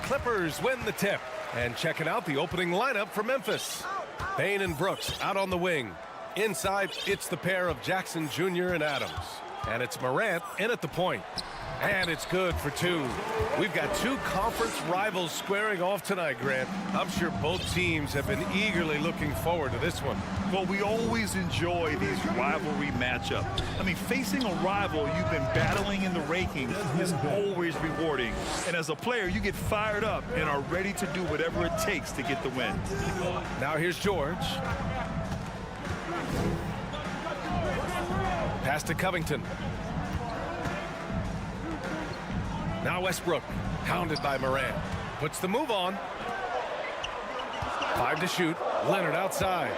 Clippers win the tip. And checking out the opening lineup for Memphis. Bane and Brooks out on the wing. Inside, it's the pair of Jackson Jr. and Adams. And it's Morant in at the point. And it's good for two. We've got two conference rivals squaring off tonight, Grant. I'm sure both teams have been eagerly looking forward to this one. Well, we always enjoy these rivalry matchups. I mean, facing a rival you've been battling in the rankings is always rewarding. And as a player, you get fired up and are ready to do whatever it takes to get the win. Now here's George. Pass to Covington. Now Westbrook, hounded by Morant. Puts the move on. 5 to shoot. Leonard outside.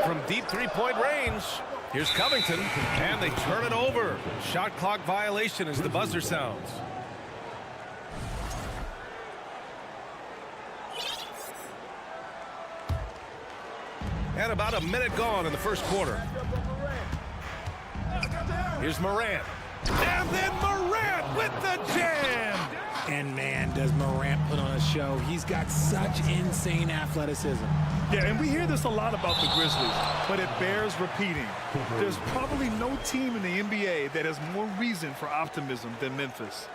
From deep three-point range. Here's Covington, and they turn it over. Shot clock violation as the buzzer sounds. And about a minute gone in the first quarter. Here's Morant. And then Morant with the jam! And man, does Morant put on a show. He's got such insane athleticism. Yeah, and we hear this a lot about the Grizzlies, but it bears repeating. There's probably no team in the NBA that has more reason for optimism than Memphis.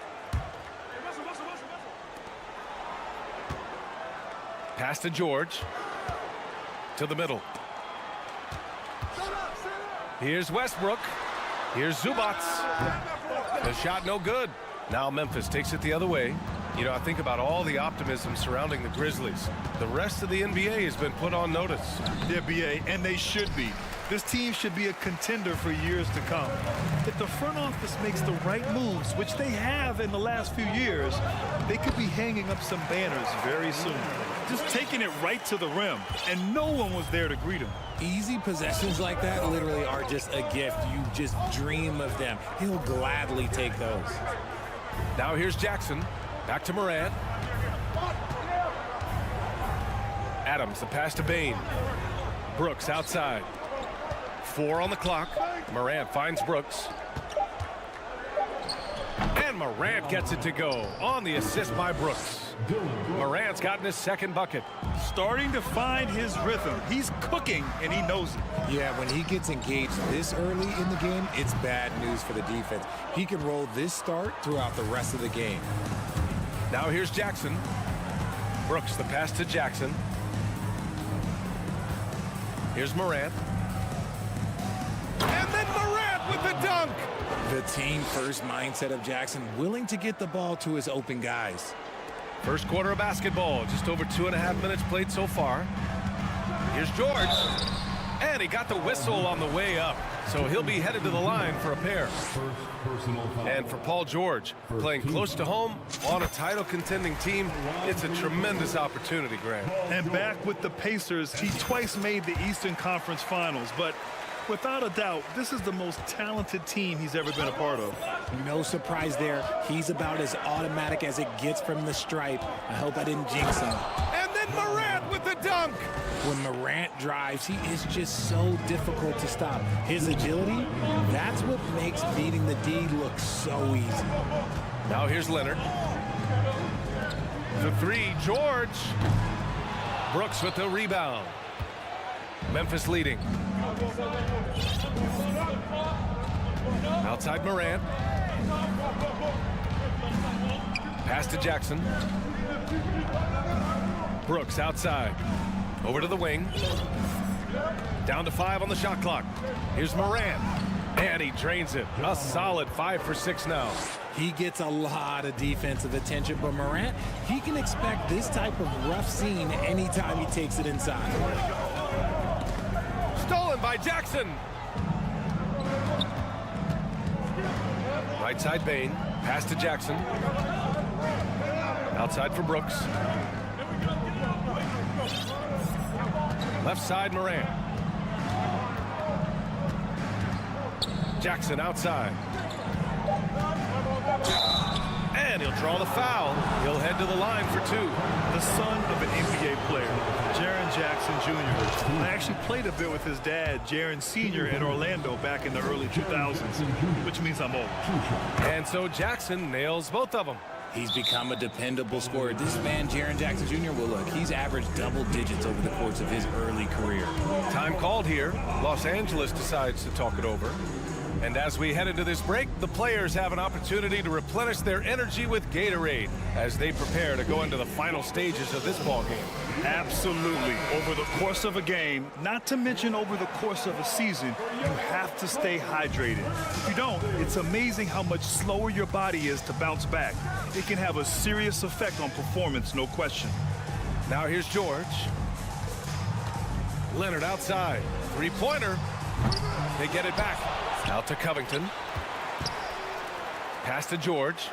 Pass to George. To the middle. Here's Westbrook. Here's Zubats. The shot no good. Now Memphis takes it the other way. You know, I think about all the optimism surrounding the Grizzlies. The rest of the NBA has been put on notice. The NBA, and they should be. This team should be a contender for years to come. If the front office makes the right moves, which they have in the last few years, they could be hanging up some banners very soon. Just taking it right to the rim, and no one was there to greet him. Easy possessions like that literally are just a gift. You just dream of them. He'll gladly take those. Now here's Jackson. Back to Morant. Adams, the pass to Bane. Brooks outside. 4 on the clock. Morant finds Brooks. And Morant gets it to go on the assist by Brooks. Morant's gotten his second bucket. Starting to find his rhythm. He's cooking, and he knows it. Yeah, when he gets engaged this early in the game, it's bad news for the defense. He can roll this start throughout the rest of the game. Now here's Jackson. Brooks, the pass to Jackson. Here's Morant. And then Morant with the dunk! The team-first mindset of Jackson, willing to get the ball to his open guys. First quarter of basketball, just over 2.5 minutes played so far. Here's George. And he got the whistle on the way up. So he'll be headed to the line for a pair. And for Paul George, playing close to home on a title-contending team, it's a tremendous opportunity, Grant. And back with the Pacers, he twice made the Eastern Conference Finals, but without a doubt, this is the most talented team he's ever been a part of. No surprise there. He's about as automatic as it gets from the stripe. I hope I didn't jinx him. And then Morant with the dunk! When Morant drives, he is just so difficult to stop. His agility, that's what makes beating the D look so easy. Now here's Leonard. The 3, George. Brooks with the rebound. Memphis leading. Outside Morant. Pass to Jackson. Brooks outside. Over to the wing. Down to 5 on the shot clock. Here's Morant. And he drains it. A solid 5 for 6 now. He gets a lot of defensive attention, but Morant, he can expect this type of rough scene anytime he takes it inside. Stolen by Jackson. Right side Bane. Pass to Jackson. Outside for Brooks. Left side Morant. Jackson outside. And he'll draw the foul. He'll head to the line for 2. The son of an NBA player, Jaren Jackson Jr. I actually played a bit with his dad, Jaren Sr. in Orlando back in the early 2000s, which means I'm old. And so Jackson nails both of them. He's become a dependable scorer. This man, Jaren Jackson Jr., well, look, he's averaged double digits over the course of his early career. Time called here. Los Angeles decides to talk it over. And as we head into this break, the players have an opportunity to replenish their energy with Gatorade as they prepare to go into the final stages of this ball game. Absolutely. Over the course of a game, not to mention over the course of a season, you have to stay hydrated. If you don't, it's amazing how much slower your body is to bounce back. It can have a serious effect on performance, no question. Now here's George. Leonard outside. Three-pointer. They get it back. Out to Covington. Pass to George.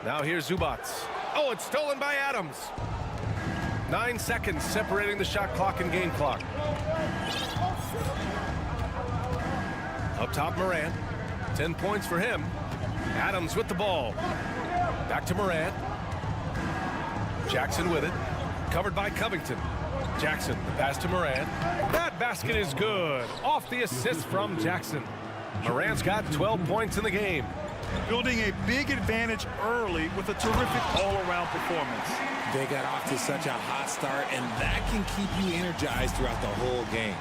Now here's Zubac. Oh, it's stolen by Adams. 9 seconds separating the shot clock and game clock. Up top, Morant. 10 points for him. Adams with the ball. Back to Morant. Jackson with it. Covered by Covington. Jackson, the pass to Morant. That basket is good. Off the assist from Jackson. Morant's got 12 points in the game. Building a big advantage early with a terrific all-around performance. They got off to such a hot start, and that can keep you energized throughout the whole game.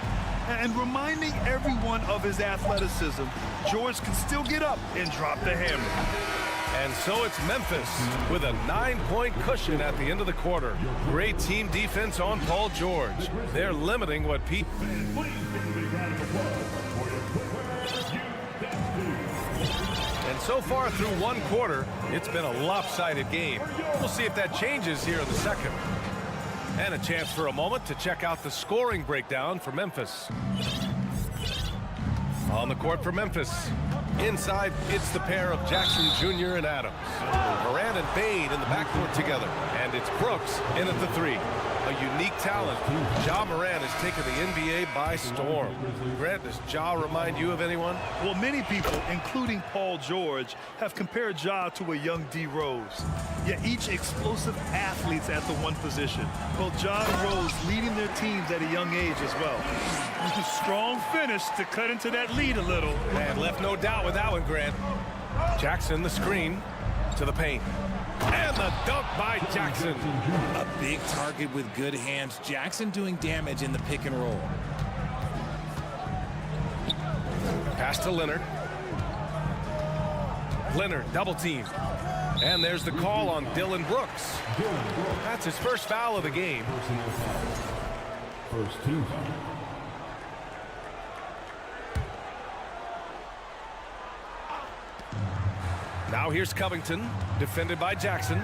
And reminding everyone of his athleticism, George can still get up and drop the hammer. And so it's Memphis with a 9-point cushion at the end of the quarter. Great team defense on Paul George. They're limiting what Pete... And so far through one quarter, it's been a lopsided game. We'll see if that changes here in the second. And a chance for a moment to check out the scoring breakdown for Memphis. On the court for Memphis. Inside, it's the pair of Jackson Jr. and Adams. Morant and Bane in the backcourt together. And it's Brooks in at the three. A unique talent. Ja Morant has taken the NBA by storm. Grant, does Ja remind you of anyone? Well, many people, including Paul George, have compared Ja to a young D. Rose. Yet each explosive athlete's at the one position. Well, Ja and Rose leading their teams at a young age as well. Strong finish to cut into that lead a little. And left no doubt with that one, Grant. Jackson, the screen to the paint. And the dunk by Jackson. A big target with good hands. Jackson doing damage in the pick and roll. Pass to Leonard. Leonard double team. And there's the call on Dylan Brooks. That's his first foul of the game. First team foul. Now here's Covington, defended by Jackson.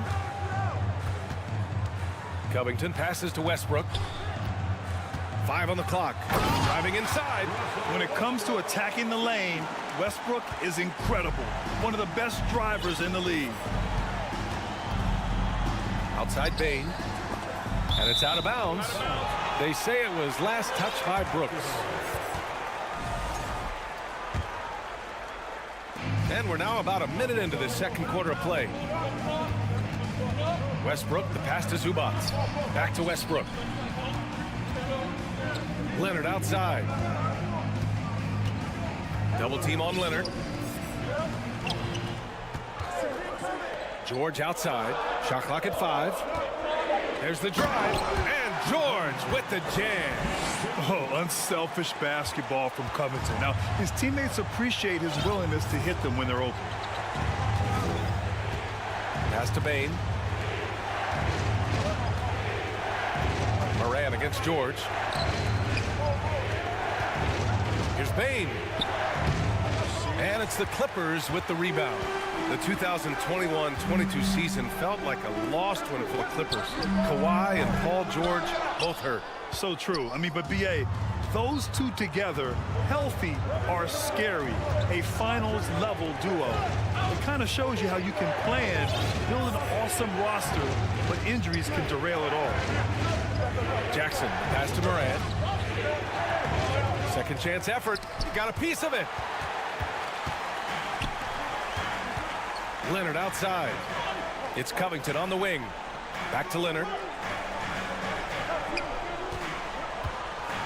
Covington passes to Westbrook. 5 on the clock. Driving inside. When it comes to attacking the lane, Westbrook is incredible. One of the best drivers in the league. Outside Bane. And it's out of bounds. They say it was last touched by Brooks. And we're now about a minute into the second quarter of play. Westbrook, the pass to Zubac. Back to Westbrook. Leonard outside. Double team on Leonard. George outside. Shot clock at 5. There's the drive. And George with the jam. Oh, unselfish basketball from Covington. Now, his teammates appreciate his willingness to hit them when they're open. Pass to Bane. Morant against George. Here's Bane. And it's the Clippers with the rebound. The 2021-22 season felt like a lost one for the Clippers. Kawhi and Paul George both hurt. So true. I mean, but B.A., those two together, healthy, are scary. A finals-level duo. It kind of shows you how you can plan, build an awesome roster, but injuries can derail it all. Jackson, pass to Morant. Second chance effort. Got a piece of it. Leonard outside. It's Covington on the wing. Back to Leonard.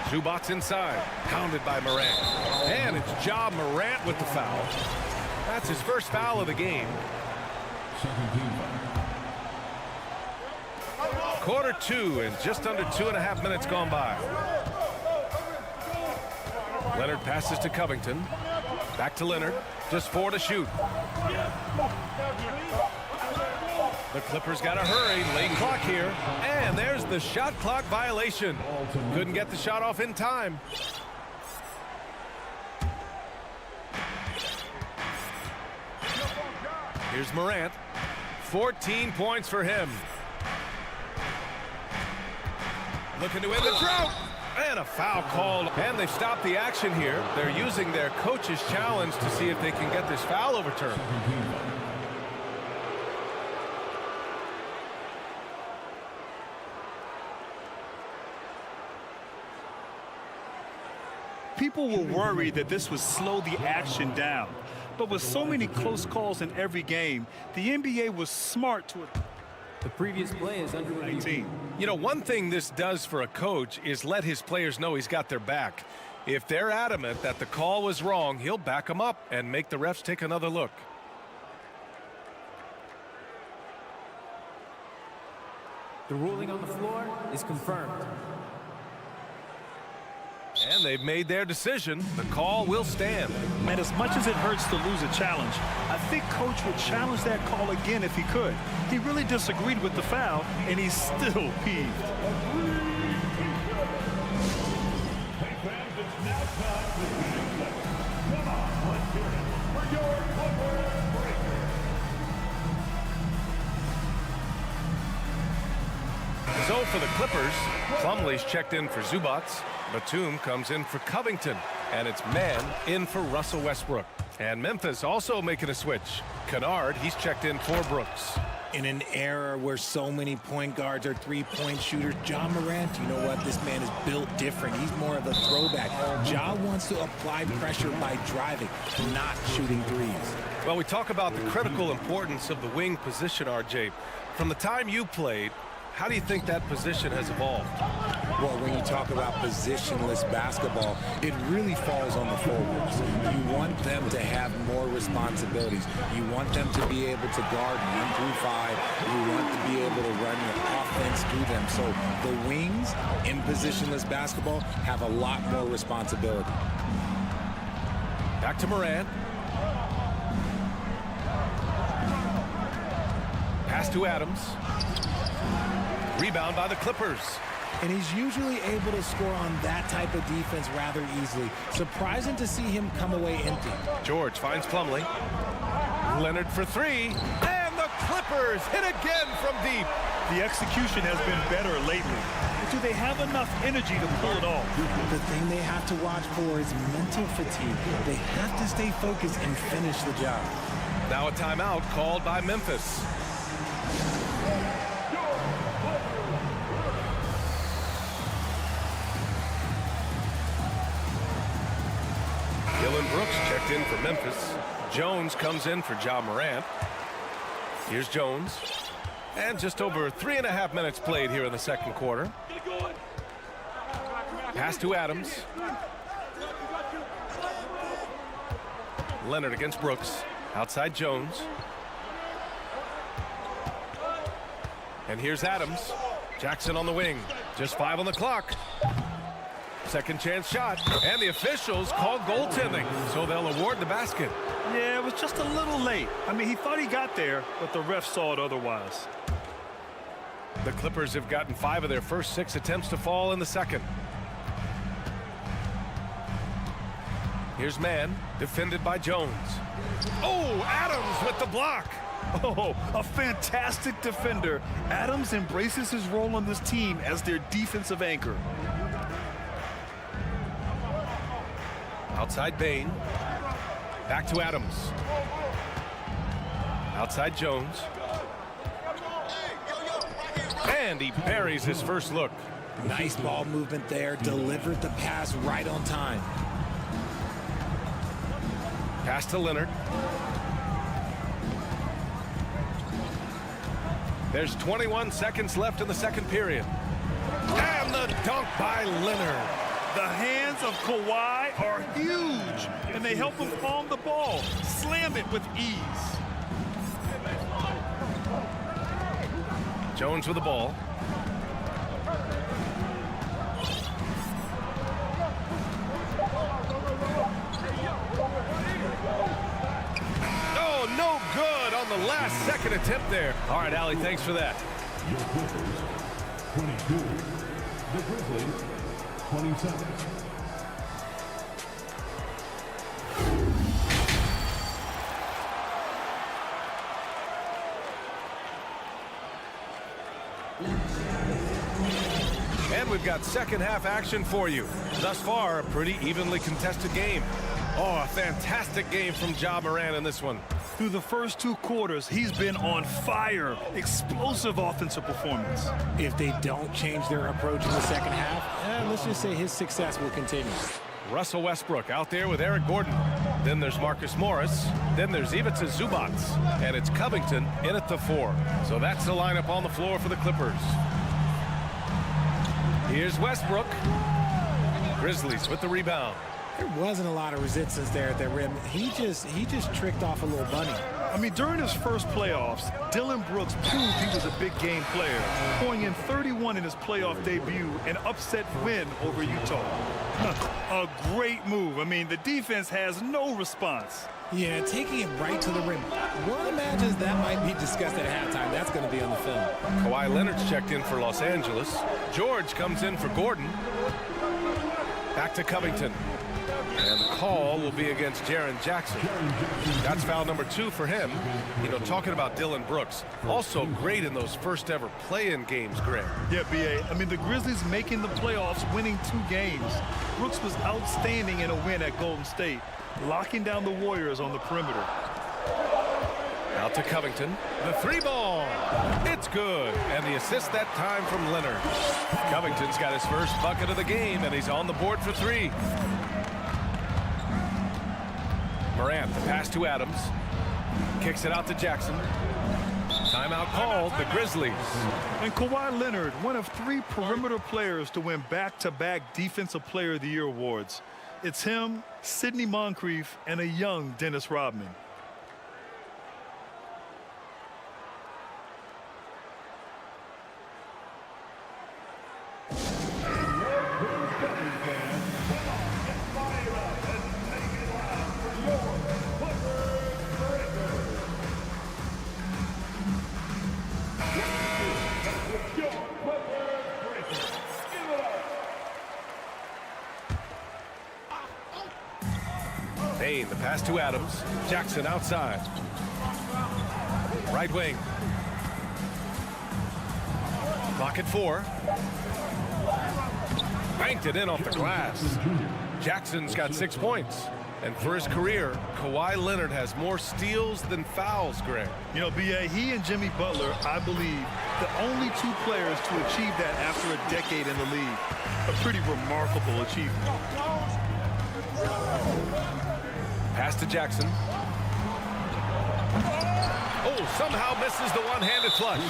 Zubac inside. Pounded by Morant. And it's Ja Morant with the foul. That's his first foul of the game. Quarter 2 and just under 2.5 minutes gone by. Leonard passes to Covington. Back to Leonard. Just 4 to shoot. The Clippers got to hurry. Late clock here. And there's the shot clock violation. Couldn't get the shot off in time. Here's Morant. 14 points for him. Looking to end the drought. And a foul called. And they've stopped the action here. They're using their coach's challenge to see if they can get this foul overturned. People were worried that this would slow the action down. But with so many close calls in every game, the NBA was smart to it. The previous play is under review. You know, one thing this does for a coach is let his players know he's got their back. If they're adamant that the call was wrong, he'll back them up and make the refs take another look. The ruling on the floor is confirmed. And they've made their decision. The call will stand. And as much as it hurts to lose a challenge, I think Coach would challenge that call again if he could. He really disagreed with the foul, and he's still peeved. So for the Clippers, Plumlee's checked in for Zubats. Batum comes in for Covington. And it's Mann in for Russell Westbrook. And Memphis also making a switch. Kennard, he's checked in for Brooks. In an era where so many point guards are three-point shooters, Ja Morant, you know what? This man is built different. He's more of a throwback. Ja wants to apply pressure by driving, not shooting threes. Well, we talk about the critical importance of the wing position, RJ. From the time you played, how do you think that position has evolved? Well, when you talk about positionless basketball, it really falls on the forwards. You want them to have more responsibilities. You want them to be able to guard 1 through 5. You want to be able to run your offense through them. So the wings in positionless basketball have a lot more responsibility. Back to Morant. Pass to Adams. Rebound by the Clippers. And he's usually able to score on that type of defense rather easily. Surprising to see him come away empty. George finds Plumlee. Leonard for 3. And the Clippers hit again from deep. The execution has been better lately. But do they have enough energy to pull it off? The thing they have to watch for is mental fatigue. They have to stay focused and finish the job. Now a timeout called by Memphis. Dillon Brooks checked in for Memphis. Jones comes in for Ja Morant. Here's Jones. And just over 3.5 minutes played here in the second quarter. Pass to Adams. Leonard against Brooks. Outside Jones. And here's Adams. Jackson on the wing. Just 5 on the clock. Second chance shot. And the officials call goaltending, so they'll award the basket. Yeah, it was just a little late. I mean, he thought he got there, but the ref saw it otherwise. The Clippers have gotten 5 of their first 6 attempts to fall in the second. Here's Mann, defended by Jones. Oh, Adams with the block. Oh, a fantastic defender. Adams embraces his role on this team as their defensive anchor. Outside Bain. Back to Adams. Outside Jones. And he buries his first look. Nice ball movement there. Delivered the pass right on time. Pass to Leonard. There's 21 seconds left in the second period. And the dunk by Leonard. The hands of Kawhi are huge, and they help him palm the ball, slam it with ease. Jones with the ball. Oh, no good on the last second attempt there. All right, Allie, thanks for that. Your Clippers, 22. The Grizzlies, 27. And we've got second half action for you. Thus far, a pretty evenly contested game. Oh, a fantastic game from Ja Morant in this one. Through the first 2 quarters, he's been on fire. Explosive offensive performance. If they don't change their approach in the second half, let's just say his success will continue. Russell Westbrook out there with Eric Gordon. Then there's Marcus Morris. Then there's Ivica Zubac. And it's Covington in at the 4. So that's the lineup on the floor for the Clippers. Here's Westbrook. Grizzlies with the rebound. There wasn't a lot of resistance there at the rim. He just tricked off a little bunny. I mean, during his first playoffs, Dillon Brooks proved he was a big game player, pouring in 31 in his playoff debut, an upset win over Utah. A great move. I mean, the defense has no response. Yeah, taking it right to the rim. One imagines that might be discussed at halftime. That's going to be on the film. Kawhi Leonard's checked in for Los Angeles. George comes in for Gordon. Back to Covington. And the call will be against Jaren Jackson. That's foul number 2 for him. You know, talking about Dillon Brooks, also great in those first ever play-in games, Greg. Yeah, B.A. I mean, the Grizzlies making the playoffs, winning 2 games. Brooks was outstanding in a win at Golden State, locking down the Warriors on the perimeter. Out to Covington. The 3-ball. It's good. And the assist that time from Leonard. Covington's got his first bucket of the game, and he's on the board for 3. Morant, the pass to Adams. Kicks it out to Jackson. Timeout called, the Grizzlies. And Kawhi Leonard, one of 3 perimeter players to win back-to-back Defensive Player of the Year awards. It's him, Sidney Moncrief, and a young Dennis Rodman. Payne, the pass to Adams. Jackson outside. Right wing. Clock at 4. Banked it in off the glass. Jackson's got 6 points. And for his career, Kawhi Leonard has more steals than fouls, Greg. You know, B.A., he and Jimmy Butler, I believe, the only 2 players to achieve that after a decade in the league. A pretty remarkable achievement. Pass to Jackson. Oh, somehow misses the one-handed flush.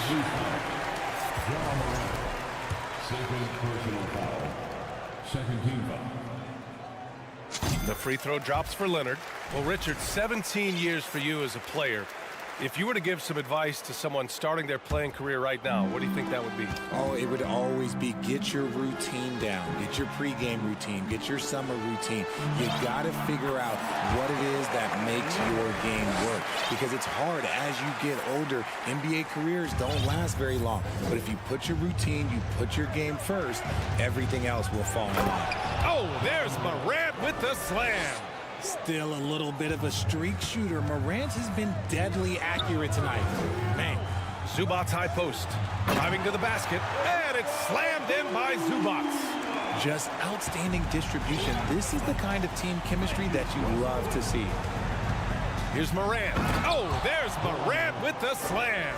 Second personal foul. Second team foul. The free throw drops for Leonard. Well, Richard, 17 years for you as a player. If you were to give some advice to someone starting their playing career right now, what do you think that would be? Oh, it would always be get your routine down. Get your pregame routine. Get your summer routine. You got to figure out what it is that makes your game work. Because it's hard as you get older. NBA careers don't last very long. But if you put your routine, you put your game first, everything else will fall in line. Oh, there's Morant with the slam. Still a little bit of a streak shooter. Morant has been deadly accurate tonight. Man. Zubac's high post. Driving to the basket. And it's slammed in by Zubac. Just outstanding distribution. This is the kind of team chemistry that you love to see. Here's Morant. Oh, there's Morant with the slam.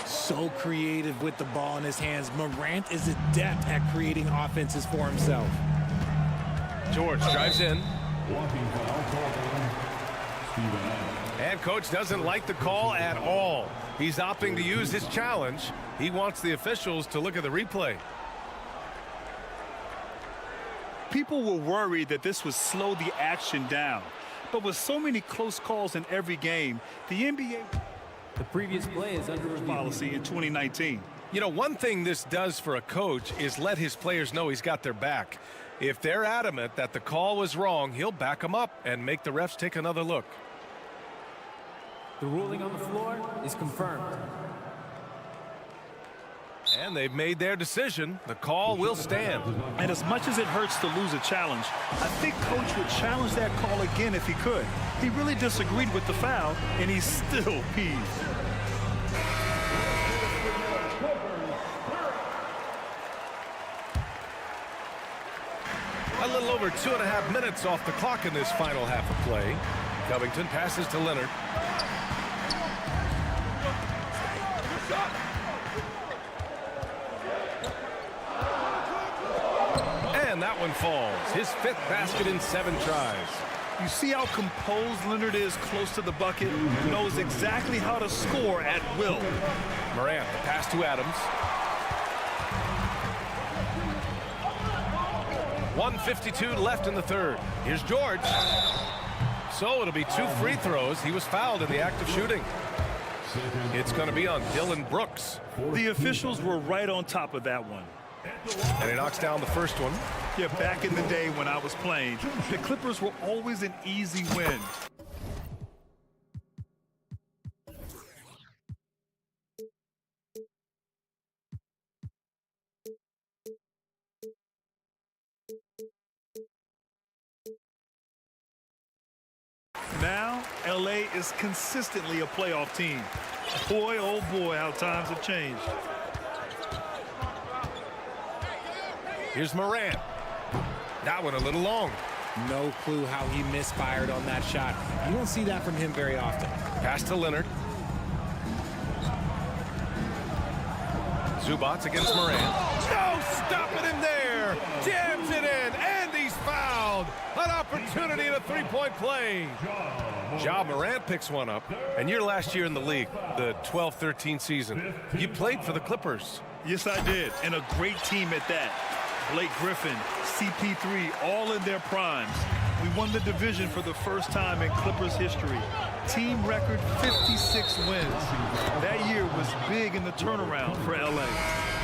So creative with the ball in his hands. Morant is adept at creating offenses for himself. George drives in. Walking foul called on Steven Adams. And coach doesn't like the call at all. He's opting to use his challenge. He wants the officials to look at the replay. People were worried that this would slow the action down. But with so many close calls in every game, the NBA The previous play is under review. policy in 2019. You know, one thing this does for a coach is let his players know he's got their back. If they're adamant that the call was wrong, he'll back them up and make the refs take another look. The ruling on the floor is confirmed. And they've made their decision. The call will stand. And as much as it hurts to lose a challenge, I think Coach would challenge that call again if he could. He really disagreed with the foul, and he's still peeved. A little over 2.5 minutes off the clock in this final half of play. Covington passes to Leonard. And that one falls. His 5th basket in 7 tries. You see how composed Leonard is close to the bucket? Knows exactly how to score at will. Morant, the pass to Adams. 1:52 left in the third. Here's George. So it'll be 2 free throws. He was fouled in the act of shooting. It's going to be on Dylan Brooks. The officials were right on top of that one. And he knocks down the first one. Yeah, back in the day when I was playing, the Clippers were always an easy win. Now, LA is consistently a playoff team. Boy, oh boy, how times have changed. Here's Morant. That one a little long. No clue how he misfired on that shot. You don't see that from him very often. Pass to Leonard. Zubats against Morant. No stopping him there. Jams it in, and he's fouled. An opportunity in a 3-point play. Ja Morant picks one up. And your last year in the league, the 12-13 season, you played for the Clippers. Yes, I did, and a great team at that. Blake Griffin, CP3, all in their primes. We won the division for the first time in Clippers history. Team record 56 wins. That year was big in the turnaround for LA.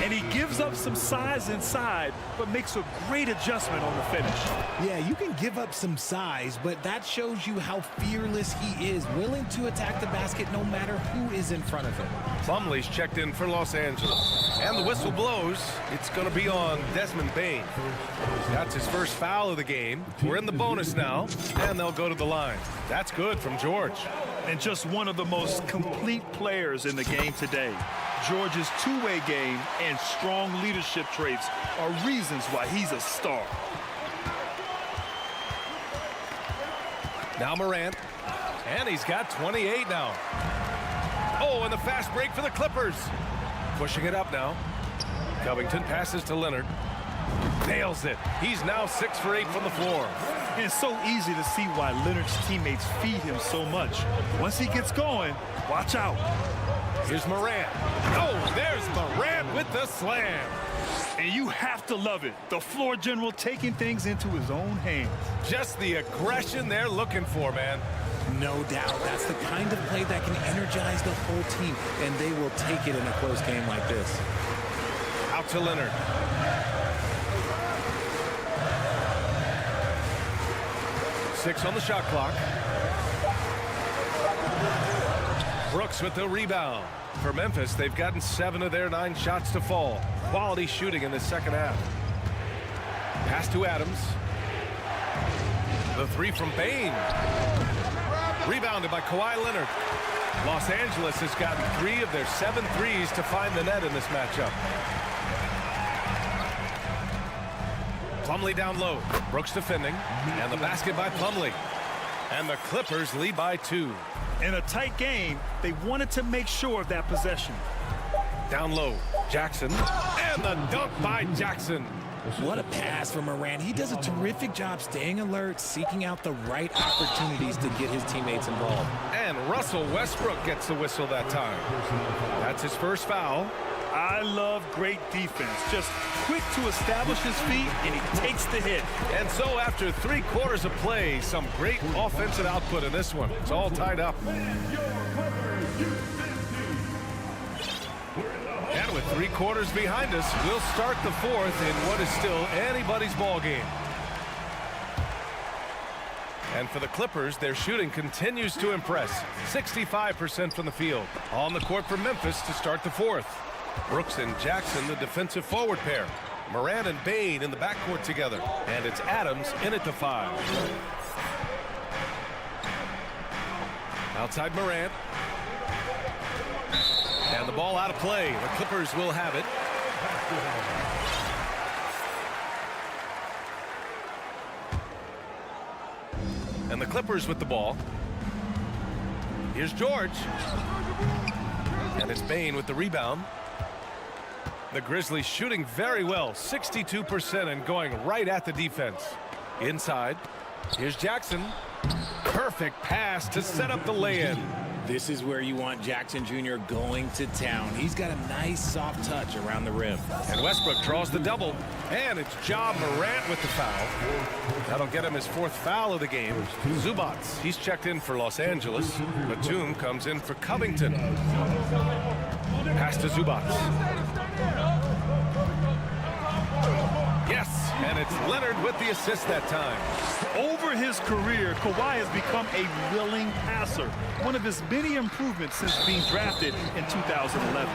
And he gives up some size inside, but makes a great adjustment on the finish. Yeah, you can give up some size, but that shows you how fearless he is, willing to attack the basket no matter who is in front of him. Plumlee's checked in for Los Angeles. And the whistle blows. It's going to be on Desmond Bane. That's his first foul of the game. We're in the bonus now, and they'll go to the line. That's good from George. And just one of the most complete players in the game today. George's two-way game and strong leadership traits are reasons why he's a star. Now Morant, and he's got 28 now. Oh, and the fast break for the Clippers. Pushing it up now. Covington passes to Leonard. Nails it. He's now 6 for 8 from the floor. And it's so easy to see why Leonard's teammates feed him so much. Once he gets going, watch out. Here's Morant. Oh, there's Morant with the slam. And you have to love it. The floor general taking things into his own hands. Just the aggression they're looking for, man. No doubt. That's the kind of play that can energize the whole team, and they will take it in a close game like this. Out to Leonard. Six on the shot clock. Brooks with the rebound. For Memphis, they've gotten 7 of their 9 shots to fall. Quality shooting in the second half. Pass to Adams. The 3 from Bane. Rebounded by Kawhi Leonard. Los Angeles has gotten 3 of their 7 threes to find the net in this matchup. Plumlee down low. Brooks defending. And the basket by Plumlee. And the Clippers lead by 2. In a tight game, they wanted to make sure of that possession. Down low, Jackson. And the dunk by Jackson. What a pass from Morant. He does a terrific job staying alert, seeking out the right opportunities to get his teammates involved. And Russell Westbrook gets the whistle that time. That's his first foul. I love great defense. Just quick to establish his feet, and he takes the hit. And so after 3 quarters of play, some great offensive output in this one. It's all tied up. And with 3 quarters behind us, we'll start the 4th in what is still anybody's ball game. And for the Clippers, their shooting continues to impress. 65% from the field. On the court for Memphis to start the 4th. Brooks and Jackson, the defensive forward pair. Morant and Bane in the backcourt together. And it's Adams in at the 5. Outside Morant. And the ball out of play. The Clippers will have it. And the Clippers with the ball. Here's George. And it's Bane with the rebound. The Grizzlies shooting very well, 62% and going right at the defense. Inside, here's Jackson. Perfect pass to set up the lay-in. This is where you want Jackson Jr. going to town. He's got a nice soft touch around the rim. And Westbrook draws the double. And it's Ja Morant with the foul. That'll get him his 4th foul of the game. Zubac, he's checked in for Los Angeles. Batum comes in for Covington. Pass to Zubac. Yes, and it's Leonard with the assist that time. Over his career, Kawhi has become a willing passer. One of his many improvements since being drafted in 2011.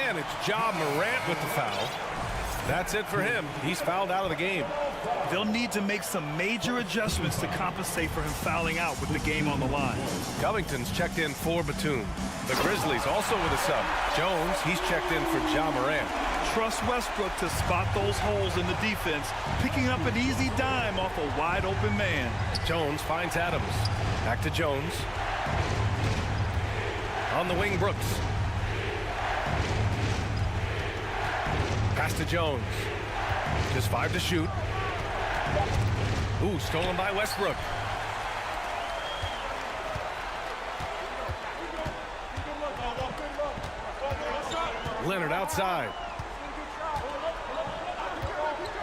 And it's Ja Morant with the foul. That's it for him. He's fouled out of the game. They'll need to make some major adjustments to compensate for him fouling out with the game on the line. Covington's checked in for Batum. The Grizzlies also with a sub. Jones, he's checked in for Ja Morant. Trust Westbrook to spot those holes in the defense, picking up an easy dime off a wide-open man. Jones finds Adams. Back to Jones. On the wing, Brooks. Pass to Jones. Just 5 to shoot. Ooh, stolen by Westbrook. Leonard outside.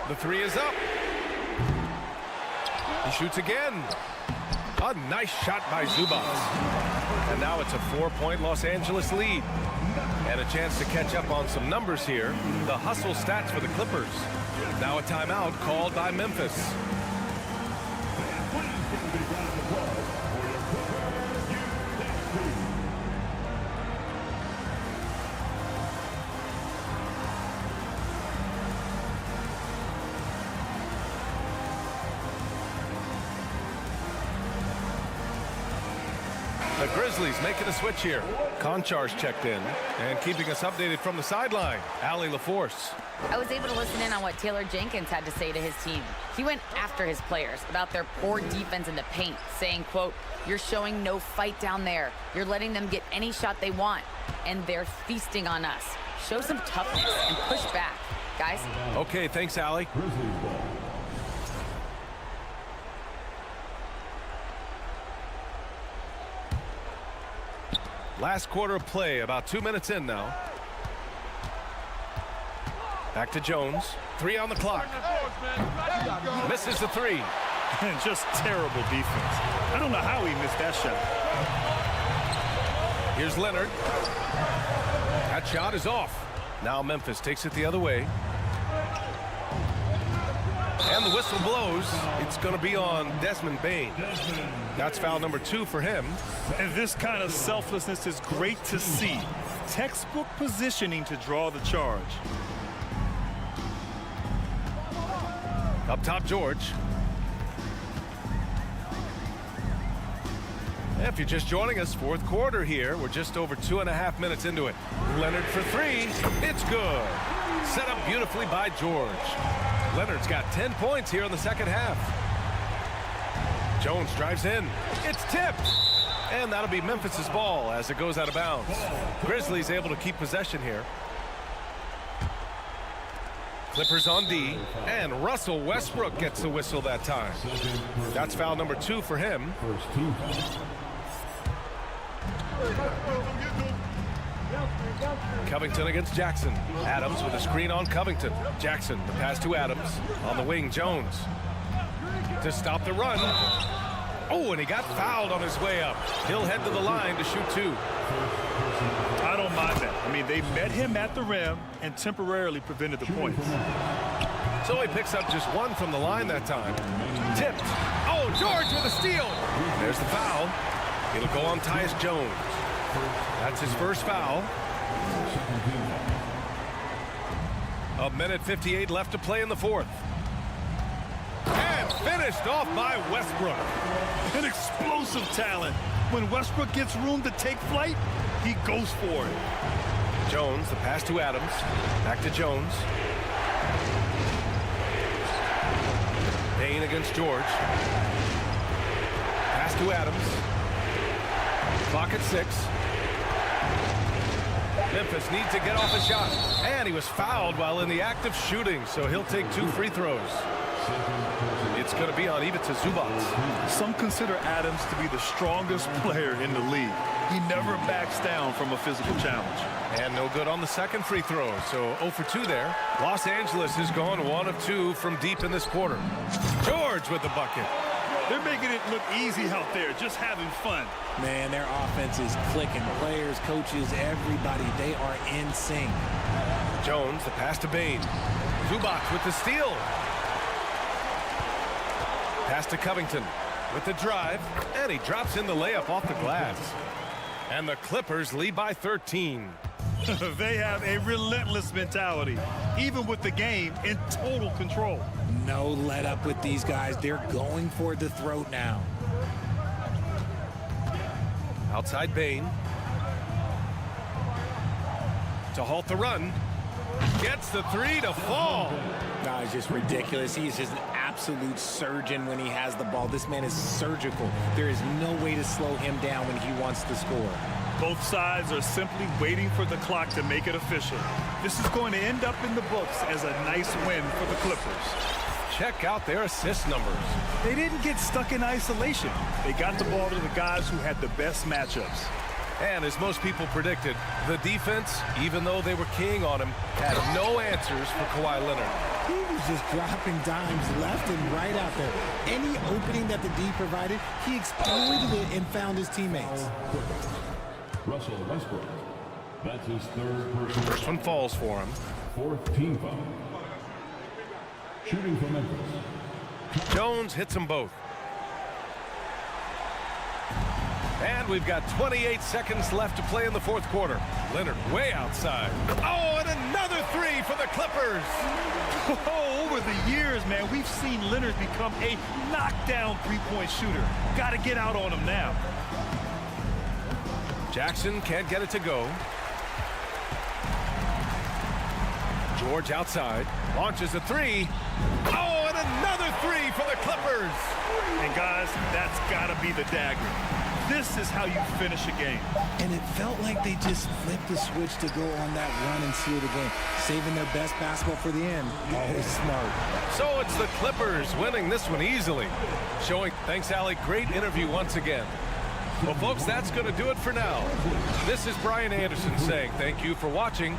The 3 is up. He shoots again. A nice shot by Zubac. And now it's a 4-point Los Angeles lead. And a chance to catch up on some numbers here. The hustle stats for the Clippers. Now a timeout called by Memphis. The Grizzlies making a switch here. Konchar's checked in and keeping us updated from the sideline. Allie LaForce. I was able to listen in on what Taylor Jenkins had to say to his team. He went after his players about their poor defense in the paint, saying, quote, "You're showing no fight down there. You're letting them get any shot they want, and they're feasting on us. Show some toughness and push back, guys." Okay, thanks, Allie. Last quarter of play, about 2 minutes in now. Back to Jones. 3 on the clock. Misses the 3. And just terrible defense. I don't know how he missed that shot. Here's Leonard. That shot is off. Now Memphis takes it the other way. And the whistle blows. It's going to be on Desmond Bane. That's foul number 2 for him. And this kind of selflessness is great to see. Textbook positioning to draw the charge. Up top, George. If you're just joining us, 4th quarter here. We're just over 2.5 minutes into it. Leonard for 3. It's good. Set up beautifully by George. Leonard's got 10 points here in the second half. Jones drives in. It's tipped. And that'll be Memphis's ball as it goes out of bounds. Grizzlies able to keep possession here. Clippers on D. And Russell Westbrook gets the whistle that time. That's foul number 2 for him. Covington against Jackson. Adams with a screen on Covington. Jackson, the pass to Adams. On the wing, Jones. To stop the run. Oh, and he got fouled on his way up. He'll head to the line to shoot 2. I don't mind that. I mean, they met him at the rim and temporarily prevented the points. So he picks up just 1 from the line that time. Tipped. Oh, George with a steal. There's the foul. It'll go on Tyus Jones. That's his first foul. A minute 58 left to play in the 4th. And finished off by Westbrook. An explosive talent. When Westbrook gets room to take flight, he goes for it. Jones, the pass to Adams. Back to Jones. Payne against George. Pass to Adams. Clock at 6. Memphis needs to get off a shot. And he was fouled while in the act of shooting, so he'll take 2 free throws. It's going to be on Ivica Zubac. Some consider Adams to be the strongest player in the league. He never backs down from a physical challenge. And no good on the second free throw, so 0 for 2 there. Los Angeles has gone 1 of 2 from deep in this quarter. George with the bucket. They're making it look easy out there, just having fun. Man, their offense is clicking. Players, coaches, everybody, they are in sync. Jones, the pass to Bane. Zubac with the steal. Pass to Covington with the drive, and he drops in the layup off the glass. And the Clippers lead by 13. They have a relentless mentality, even with the game in total control. No let up with these guys. They're going for the throat now. Outside Bane. To halt the run. Gets the 3 to fall. No, it's just ridiculous. He is just an absolute surgeon when he has the ball. This man is surgical. There is no way to slow him down when he wants to score. Both sides are simply waiting for the clock to make it official. This is going to end up in the books as a nice win for the Clippers. Check out their assist numbers. They didn't get stuck in isolation. They got the ball to the guys who had the best matchups. And as most people predicted, the defense, even though they were keying on him, had no answers for Kawhi Leonard. He was just dropping dimes left and right out there. Any opening that the D provided, he exploited it and found his teammates. Russell Westbrook. That's his 3rd personal. First one falls for him. 4th team foul. Shooting for Memphis. Jones hits them both. And we've got 28 seconds left to play in the 4th quarter. Leonard way outside. Oh, and another 3 for the Clippers. Oh, over the years, man, we've seen Leonard become a knockdown three-point shooter. Got to get out on him now. Jackson can't get it to go. George outside. Launches a 3. Oh, and another 3 for the Clippers. And guys, that's got to be the dagger. This is how you finish a game. And it felt like they just flipped the switch to go on that run and seal the game, saving their best basketball for the end. Always smart. So it's the Clippers winning this one easily. Showing, thanks, Allie, great interview once again. Well, folks, that's going to do it for now. This is Brian Anderson saying thank you for watching.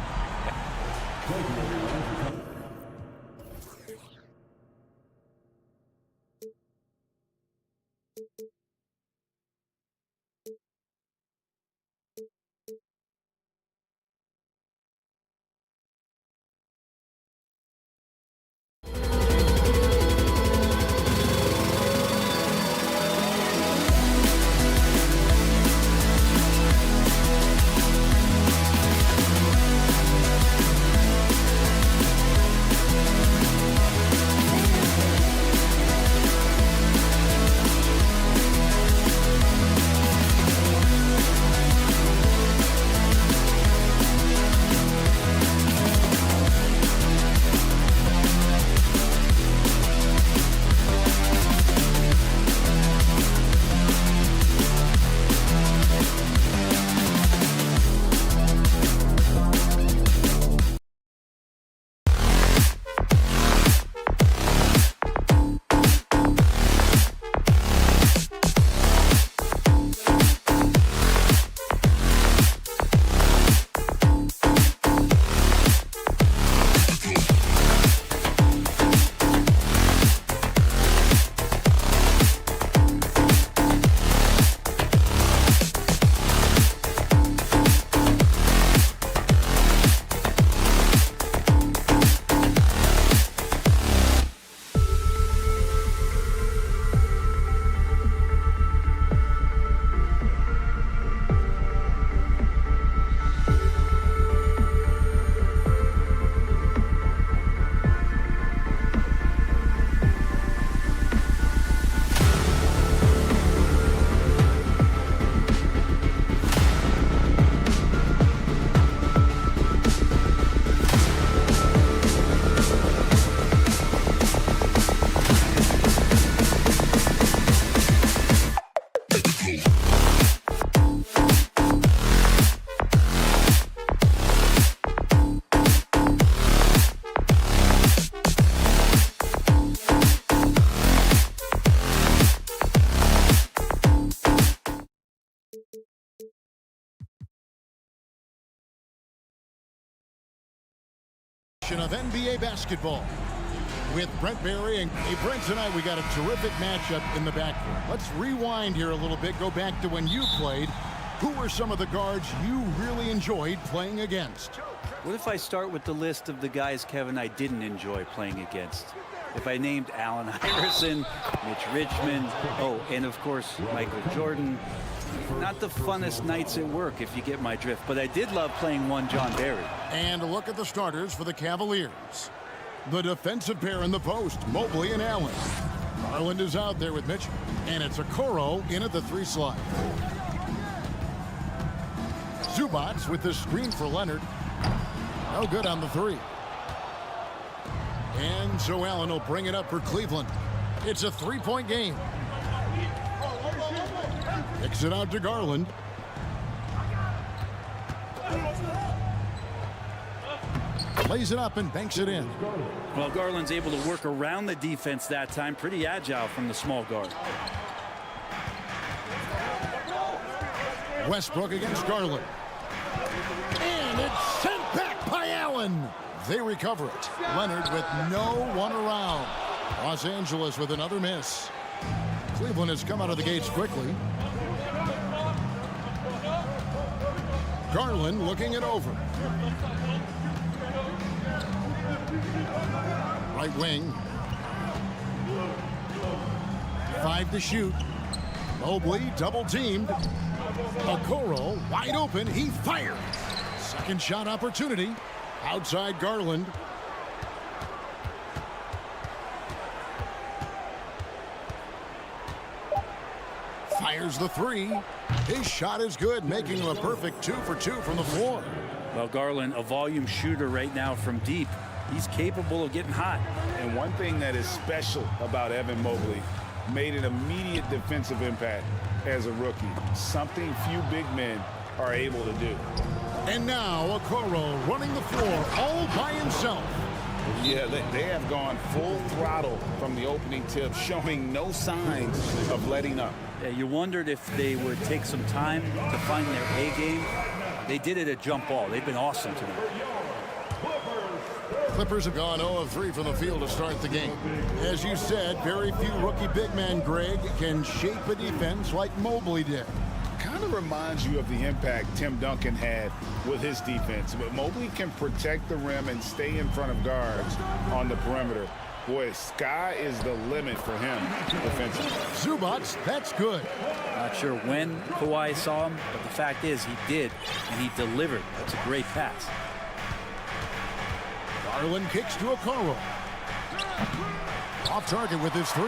edition of NBA basketball with Brent Barry. And hey, Brent, tonight we got a terrific matchup in the backcourt. Let's rewind here a little bit, go back to when you played. Who were some of the guards you really enjoyed playing against? What if I start with the list of the guys, Kevin, I didn't enjoy playing against? If I named Allen Iverson, Mitch Richmond, oh, and of course, Michael Jordan. Not the funnest nights at work, if you get my drift, but I did love playing one John Barry. And a look at the starters for the Cavaliers. The defensive pair in the post, Mobley and Allen. Garland is out there with Mitchell, and it's Okoro in at the 3 slot. Zubac with the screen for Leonard. No good on the 3. And so Allen will bring it up for Cleveland. It's a 3-point game. Kicks it out to Garland. Lays it up and banks it in. Well, Garland's able to work around the defense that time. Pretty agile from the small guard. Westbrook against Garland. And it's sent back by Allen. They recover it. Leonard with no one around. Los Angeles with another miss. Cleveland has come out of the gates quickly. Garland looking it over. Right wing. 5 to shoot. Mobley double teamed. Okoro wide open. He fired. Second shot opportunity. Outside Garland. Fires the 3. His shot is good, making him a perfect 2 for 2 from the floor. Well, Garland, a volume shooter right now from deep. He's capable of getting hot. And one thing that is special about Evan Mobley, made an immediate defensive impact as a rookie. Something few big men are able to do. And now Okoro running the floor all by himself. Yeah, they have gone full throttle from the opening tip, showing no signs of letting up. Yeah, you wondered if they would take some time to find their A game. They did it at jump ball. They've been awesome tonight. Clippers have gone 0 of 3 from the field to start the game. As you said, very few rookie big men, Greg, can shape a defense like Mobley did. Kind of reminds you of the impact Tim Duncan had with his defense. But Mobley can protect the rim and stay in front of guards on the perimeter. Boy, sky is the limit for him defensively. Zubac, that's good. Not sure when Kawhi saw him, but the fact is he did, and he delivered. That's a great pass. Garland kicks to Okoro. Off target with his 3.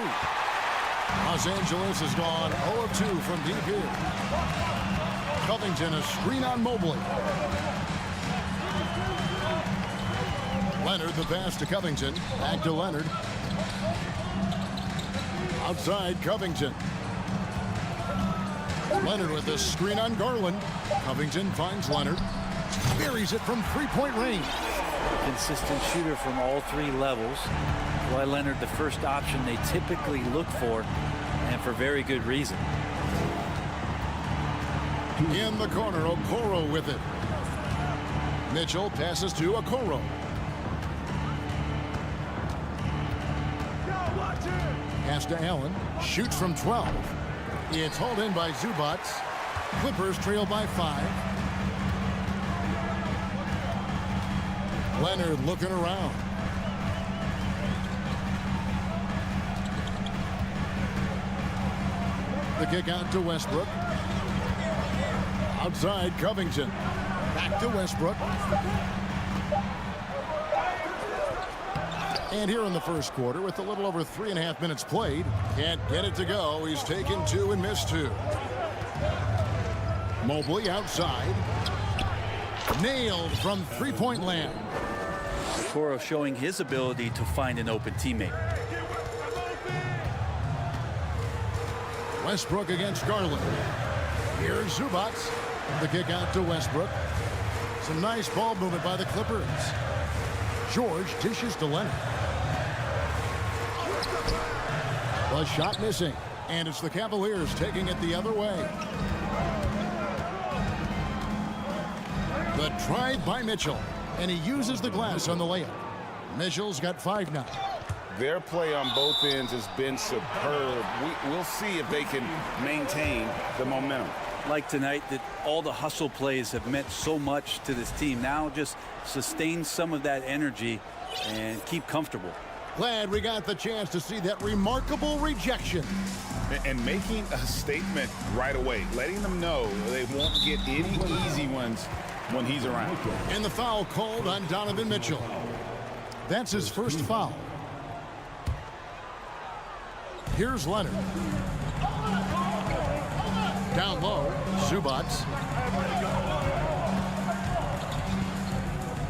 Los Angeles has gone 0 of 2 from deep here. Covington a screen on Mobley. Leonard the pass to Covington. Back to Leonard. Outside Covington. Leonard with the screen on Garland. Covington finds Leonard. Buries it from 3-point range. Consistent shooter from all 3 levels. Kawhi Leonard, the first option they typically look for, and for very good reason. In the corner, Okoro with it. Mitchell passes to Okoro. Pass to Allen. Shoots from 12. It's hauled in by Zubac. Clippers trail by 5. Leonard looking around. The kick out to Westbrook. Outside Covington. Back to Westbrook. And here in the first quarter, with a little over 3.5 minutes played, can't get it to go. He's taken 2 and missed 2. Mobley outside. Nailed from 3-point land. Okoro showing his ability to find an open teammate. Westbrook against Garland. Here's Zubac. The kick out to Westbrook. Some nice ball movement by the Clippers. George dishes to Leonard. The shot missing. And it's the Cavaliers taking it the other way. The drive by Mitchell. And he uses the glass on the layup. Mitchell's got 5 now. Their play on both ends has been superb. We'll see if they can maintain the momentum. Like tonight, that all the hustle plays have meant so much to this team. Now just sustain some of that energy and keep comfortable. Glad we got the chance to see that remarkable rejection. And making a statement right away, letting them know they won't get any easy ones when he's around. And the foul called on Donovan Mitchell. That's his first foul. Here's Leonard. Down low, Zubac.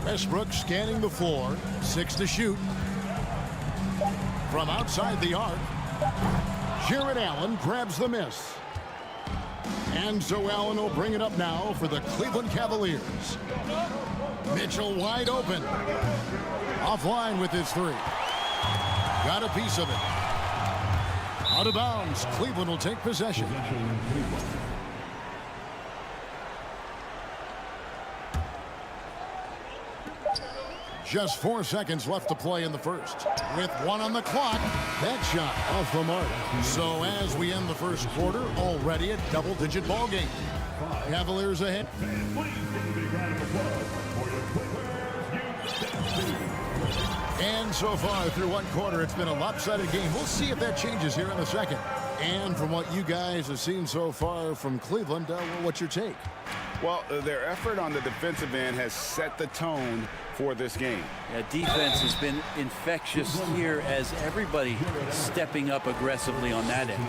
Westbrook scanning the floor. 6 to shoot. From outside the arc, Jared Allen grabs the miss. And so Allen will bring it up now for the Cleveland Cavaliers. Mitchell wide open. Offline with his 3. Got a piece of it. Out of bounds. Cleveland will take possession. Just 4 seconds left to play in the first. With 1 on the clock, that shot off the mark. So as we end the first quarter, already a double-digit ball game. Cavaliers ahead. And so far through 1 quarter, it's been a lopsided game. We'll see if that changes here in the second. And from what you guys have seen so far from Cleveland, what's your take? Well, their effort on the defensive end has set the tone for this game. Yeah, defense has been infectious here as everybody stepping up aggressively on that end.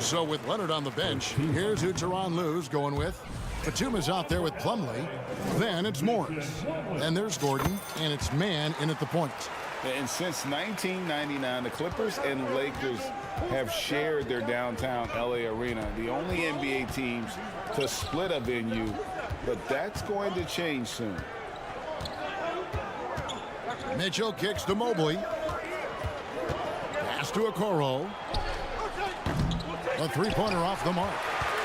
So with Leonard on the bench, here's who Tyronn Lue's going with. Batum is out there with Plumlee. Then it's Morris. Then there's Gordon, and it's Mann in at the point. And since 1999, the Clippers and Lakers have shared their downtown LA arena, the only NBA teams to split a venue, but that's going to change soon. Mitchell kicks to Mobley. Pass to Okoro. A 3-pointer off the mark.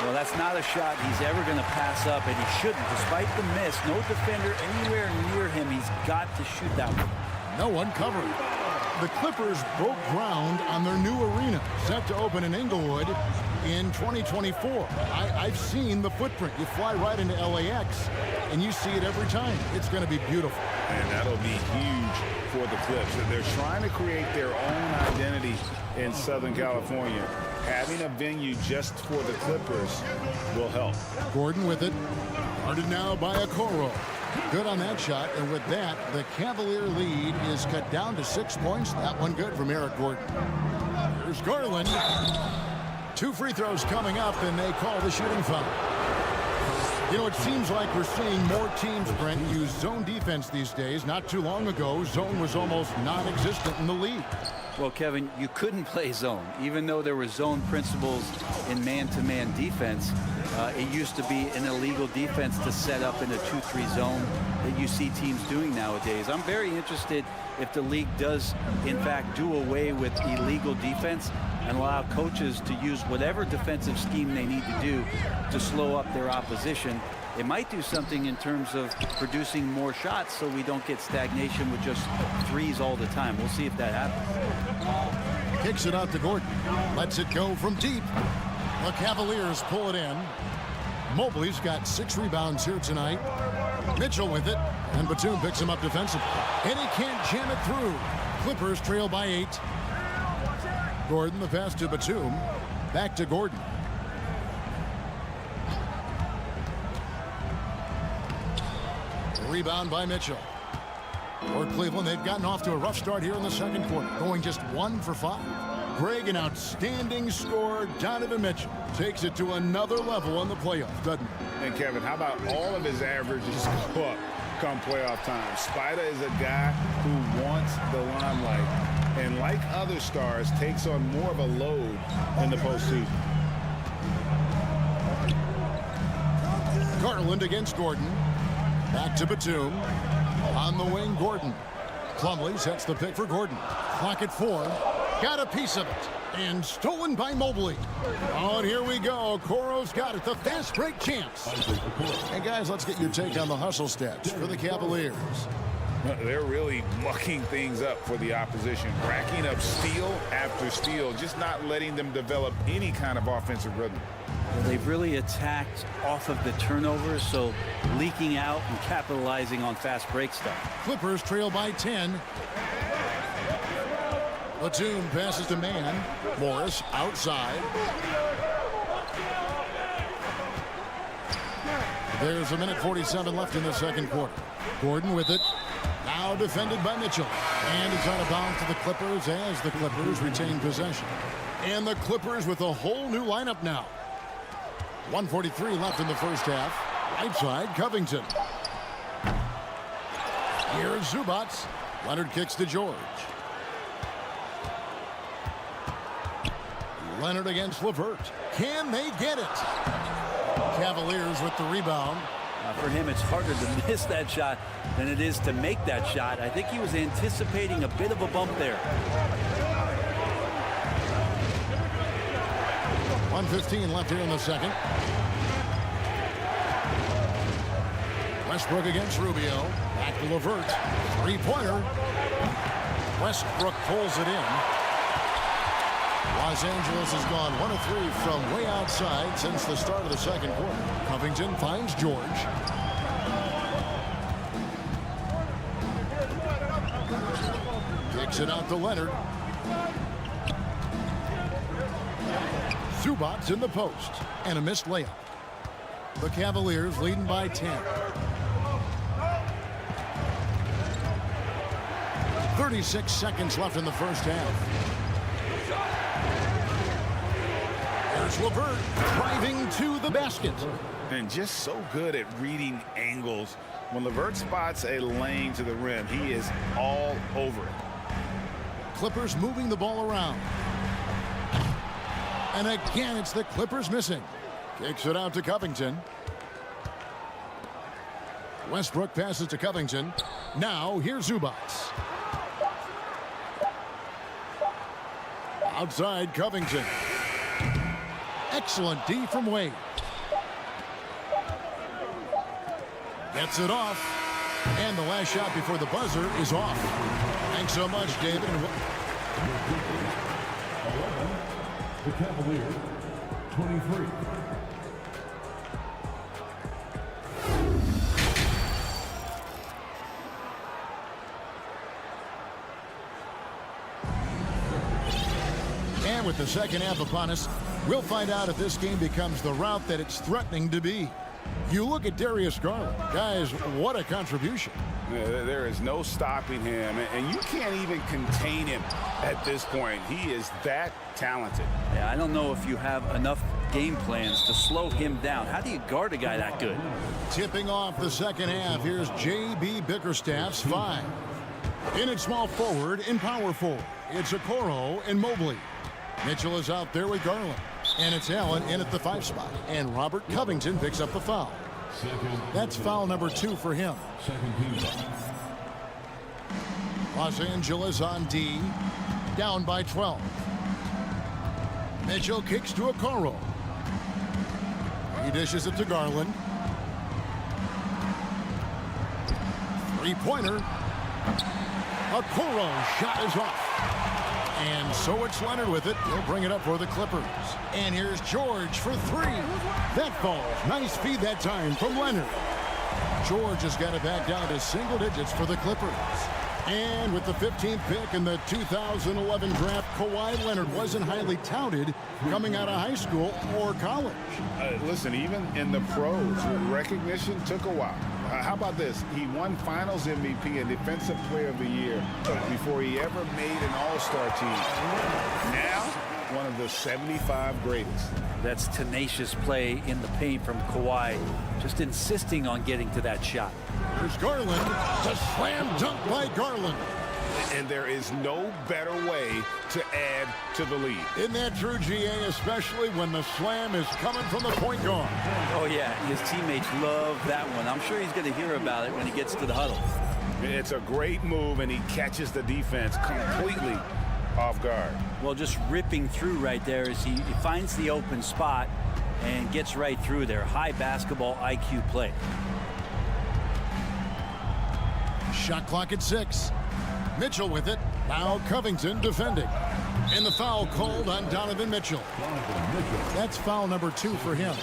Well, that's not a shot he's ever going to pass up, and he shouldn't. Despite the miss, no defender anywhere near him. He's got to shoot that one. No one covering. The Clippers broke ground on their new arena, set to open in Inglewood in 2024. I've seen the footprint. You fly right into LAX, and you see it every time. It's going to be beautiful. And that'll be huge for the Clips. They're trying to create their own identity in Southern California. Having a venue just for the Clippers will help. Gordon with it. Guarded now by Okoro. Good on that shot, and with that, the Cavalier lead is cut down to 6 points. That one good from Eric Gordon. Here's Garland. 2 free throws coming up, and they call the shooting foul. You know, it seems like we're seeing more teams, Brent, use zone defense these days. Not too long ago, zone was almost non-existent in the league. Well, Kevin, you couldn't play zone. Even though there were zone principles in man-to-man defense, it used to be an illegal defense to set up in a 2-3 zone that you see teams doing nowadays. I'm very interested if the league does, in fact, do away with illegal defense and allow coaches to use whatever defensive scheme they need to do to slow up their opposition. It might do something in terms of producing more shots so we don't get stagnation with just threes all the time. We'll see if that happens. Kicks it out to Gordon. Lets it go from deep. The Cavaliers pull it in. Mobley's got 6 rebounds here tonight. Mitchell with it. And Batum picks him up defensively. And he can't jam it through. Clippers trail by 8. Gordon, the pass to Batum. Back to Gordon. Rebound by Mitchell. For Cleveland, they've gotten off to a rough start here in the second quarter, going just 1 for 5. Greg, an outstanding scorer. Donovan Mitchell takes it to another level in the playoffs, doesn't he? And Kevin, how about all of his averages go up come playoff time? Spider is a guy who wants the limelight, and like other stars, takes on more of a load in the postseason. Garland against Gordon. Back to Batum. On the wing, Gordon. Plumlee sets the pick for Gordon. Clock at 4. Got a piece of it. And stolen by Mobley. Oh, and here we go. Okoro's got it. The fast break chance. Hey, guys, let's get your take on the hustle stats for the Cavaliers. They're really mucking things up for the opposition, racking up steal after steal, just not letting them develop any kind of offensive rhythm. They've really attacked off of the turnovers, so leaking out and capitalizing on fast break stuff. Clippers trail by 10. Batum passes to man. Morris outside. There's a minute 47 left in the second quarter. Gordon with it. Now defended by Mitchell. And it's out of bounds to the Clippers as the Clippers retain possession. And the Clippers with a whole new lineup now. 1:43 left in the first half. Right side, Covington. Here's Zubats. Leonard kicks to George. Leonard against LeVert. Can they get it? Cavaliers with the rebound. For him, it's harder to miss that shot than it is to make that shot. I think he was anticipating a bit of a bump there. 1:15 left here in the second. Westbrook against Rubio. Back to LeVert. Three-pointer. Westbrook pulls it in. Los Angeles has gone 1 of 3 from way outside since the start of the second quarter. Covington finds George. Kicks it out to Leonard. Zubats in the post. And a missed layup. The Cavaliers leading by 10. 36 seconds left in the first half. There's LeVert driving to the basket. And just so good at reading angles. When LeVert spots a lane to the rim, he is all over it. Clippers moving the ball around. And again, it's the Clippers missing. Kicks it out to Covington. Westbrook passes to Covington. Now, here's Zubats. Outside, Covington. Excellent D from Wade. Gets it off. And the last shot before the buzzer is off. Thanks so much, David. The Cavaliers, 23. And with the second half upon us, we'll find out if this game becomes the route that it's threatening to be. You look at Darius Garland. Guys, what a contribution. There is no stopping him, and you can't even contain him at this point. He is that talented. Yeah, I don't know if you have enough game plans to slow him down. How do you guard a guy that good? Tipping off the second half, here's J.B. Bickerstaff's 5. In at small forward and power forward, it's Okoro and Mobley. Mitchell is out there with Garland. And it's Allen in at the 5 spot. And Robert Covington picks up the foul. That's foul number 2 for him. Los Angeles on D. Down by 12. Mitchell kicks to Okoro. He dishes it to Garland. Three-pointer. Okoro shot is off. And so it's Leonard with it. He'll bring it up for the Clippers. And here's George for 3. That falls. Nice feed that time from Leonard. George has got it back down to single digits for the Clippers. And with the 15th pick in the 2011 draft, Kawhi Leonard wasn't highly touted coming out of high school or college. Listen, even in the pros, recognition took a while. How about this? He won Finals MVP and Defensive Player of the Year before he ever made an All-Star team. Now, one of the 75 greatest. That's tenacious play in the paint from Kawhi, just insisting on getting to that shot. There's Garland. It's a slam dunk by Garland. And there is no better way to add to the lead. Isn't that true, GA, especially when the slam is coming from the point guard? Oh, yeah, his teammates love that one. I'm sure he's going to hear about it when he gets to the huddle. It's a great move, and he catches the defense completely off guard. Well, just ripping through right there as he finds the open spot and gets right through there. High basketball IQ play. Shot clock at 6. Mitchell with it. Now Covington defending. And the foul called on Donovan Mitchell. That's foul number 2 for him.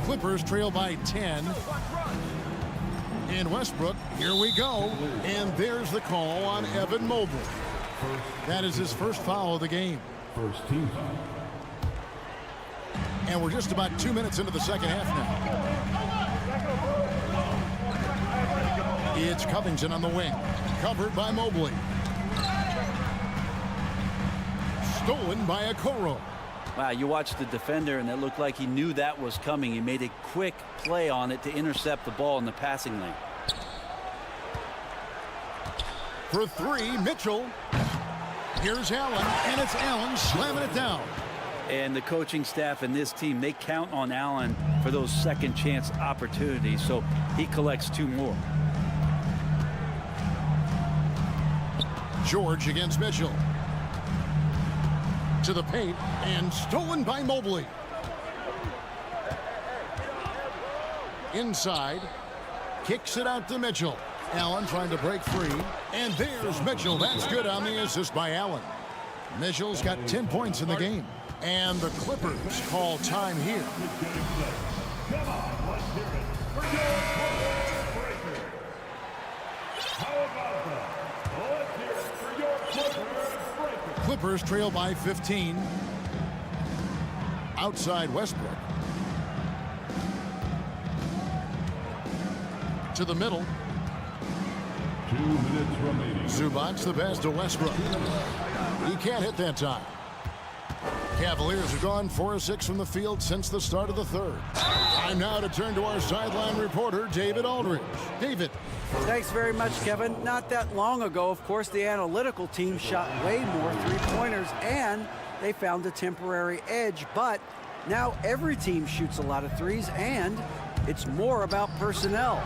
Clippers trail by 10. And Westbrook, here we go. And there's the call on Evan Mobley. That is his first foul of the game. First team foul. And we're just about 2 minutes into the second half now. It's Covington on the wing. Covered by Mobley. Stolen by Okoro. Wow, you watched the defender, and it looked like he knew that was coming. He made a quick play on it to intercept the ball in the passing lane. For 3, Mitchell. Here's Allen, and it's Allen slamming it down. And the coaching staff and this team, they count on Allen for those second chance opportunities, so he collects 2 more. George against Mitchell. To the paint, and stolen by Mobley. Inside, kicks it out to Mitchell. Allen trying to break free, and there's Mitchell. That's good on the assist by Allen. Mitchell's got 10 points in the game, and the Clippers call time here. Come on, let's hear it for your breaker. How about that? Let's hear it for your breaker. Clippers trail by 15. Outside Westbrook. To the middle. 2 minutes remaining. Zubac the pass to Westbrook. He can't hit that time. Cavaliers have gone 4 of 6 from the field since the start of the third. Time now to turn to our sideline reporter, David Aldridge. David. Thanks very much, Kevin. Not that long ago, of course, the analytical team shot way more three-pointers, and they found a temporary edge. But now every team shoots a lot of threes, and it's more about personnel.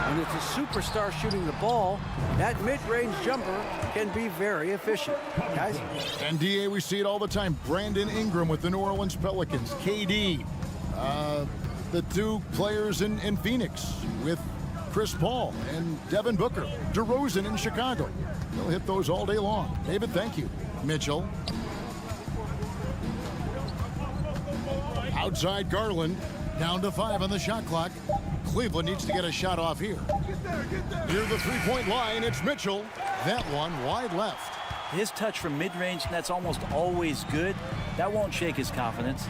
When it's a superstar shooting the ball, that mid-range jumper can be very efficient. Guys? And DA, we see it all the time. Brandon Ingram with the New Orleans Pelicans. KD. The 2 players in Phoenix with Chris Paul and Devin Booker. DeRozan in Chicago. They'll hit those all day long. David, thank you. Mitchell. Outside Garland. Down to 5 on the shot clock. Cleveland needs to get a shot off here. Near the three-point line, it's Mitchell. That one wide left. His touch from mid-range, that's almost always good. That won't shake his confidence.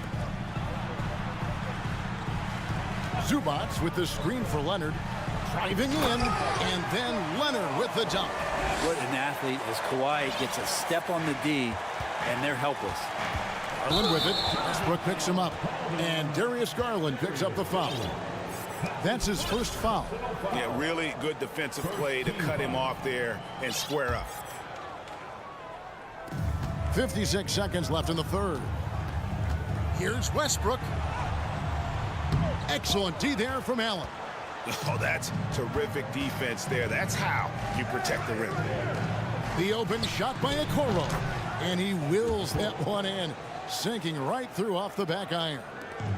Zubac with the screen for Leonard. Driving in, and then Leonard with the dunk. What an athlete as Kawhi gets a step on the D, and they're helpless. Garland with it. Westbrook picks him up. And Darius Garland picks up the foul. That's his first foul. Yeah, really good defensive play to cut him off there and square up. 56 seconds left in the third. Here's Westbrook. Excellent D there from Allen. Oh, that's terrific defense there. That's how you protect the rim. The open shot by Okoro. And he wills that one in, sinking right through off the back iron.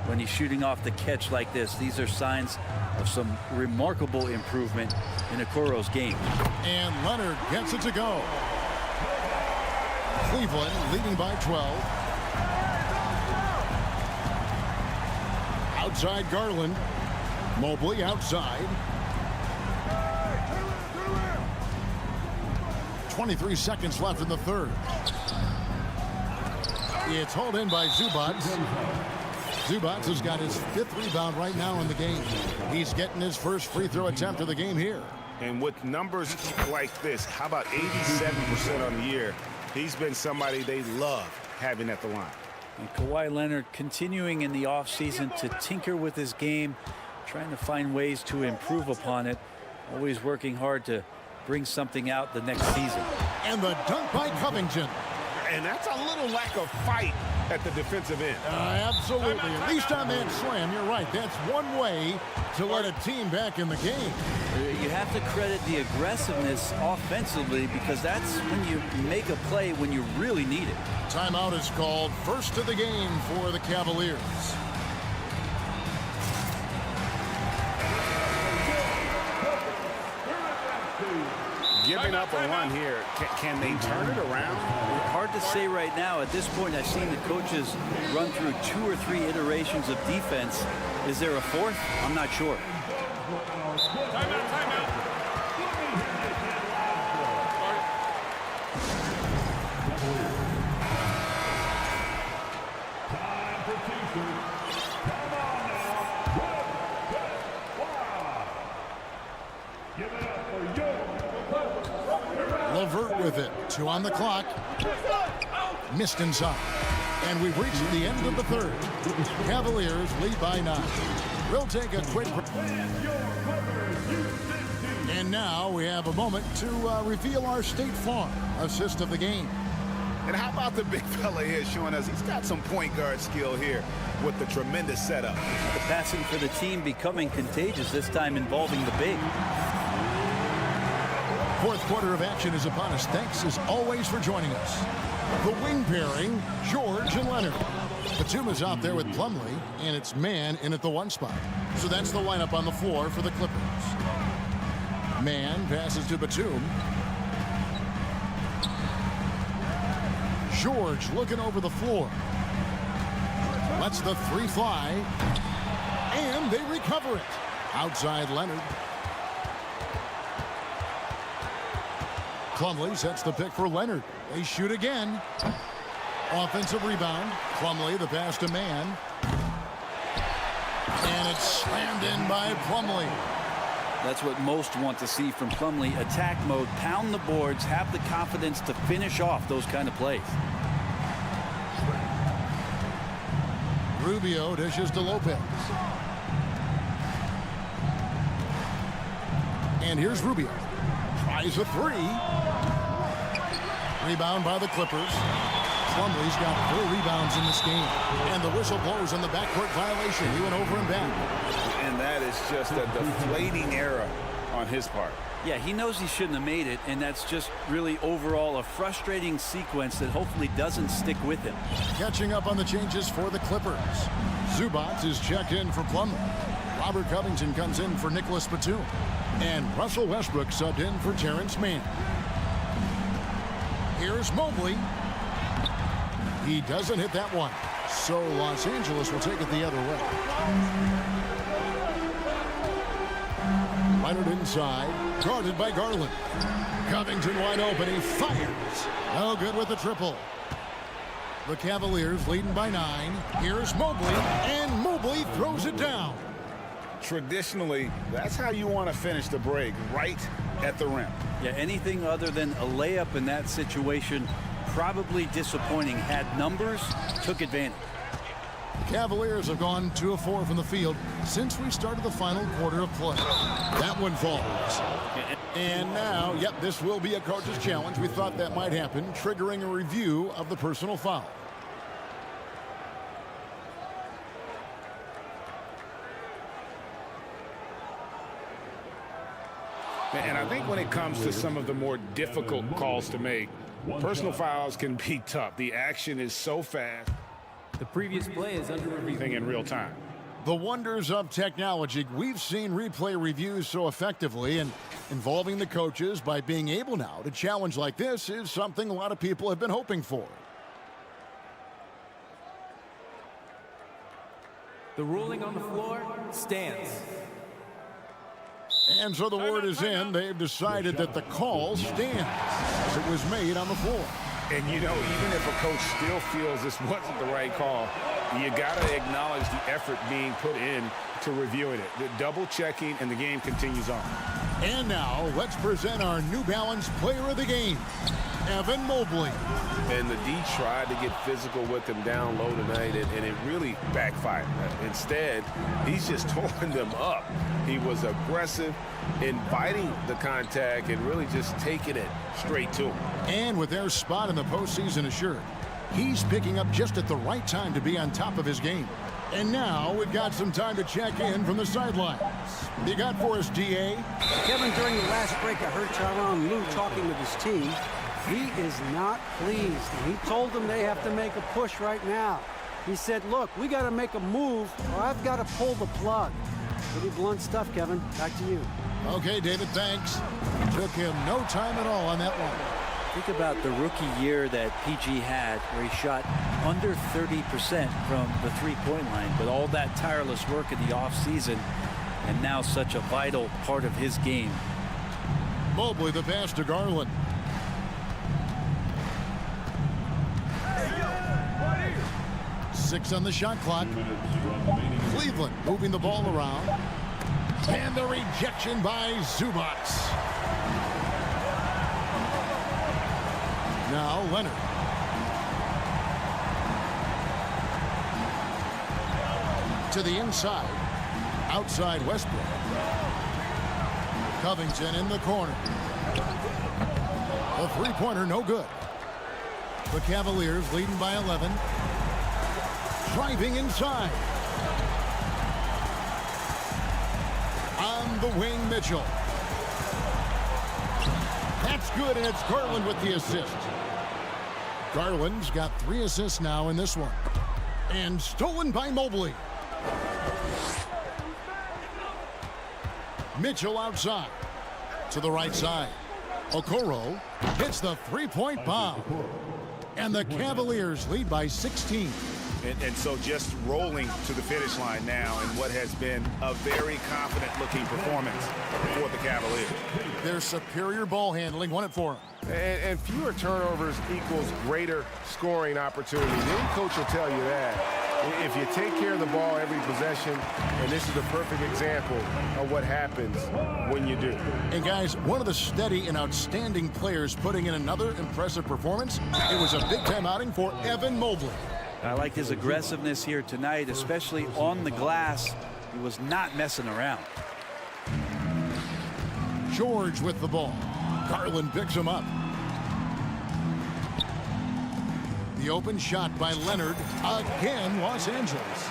When he's shooting off the catch like this, these are signs of some remarkable improvement in Okoro's game. And Leonard gets it to go. Cleveland leading by 12. Outside Garland. Mobley outside. 23 seconds left in the third. It's hauled in by Zubac. Zubac has got his 5th rebound right now in the game. He's getting his first free throw attempt of the game here. And with numbers like this, how about 87% on the year? He's been somebody they love having at the line. And Kawhi Leonard continuing in the offseason to tinker with his game, trying to find ways to improve upon it, always working hard to bring something out the next season. And the dunk by Covington. And that's a little lack of fight at the defensive end. Absolutely. At least on that slam, you're right. That's one way to let a team back in the game. You have to credit the aggressiveness offensively, because that's when you make a play when you really need it. Timeout is called. First of the game for the Cavaliers. giving up a run here. Can they turn it around? Hard to say right now. At this point, I've seen the coaches run through 2 or 3 iterations of defense. Is there a fourth? I'm not sure. Levert with it. 2 on the clock. Missed inside. And we've reached the end of the third. Cavaliers lead by 9. We'll take a quick break. And now we have a moment to reveal our State Farm assist of the game. And how about the big fella here showing us he's got some point guard skill here with the tremendous setup. The passing for the team becoming contagious, this time involving the big. Fourth quarter of action is upon us. Thanks as always for joining us. The wing pairing, George and Leonard. Batum is out there with Plumlee, and it's Man in at the 1 spot. So that's the lineup on the floor for the Clippers. Man passes to Batum. George looking over the floor. Lets the 3 fly. And they recover it. Outside Leonard. Plumlee sets the pick for Leonard. They shoot again. Offensive rebound. Plumlee, the pass to Man. And it's slammed in by Plumlee. That's what most want to see from Plumlee. Attack mode, pound the boards, have the confidence to finish off those kind of plays. Rubio dishes to Lopez. And here's Rubio. Tries a 3. Rebound by the Clippers. Plumlee's got 4 rebounds in this game. And the whistle blows on the backcourt violation. He went over and back. And that is just a deflating error on his part. Yeah, he knows he shouldn't have made it, and that's just really overall a frustrating sequence that hopefully doesn't stick with him. Catching up on the changes for the Clippers. Zubac is checked in for Plumlee. Robert Covington comes in for Nicholas Batum. And Russell Westbrook subbed in for Terrence Mann. Here's Mobley. He doesn't hit that one. So Los Angeles will take it the other way. Leonard inside. Guarded by Garland. Covington wide open. He fires. No good with the triple. The Cavaliers leading by 9. Here's Mobley. And Mobley throws it down. Traditionally, that's how you want to finish the break, right at the rim. Yeah, anything other than a layup in that situation, probably disappointing. Had numbers, took advantage. Cavaliers have gone 2 of 4 from the field since we started the final quarter of play. That one falls. And now, yep, this will be a coach's challenge. We thought that might happen, triggering a review of the personal foul. And I think when it comes to some of the more difficult calls to make, personal fouls can be tough. The action is so fast. The previous play is under review. In real time. The wonders of technology. We've seen replay reviews so effectively, and involving the coaches by being able now to challenge like this is something a lot of people have been hoping for. The ruling on the floor stands. And so the word is in. They've decided that the call stands as it was made on the floor. And, you know, even if a coach still feels this wasn't the right call, you got to acknowledge the effort being put in to reviewing it. The double checking, and the game continues on. And now let's present our New Balance player of the game, Evan Mobley. And the D tried to get physical with him down low tonight, and it really backfired. Instead, he's just torn them up. He was aggressive, inviting the contact, and really just taking it straight to him. And with their spot in the postseason assured, he's picking up just at the right time to be on top of his game. And now we've got some time to check in from the sidelines. You got for us, DA? Kevin, during the last break, I heard Tyronn Lue talking with his team. He is not pleased. He told them they have to make a push right now. He said, look, we got to make a move or I've got to pull the plug. Pretty blunt stuff, Kevin. Back to you. Okay, David, thanks. Took him no time at all on that one. Think about the rookie year that PG had, where he shot under 30% from the three-point line, but all that tireless work in the offseason, and now such a vital part of his game. Mobley the pass to Garland. Six on the shot clock. Cleveland moving the ball around. And the rejection by Zubac. Now Leonard. To the inside. Outside Westbrook. Covington in the corner. A three-pointer, no good. The Cavaliers leading by 11. Driving inside. On the wing, Mitchell. That's good, and it's Garland with the assist. Garland's got 3 assists now in this one. And stolen by Mobley. Mitchell outside. To the right side. Okoro hits the three-point bomb. And the Cavaliers lead by 16. And so just rolling to the finish line now in what has been a very confident-looking performance for the Cavaliers. Their superior ball handling won it for them. And fewer turnovers equals greater scoring opportunities. Any coach will tell you that. If you take care of the ball every possession, and this is the perfect example of what happens when you do. And guys, one of the steady and outstanding players putting in another impressive performance. It was a big-time outing for Evan Mobley. I like his aggressiveness here tonight, especially on the glass. He was not messing around. George with the ball. Garland picks him up. The open shot by Leonard. Again, Los Angeles.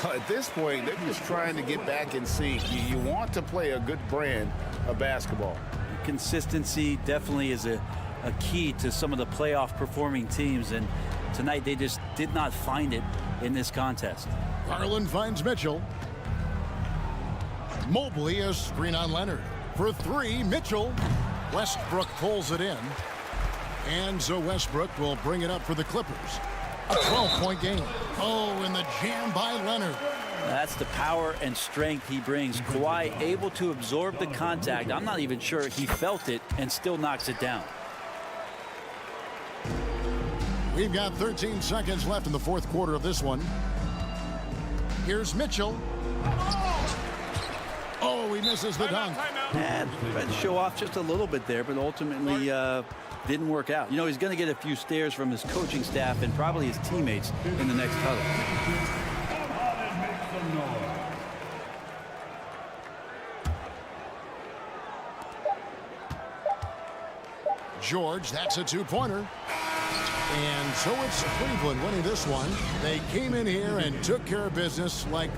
Well, at this point, they're just trying to get back in sync. You want to play a good brand of basketball. Consistency definitely is a key to some of the playoff performing teams, and tonight they just did not find it in this contest. Garland finds Mitchell. Mobley a screen on Leonard. For 3, Mitchell. Westbrook pulls it in. And so Westbrook will bring it up for the Clippers. A 12-point game. Oh, and the jam by Leonard. That's the power and strength he brings. Kawhi able to absorb the contact. I'm not even sure he felt it, and still knocks it down. We've got 13 seconds left in the fourth quarter of this one. Here's Mitchell. Oh, he misses the dunk. And tried to show off just a little bit there, but ultimately didn't work out. You know, he's going to get a few stares from his coaching staff and probably his teammates in the next huddle. George, that's a two-pointer. And so it's Cleveland winning this one. They came in here and took care of business like...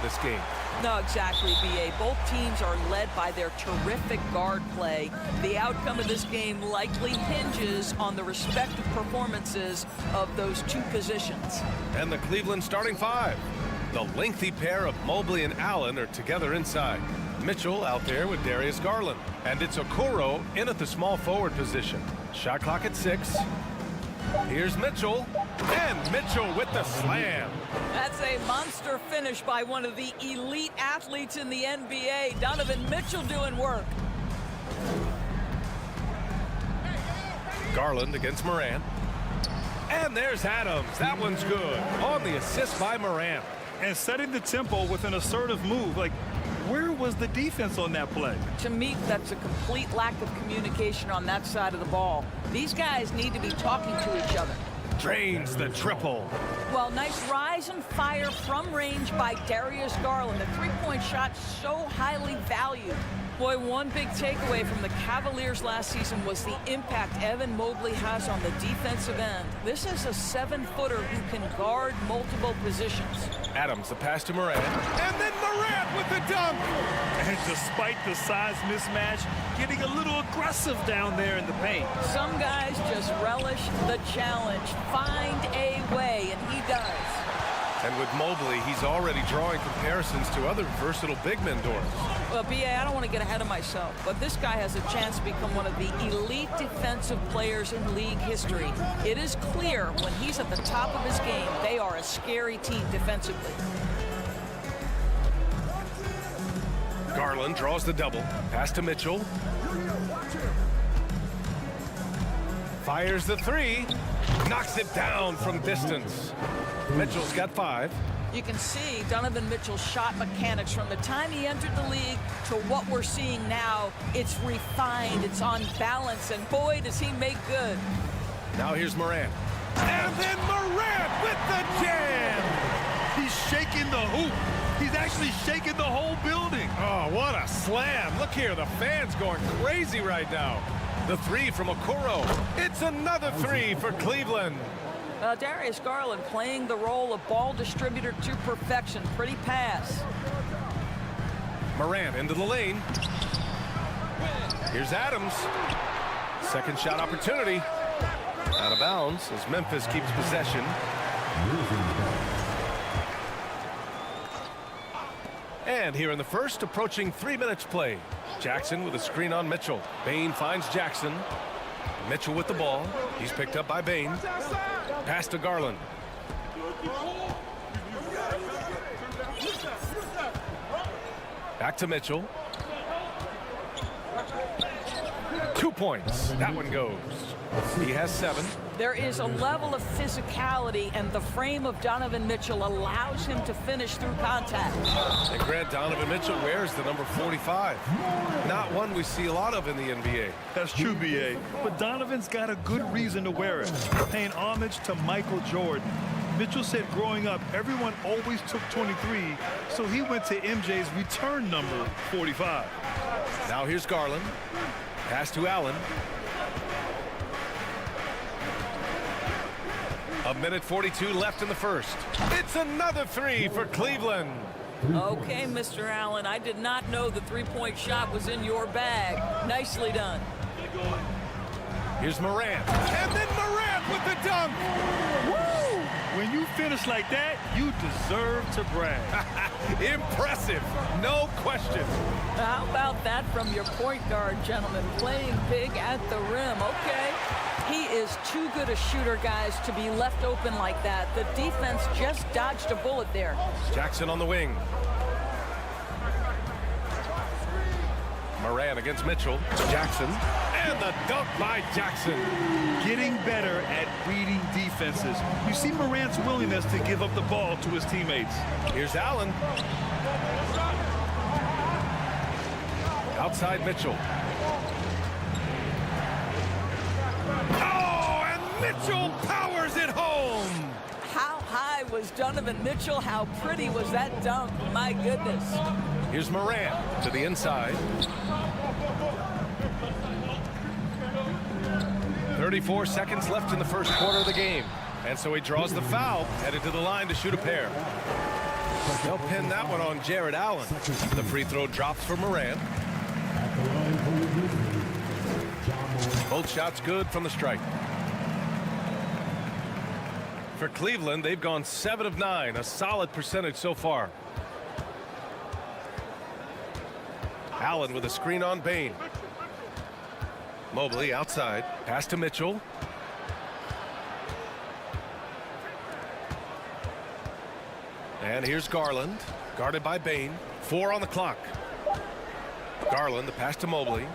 of this game. No, exactly, B.A. Both teams are led by their terrific guard play. The outcome of this game likely hinges on the respective performances of those two positions. And the Cleveland starting five. The lengthy pair of Mobley and Allen are together inside. Mitchell out there with Darius Garland. And it's Okoro in at the small forward position. Shot clock at 6. Here's Mitchell. And Mitchell with the slam. That's a monster finish by one of the elite athletes in the NBA. Donovan Mitchell doing work. Garland against Morant. And there's Adams. That one's good. On the assist by Morant. And setting the tempo with an assertive move. Like, where was the defense on that play? To me, that's a complete lack of communication on that side of the ball. These guys need to be talking to each other. Drains the triple. Well, nice rise and fire from range by Darius Garland. The three-point shot so highly valued. Boy, one big takeaway from the Cavaliers last season was the impact Evan Mobley has on the defensive end. This is a 7-footer who can guard multiple positions. Adams, the pass to Morant. And then Morant with the dunk. And despite the size mismatch, getting a little aggressive down there in the paint. Some guys just relish the challenge. Find a way, and he does. And with Mobley, he's already drawing comparisons to other versatile big men, Doris. Well, B.A., I don't want to get ahead of myself, but this guy has a chance to become one of the elite defensive players in league history. It is clear when he's at the top of his game, they are a scary team defensively. Garland draws the double. Pass to Mitchell. Fires the three. Knocks it down from distance. Mitchell's got 5. You can see Donovan Mitchell's shot mechanics from the time he entered the league to what we're seeing now. It's refined, it's on balance, and boy, does he make good. Now here's Morant. And then Morant with the jam! He's shaking the hoop. He's actually shaking the whole building. Oh, what a slam. Look here, the fans going crazy right now. The 3 from Okoro. It's another 3 for Cleveland. Darius Garland playing the role of ball distributor to perfection. Pretty pass. Morant into the lane. Here's Adams. Second shot opportunity. Out of bounds as Memphis keeps possession. And here in the first, approaching 3 minutes play. Jackson with a screen on Mitchell. Bane finds Jackson. Mitchell with the ball. He's picked up by Bane. Pass to Garland. Back to Mitchell. 2 points. That one goes. He has 7. There is a level of physicality, and the frame of Donovan Mitchell allows him to finish through contact. And Grant, Donovan Mitchell wears the number 45. Not one we see a lot of in the NBA. That's true, B.A. But Donovan's got a good reason to wear it, paying homage to Michael Jordan. Mitchell said growing up, everyone always took 23, so he went to MJ's return number, 45. Now here's Garland. Pass to Allen. A minute 42 left in the first. It's another 3 for Cleveland. Okay, Mr. Allen, I did not know the three-point shot was in your bag. Nicely done. Here's Morant. And then Morant with the dunk. Woo! When you finish like that, you deserve to brag. Impressive, no question. How about that from your point guard, gentlemen? Playing big at the rim. Okay. He is too good a shooter, guys, to be left open like that. The defense just dodged a bullet there. Jackson on the wing. Morant against Mitchell. Jackson. And the dunk by Jackson. Getting better at reading defenses. You see Morant's willingness to give up the ball to his teammates. Here's Allen. Outside Mitchell. Oh, and Mitchell powers it home. How high was Donovan Mitchell? How pretty was that dunk? My goodness. Here's Morant to the inside. 34 seconds left in the first quarter of the game. And so he draws the foul, headed to the line to shoot a pair. They'll pin that one on Jared Allen. The free throw drops for Morant. Both shots good from the strike. For Cleveland, they've gone 7 of 9, a solid percentage so far. Allen with a screen on Bane. Mobley outside. Pass to Mitchell. And here's Garland, guarded by Bane. 4 on the clock. Garland, the pass to Mobley.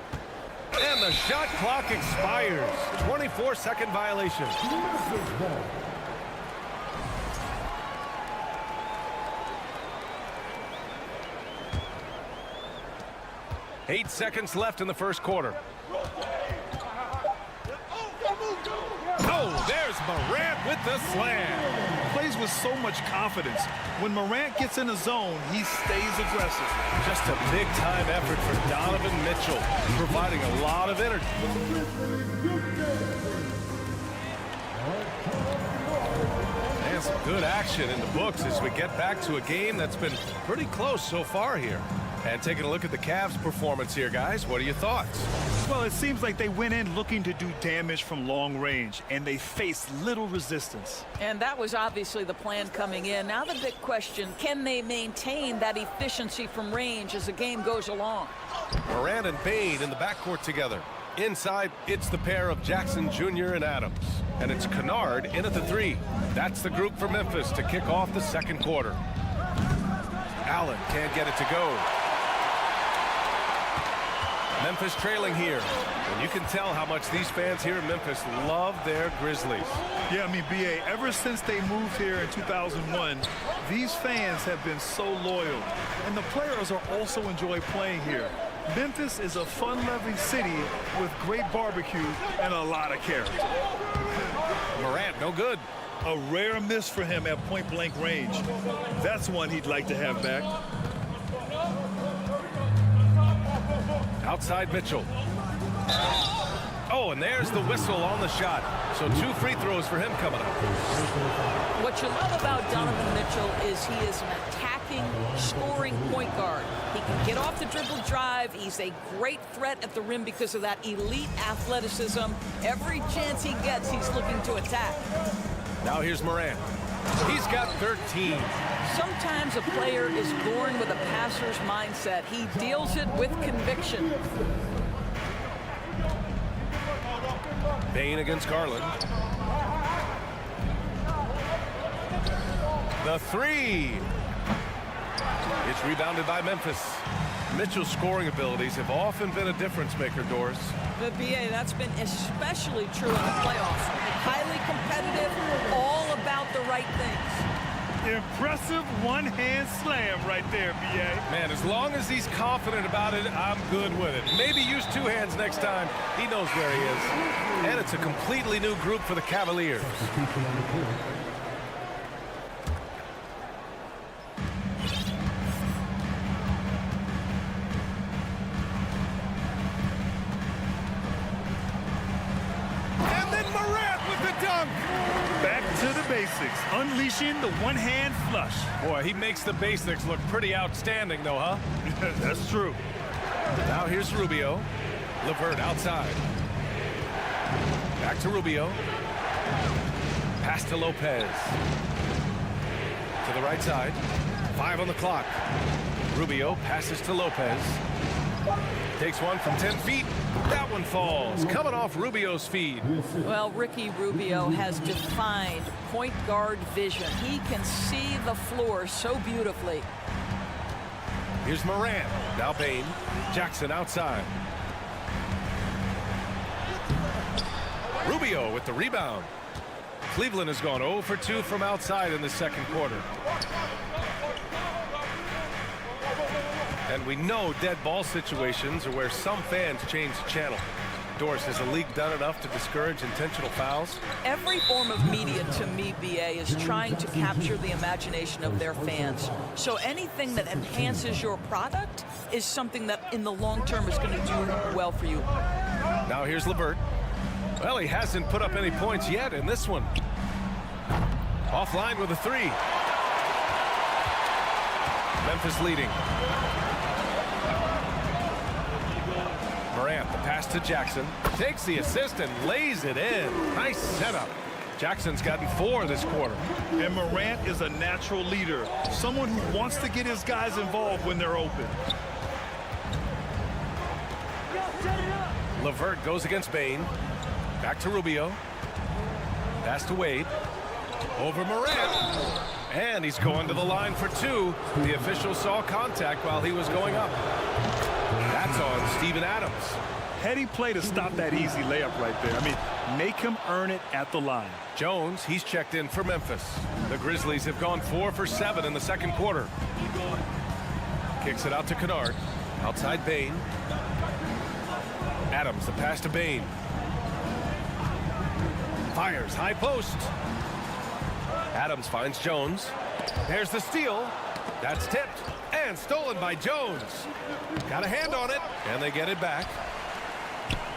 And the shot clock expires. 24-second violation. 8 seconds left in the first quarter. Oh, there's Morant with the slam. Plays with so much confidence. When Morant gets in the zone, he stays aggressive. Just a big-time effort for Donovan Mitchell, providing a lot of energy. And some good action in the books as we get back to a game that's been pretty close so far here. And taking a look at the Cavs' performance here, guys, what are your thoughts? Well, it seems like they went in looking to do damage from long range, and they faced little resistance. And that was obviously the plan coming in. Now the big question, can they maintain that efficiency from range as the game goes along? Morant and Bane in the backcourt together. Inside, it's the pair of Jackson Jr. and Adams. And it's Kennard in at the 3. That's the group for Memphis to kick off the second quarter. Allen can't get it to go. Memphis trailing here, and you can tell how much these fans here in Memphis love their Grizzlies. Yeah, I mean, B.A., ever since they moved here in 2001, these fans have been so loyal, and the players are also enjoy playing here. Memphis is a fun-loving city with great barbecue and a lot of character. Morant, no good. A rare miss for him at point-blank range. That's one he'd like to have back. Outside Mitchell. Oh, and there's the whistle on the shot. So 2 free throws for him coming up. What you love about Donovan Mitchell is he is an attacking, scoring point guard. He can get off the dribble drive. He's a great threat at the rim because of that elite athleticism. Every chance he gets, he's looking to attack. Now here's Morant. He's got 13. Sometimes a player is born with a passer's mindset. He deals it with conviction. Bane against Garland. The 3. It's rebounded by Memphis. Mitchell's scoring abilities have often been a difference maker, Doris. The BA, that's been especially true in the playoffs. Highly competitive, all about the right things. Impressive one-hand slam right there, B.A. Man, as long as he's confident about it, I'm good with it. Maybe use 2 hands next time. He knows where he is. And it's a completely new group for the Cavaliers. And then Morant with the dunk. Back to the basics, unleashing the one-hand flush. Boy, he makes the basics look pretty outstanding, though, huh? That's true. Now here's Rubio. LeVert outside. Back to Rubio. Pass to Lopez. To the right side. 5 on the clock. Rubio passes to Lopez. Takes one from 10 feet. That one falls. Coming off Rubio's feed. Well, Ricky Rubio has defined point guard vision. He can see the floor so beautifully. Here's Morant. Now Bane. Jackson outside. Rubio with the rebound. Cleveland has gone 0 for 2 from outside in the second quarter. And we know dead ball situations are where some fans change the channel. Doris, has the league done enough to discourage intentional fouls? Every form of media, to me, BA, is trying to capture the imagination of their fans. So anything that enhances your product is something that in the long term is going to do well for you. Now here's LeVert. Well, he hasn't put up any points yet in this one. Offline with a 3. Memphis leading. Morant, the pass to Jackson. Takes the assist and lays it in. Nice setup. Jackson's gotten 4 this quarter. And Morant is a natural leader. Someone who wants to get his guys involved when they're open. LeVert goes against Bane. Back to Rubio. Pass to Wade. Over Morant. And he's going to the line for 2. The official saw contact while he was going up. That's on Steven Adams. Heady play to stop that easy layup right there. I mean, make him earn it at the line. Jones, he's checked in for Memphis. The Grizzlies have gone 4 for 7 in the second quarter. Kicks it out to Kennard. Outside Bane. Adams, the pass to Bane. Fires, high post. Adams finds Jones. There's the steal. That's tipped and stolen by Jones. Got a hand on it, and they get it back.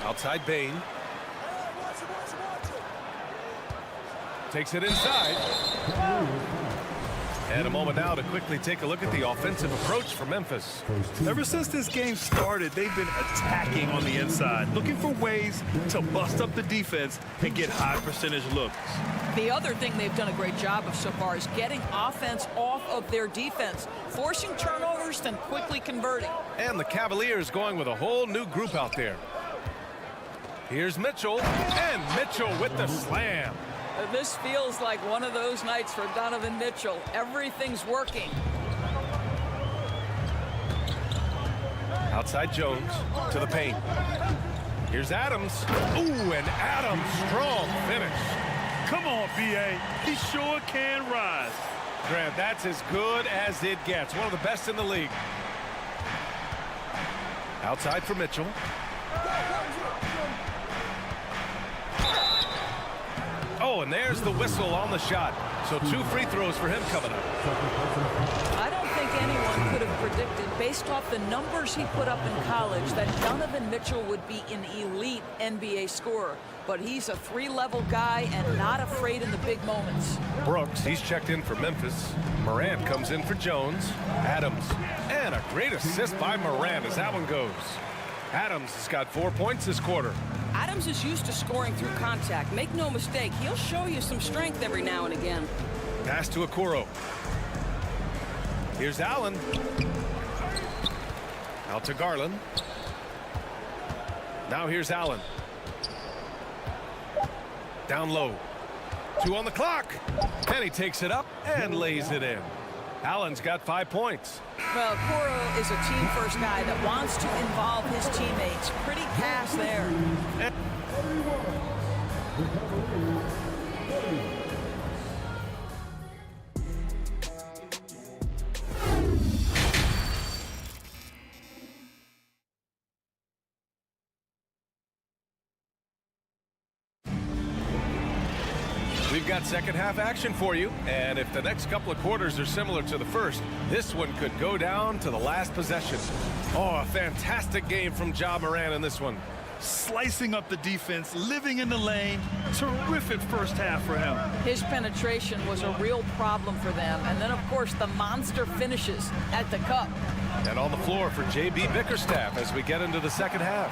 Outside Bane. Takes it inside. And a moment now to quickly take a look at the offensive approach for Memphis. Ever since this game started, they've been attacking on the inside, looking for ways to bust up the defense and get high percentage looks. The other thing they've done a great job of so far is getting offense off of their defense, forcing turnovers, then quickly converting. And the Cavaliers going with a whole new group out there. Here's Mitchell, and Mitchell with the slam. This feels like one of those nights for Donovan Mitchell. Everything's working. Outside Jones to the paint. Here's Adams. Ooh, and Adams, strong finish. Come on, B.A. He sure can rise. Grant, that's as good as it gets. One of the best in the league. Outside for Mitchell. Oh, and there's the whistle on the shot. So 2 free throws for him coming up. I don't think anyone could have predicted, based off the numbers he put up in college, that Donovan Mitchell would be an elite NBA scorer. But he's a 3-level guy and not afraid in the big moments. Brooks, he's checked in for Memphis. Morant comes in for Jones. Adams. And a great assist by Morant as that one goes. Adams has got 4 points this quarter. Adams is used to scoring through contact. Make no mistake, he'll show you some strength every now and again. Pass to Okoro. Here's Allen. Out to Garland. Now here's Allen. Down low. 2 on the clock. And he takes it up and lays it in. Allen's got 5 points. Well, Okoro is a team-first guy that wants to involve his teammates. Pretty pass there. We've got second half action for you, and if the next couple of quarters are similar to the first, this one could go down to the last possession. Oh, a fantastic game from Ja Morant in this one. Slicing up the defense, living in the lane. Terrific first half for him. His penetration was a real problem for them. And then, of course, the monster finishes at the cup. And on the floor for J.B. Bickerstaff as we get into the second half.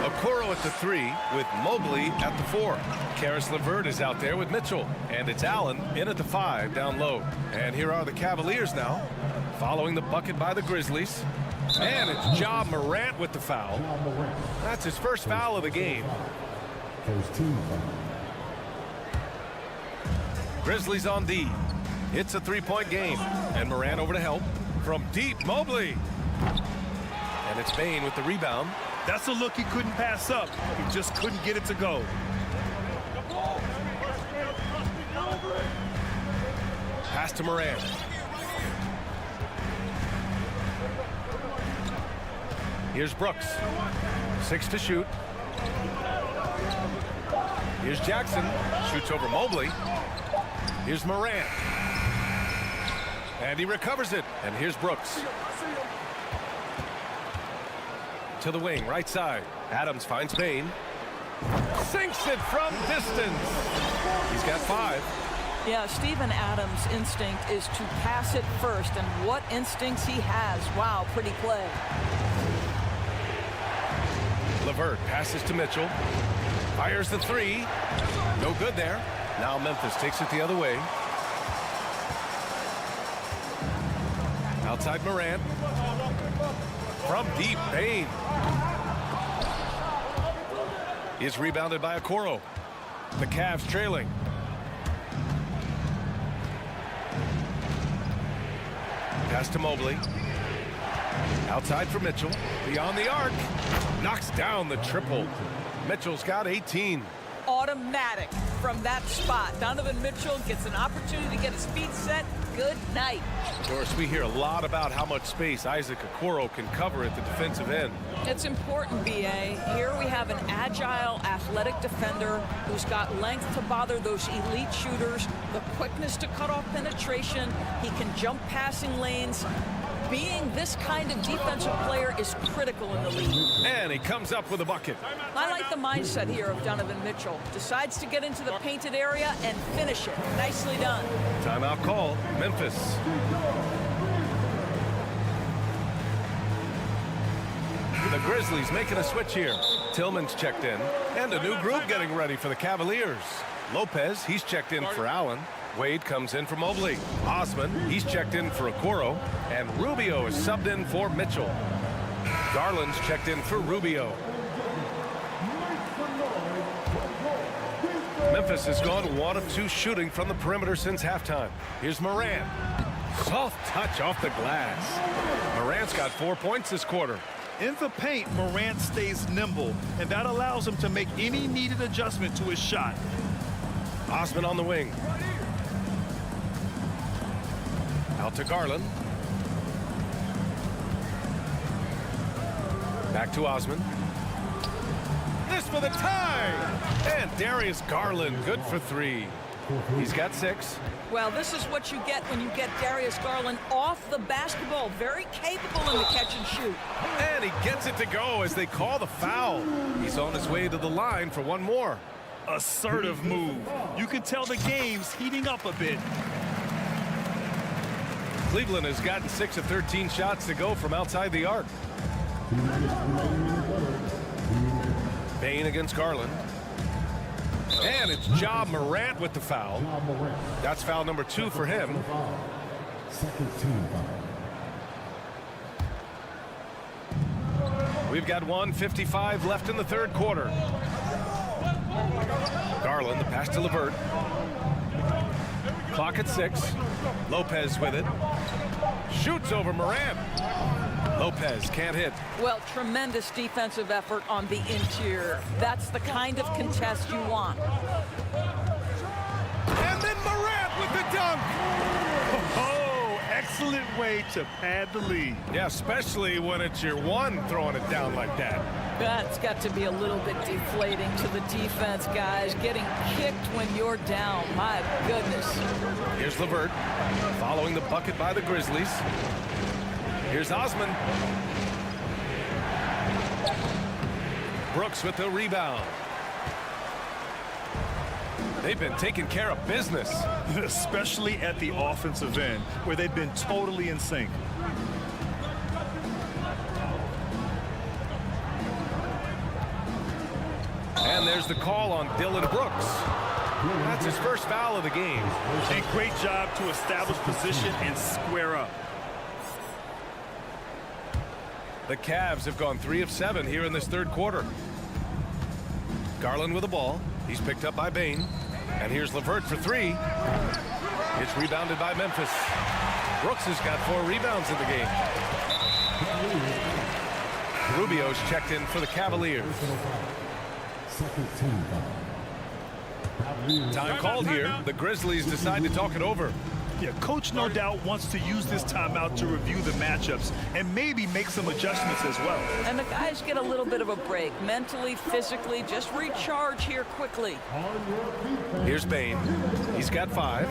Okoro at the 3 with Mobley at the 4. Karis LeVert is out there with Mitchell. And it's Allen in at the 5 down low. And here are the Cavaliers now, following the bucket by the Grizzlies. And it's Ja Morant with the foul. That's his first foul of the game. Grizzlies on D. It's a 3-point game. And Morant over to help. From deep, Mobley. And it's Bane with the rebound. That's a look he couldn't pass up. He just couldn't get it to go. Pass to Morant. Here's Brooks. 6 to shoot. Here's Jackson. Shoots over Mobley. Here's Morant. And he recovers it. And here's Brooks. To the wing, right side. Adams finds Bane. Sinks it from distance. He's got 5. Yeah, Steven Adams' instinct is to pass it first, and what instincts he has. Wow, pretty play. LeVert passes to Mitchell. Fires the three. No good there. Now Memphis takes it the other way. Outside Morant. From deep, Bane. Is rebounded by Okoro. The Cavs trailing. Pass to Mobley. Outside for Mitchell. Beyond the arc. Knocks down the triple. Mitchell's got 18. Automatic from that spot. Donovan Mitchell gets an opportunity to get his feet set. Good night. Of course, we hear a lot about how much space Isaac Okoro can cover at the defensive end. It's important, B.A. Here we have an agile, athletic defender who's got length to bother those elite shooters, the quickness to cut off penetration. He can jump passing lanes. Being this kind of defensive player is critical in the league. And he comes up with a bucket. I like the mindset here of Donovan Mitchell. Decides to get into the painted area and finish it. Nicely done. Timeout call, Memphis. The Grizzlies making a switch here. Tillman's checked in. And a new group getting ready for the Cavaliers. Lopez, he's checked in for Allen. Wade comes in for Mobley. Osman, he's checked in for Okoro. And Rubio is subbed in for Mitchell. Garland's checked in for Rubio. Memphis has gone 1 of 2 shooting from the perimeter since halftime. Here's Morant. Soft touch off the glass. Morant's got 4 points this quarter. In the paint, Morant stays nimble, and that allows him to make any needed adjustment to his shot. Osman on the wing. Out to Garland. Back to Osman. This for the tie! And Darius Garland, good for 3. He's got 6. Well, this is what you get when you get Darius Garland off the basketball. Very capable in the catch and shoot. And he gets it to go as they call the foul. He's on his way to the line for one more. Assertive move. You can tell the game's heating up a bit. Cleveland has gotten 6 of 13 shots to go from outside the arc. Bane against Garland. And it's Ja Morant with the foul. That's foul number 2 for him. We've got 1:55 left in the third quarter. Garland, the pass to LeVert. Clock at 6. Lopez with it. Shoots over Morant. Lopez can't hit. Well, tremendous defensive effort on the interior. That's the kind of contest you want. And then Morant with the dunk. Oh, excellent way to pad the lead. Yeah, especially when it's your one throwing it down like that. That's got to be a little bit deflating to the defense, guys. Getting kicked when you're down. My goodness. Here's LeVert following the bucket by the Grizzlies. Here's Osman. Brooks with the rebound. They've been taking care of business. Especially at the offensive end, where they've been totally in sync. And there's the call on Dylan Brooks. That's his first foul of the game. A great job to establish position and square up. The Cavs have gone 3 of 7 here in this third quarter. Garland with the ball. He's picked up by Bane. And here's LeVert for 3. It's rebounded by Memphis. Brooks has got 4 rebounds in the game. Rubio's checked in for the Cavaliers. Time called here. The Grizzlies decide to talk it over. Yeah, coach no doubt wants to use this timeout to review the matchups and maybe make some adjustments as well. And the guys get a little bit of a break, mentally, physically, just recharge here quickly. Here's Bane. He's got 5.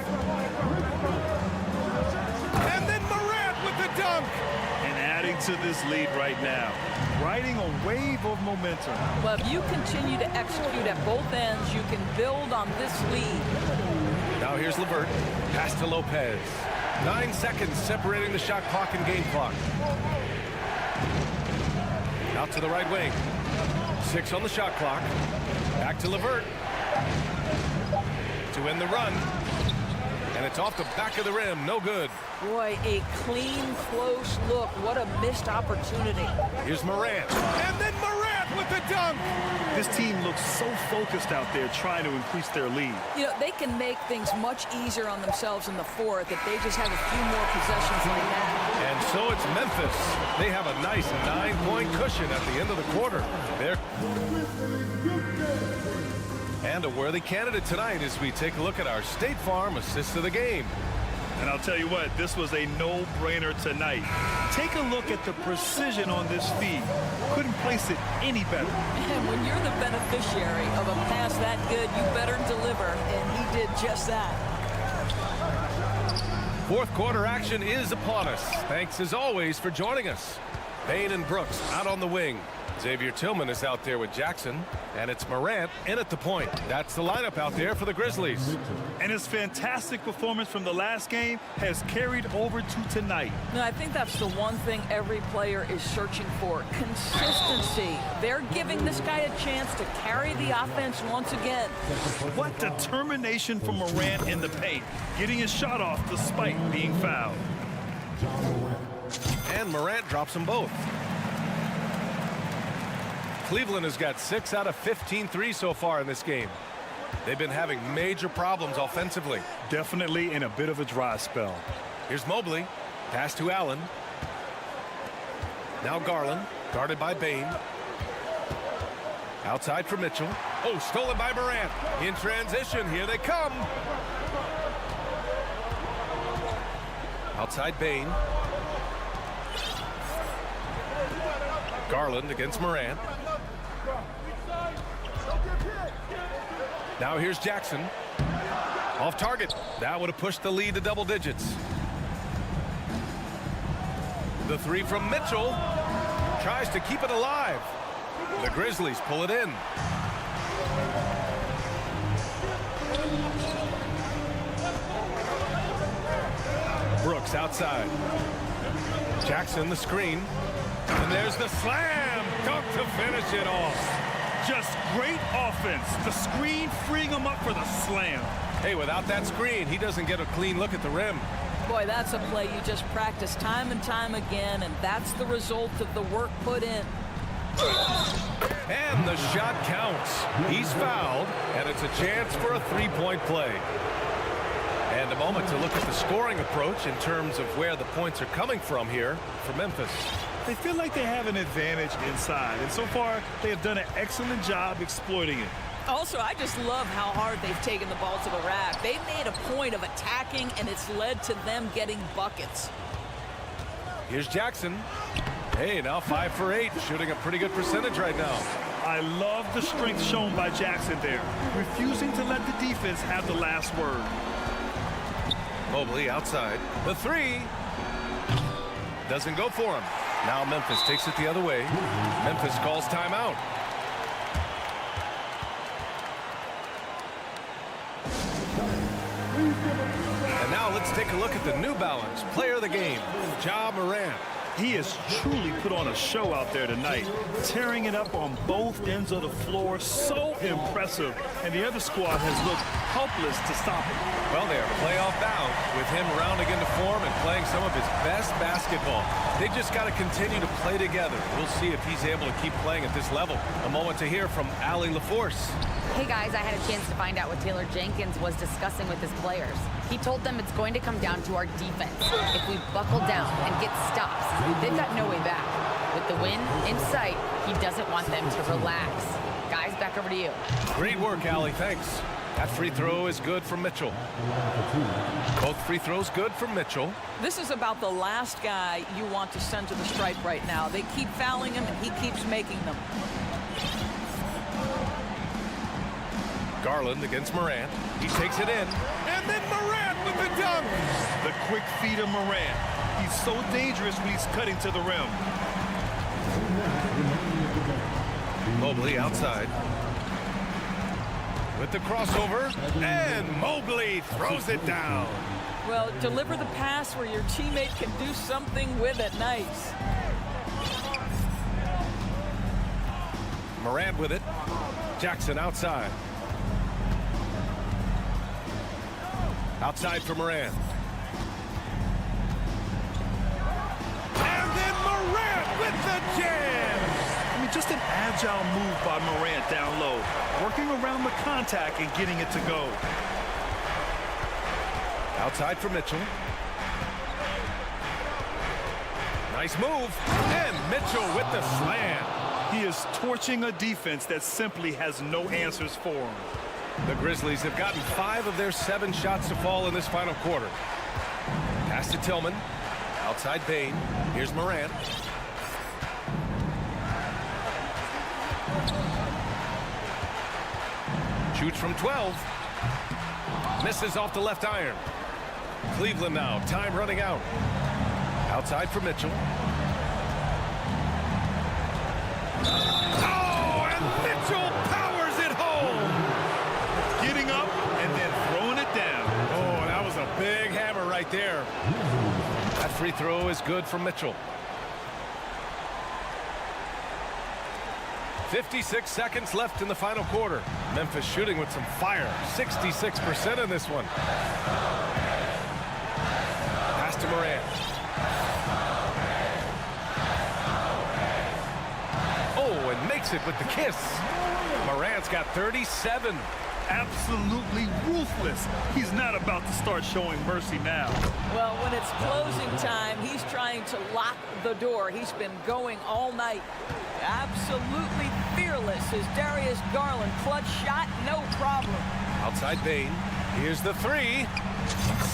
And then Morant with the dunk. And adding to this lead right now, riding a wave of momentum. Well, if you continue to execute at both ends, you can build on this lead. Now here's LeVert. Pass to Lopez. 9 seconds separating the shot clock and game clock. Out to the right wing. 6 on the shot clock. Back to LeVert. To end the run. And it's off the back of the rim. No good. Boy, a clean, close look. What a missed opportunity. Here's Morant. And then Morant with the dunk. This team looks so focused out there trying to increase their lead. You know, they can make things much easier on themselves in the fourth if they just have a few more possessions like that. And so it's Memphis. They have a nice 9-point cushion at the end of the quarter. And a worthy candidate tonight as we take a look at our State Farm assist of the game. And I'll tell you what, this was a no-brainer tonight. Take a look at the precision on this feed. Couldn't place it any better. And when you're the beneficiary of a pass that good, you better deliver, and he did just that. Fourth quarter action is upon us. Thanks as always for joining us. Payne and Brooks out on the wing. Xavier Tillman is out there with Jackson, and it's Morant in at the point. That's the lineup out there for the Grizzlies. And his fantastic performance from the last game has carried over to tonight. No, I think that's the one thing every player is searching for, consistency. They're giving this guy a chance to carry the offense once again. What determination from Morant in the paint, getting his shot off despite being fouled. And Morant drops them both. Cleveland has got 6 out of 15 threes so far in this game. They've been having major problems offensively. Definitely in a bit of a dry spell. Here's Mobley. Pass to Allen. Now Garland, guarded by Payne. Outside for Mitchell. Oh, stolen by Morant. In transition, here they come. Outside Payne. Garland against Morant. Now here's Jackson. Off target. That would have pushed the lead to double digits. The three from Mitchell. Tries to keep it alive. The Grizzlies pull it in. Brooks outside. Jackson the screen. And there's the slam. Dunk to finish it off. Just great offense. The screen freeing him up for the slam. Hey, without that screen, he doesn't get a clean look at the rim. Boy, that's a play you just practice time and time again, and that's the result of the work put in. And the shot counts. He's fouled, and it's a chance for a three-point play. And a moment to look at the scoring approach in terms of where the points are coming from here for Memphis. They feel like they have an advantage inside, and so far they have done an excellent job exploiting it. Also, I just love how hard they've taken the ball to the rack. They've made a point of attacking, and it's led to them getting buckets. Here's Jackson. Hey, now 5 for 8, shooting a pretty good percentage right now. I love the strength shown by Jackson there, refusing to let the defense have the last word. Mobley outside. The three doesn't go for him. Now Memphis takes it the other way. Memphis calls timeout. And now let's take a look at the New Balance player of the game, Ja Morant. He has truly put on a show out there tonight, tearing it up on both ends of the floor. So impressive. And the other squad has looked helpless to stop him. Well, they are playoff bound with him rounding into form and playing some of his best basketball. They just got to continue to play together. We'll see if he's able to keep playing at this level. A moment to hear from Allie LaForce. Hey guys, I had a chance to find out what Taylor Jenkins was discussing with his players. He told them it's going to come down to our defense. If we buckle down and get stops, they've got no way back. With the win in sight, he doesn't want them to relax. Guys, back over to you. Great work, Allie. Thanks. That free throw is good from Mitchell. Both free throws good from Mitchell. This is about the last guy you want to send to the stripe right now. They keep fouling him, and he keeps making them. Garland against Morant. He takes it in. And then Morant with the dunk. The quick feed of Morant. He's so dangerous when he's cutting to the rim. Mobley outside. with the crossover, and Mobley throws it down. Well, deliver the pass where your teammate can do something with it. Nice. Morant with it. Jackson outside. Outside for Morant. And then Morant with the jam. I mean, just an agile move by Morant down low, working around the contact and getting it to go. Outside for Mitchell. Nice move. And Mitchell with the slam. He is torching a defense that simply has no answers for him. The Grizzlies have gotten 5 of their 7 shots to fall in this final quarter. Pass to Tillman. Outside Bain. Here's Morant. Shoots from 12. Misses off the left iron. Cleveland now. Time running out. Outside for Mitchell. Oh, and Mitchell powers it home. Getting up and then throwing it down. Oh, that was a big hammer right there. That free throw is good from Mitchell. 56 seconds left in the final quarter. Memphis shooting with some fire. 66% in this one. Pass to Morant. Oh, and makes it with the kiss. Morant's got 37. Absolutely ruthless. He's not about to start showing mercy now. Well, when it's closing time, he's trying to lock the door. He's been going all night. Absolutely fearless is Darius Garland. Clutch shot, no problem. Outside Bain. Here's the 3.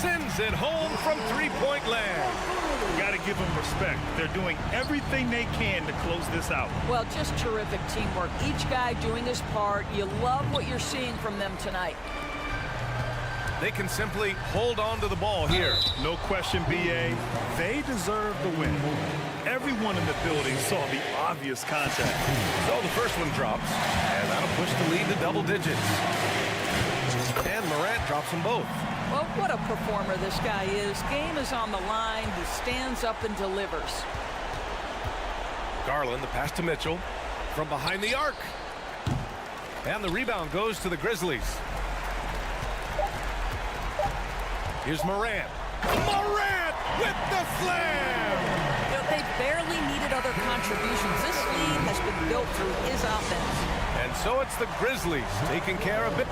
Sends it home from three-point land. Got to give them respect. They're doing everything they can to close this out. Well, just terrific teamwork. Each guy doing his part. You love what you're seeing from them tonight. They can simply hold on to the ball here. No question, B.A. They deserve the win. Everyone in the building saw the obvious contact. So the first one drops, and that'll push the lead to double digits. And Morant drops them both. Well, what a performer this guy is. Game is on the line. He stands up and delivers. Garland, the pass to Mitchell from behind the arc. And the rebound goes to the Grizzlies. Here's Morant. Morant with the slam! You know, they barely needed other contributions. This lead has been built through his offense. And so it's the Grizzlies taking care of it.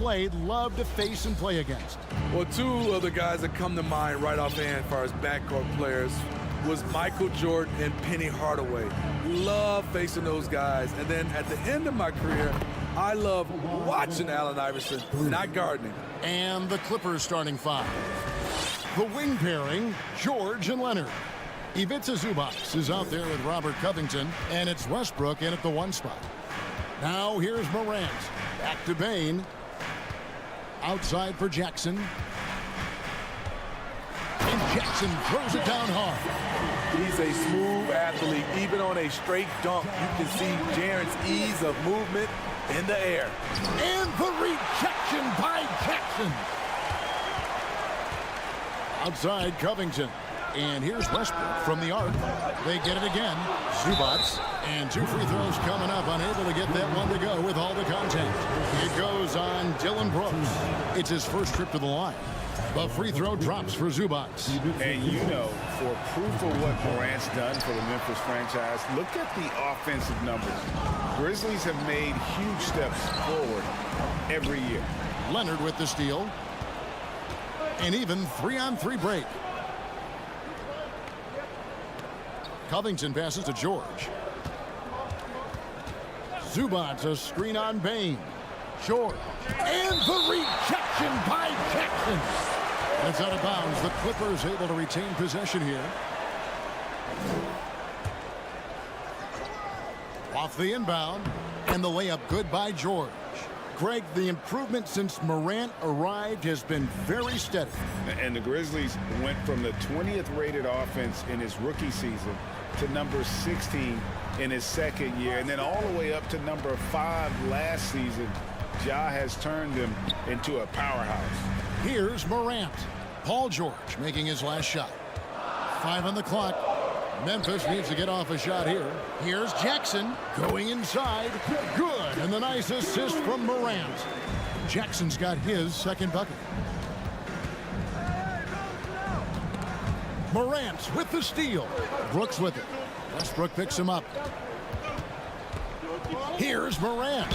played love to face and play against? Well, two of the guys that come to mind right offhand as far as backcourt players was Michael Jordan and Penny Hardaway. Love facing those guys. And then at the end of my career, I love watching Allen Iverson, not guarding him. And the Clippers starting five. The wing pairing, George and Leonard. Ivica Zubac is out there with Robert Covington, and it's Westbrook in at the 1 spot. Now here's Morant. Back to Bane. Outside for Jackson. And Jackson throws it down hard. He's a smooth athlete. Even on a straight dunk, you can see Jaren's ease of movement in the air. And the rejection by Jackson. Outside Covington. And here's Westbrook from the arc. They get it again. Zubac. And 2 free throws coming up. Unable to get that one to go with all the contact. It goes on Dylan Brooks. It's his first trip to the line. The free throw drops for Zubac. And you know, for proof of what Morant's done for the Memphis franchise, look at the offensive numbers. Grizzlies have made huge steps forward every year. Leonard with the steal. And even 3-on-3 break. Covington passes to George. Zubac, a screen on Bane. George. And the rejection by Jackson. That's out of bounds. The Clippers able to retain possession here. Off the inbound. And the layup good by George. Greg, the improvement since Morant arrived has been very steady. And the Grizzlies went from the 20th rated offense in his rookie season to number 16 in his second year, and then all the way up to number 5 last season. Ja has turned them into a powerhouse. Here's Morant. Paul George making his last shot. 5 on the clock. Memphis needs to get off a shot here. Here's Jackson going inside. Good. And the nice assist from Morant. Jackson's got his second bucket. Morant with the steal. Brooks with it. Westbrook picks him up. Here's Morant.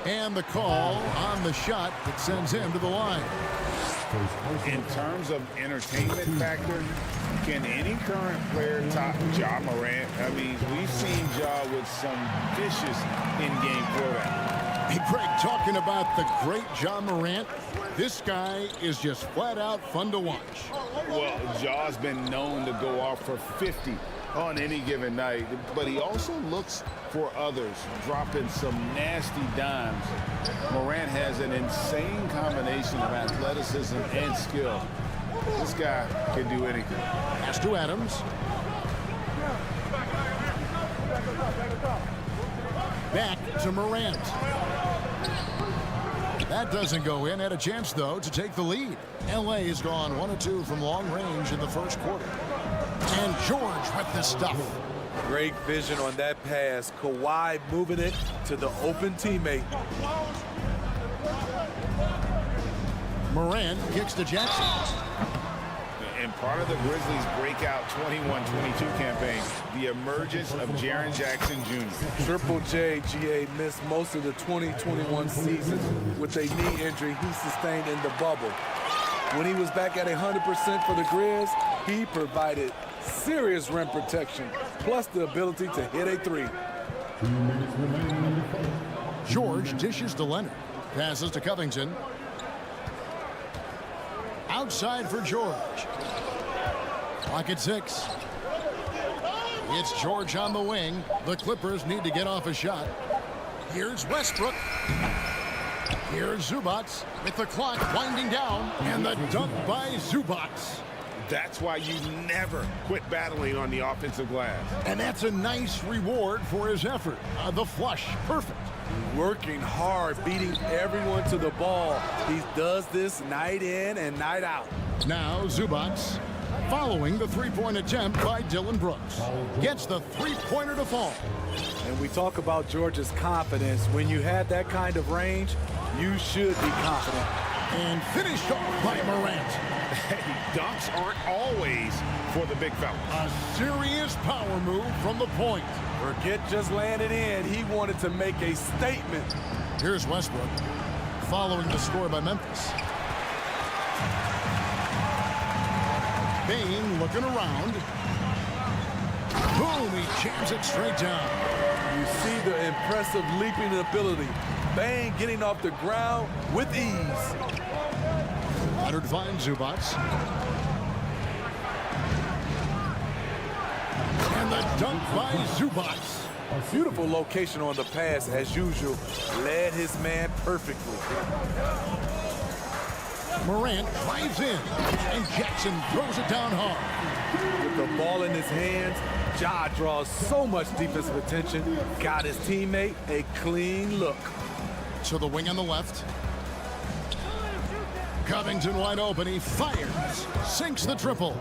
And the call on the shot that sends him to the line. In terms of entertainment factor, can any current player top Ja Morant? I mean, we've seen Ja with some vicious in-game throwdown. Hey, Greg, talking about the great Ja Morant, this guy is just flat out fun to watch. Well, Ja's been known to go off for 50 on any given night, but he also looks for others, dropping some nasty dimes. Morant has an insane combination of athleticism and skill. This guy can do anything. Pass to Adams. Back to Morant. That doesn't go in. Had a chance, though, to take the lead. LA has gone 1 of 2 from long range in the first quarter. And George with the stuff. Great vision on that pass. Kawhi moving it to the open teammate. Morant kicks to Jackson. And part of the Grizzlies' breakout 21-22 campaign, the emergence of Jaren Jackson Jr. Triple J, GA, missed most of the 2021 season with a knee injury he sustained in the bubble. When he was back at 100% for the Grizz, he provided serious rim protection, plus the ability to hit a 3. George dishes to Leonard. Passes to Covington. Outside for George. Clock at 6. It's George on the wing. The Clippers need to get off a shot. Here's Westbrook. Here's Zubac with the clock winding down. And the dunk by Zubac. That's why you never quit battling on the offensive glass. And that's a nice reward for his effort. The flush, perfect. Working hard, beating everyone to the ball. He does this night in and night out. Now Zubac, following the three-point attempt by Dylan Brooks, gets the three-pointer to fall. And we talk about George's confidence. When you have that kind of range, you should be confident. And finished off by Morant. Hey, dunks aren't always for the big fella. A serious power move from the point. Forget just laying it in. He wanted to make a statement. Here's Westbrook. following the score by Memphis. Bane looking around. Boom, he jams it straight down. You see the impressive leaping ability. Bane getting off the ground with ease. Leonard finds Zubats. And the dunk by Zubats. A beautiful location on the pass, as usual. Led his man perfectly. Morant drives in, and Jackson throws it down hard. With the ball in his hands, Ja draws so much defensive attention. Got his teammate a clean look. To the wing on the left. Covington wide open. He fires. Sinks the triple.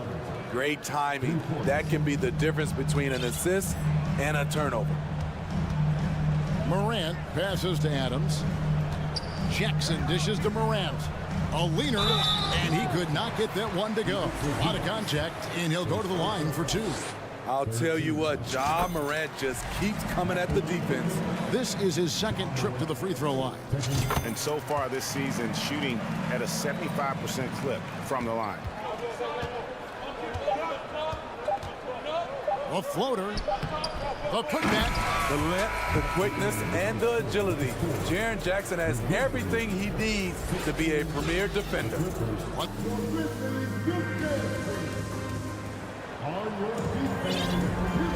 Great timing. That can be the difference between an assist and a turnover. Morant passes to Adams. Jackson dishes to Morant. A leaner, and he could not get that one to go. A lot of contact, and he'll go to the line for two. I'll tell you what, Ja Morant just keeps coming at the defense. This is his second trip to the free throw line. And so far this season, shooting at a 75% clip from the line. A floater. The putback. The length, the quickness, and the agility. Jaren Jackson has everything he needs to be a premier defender.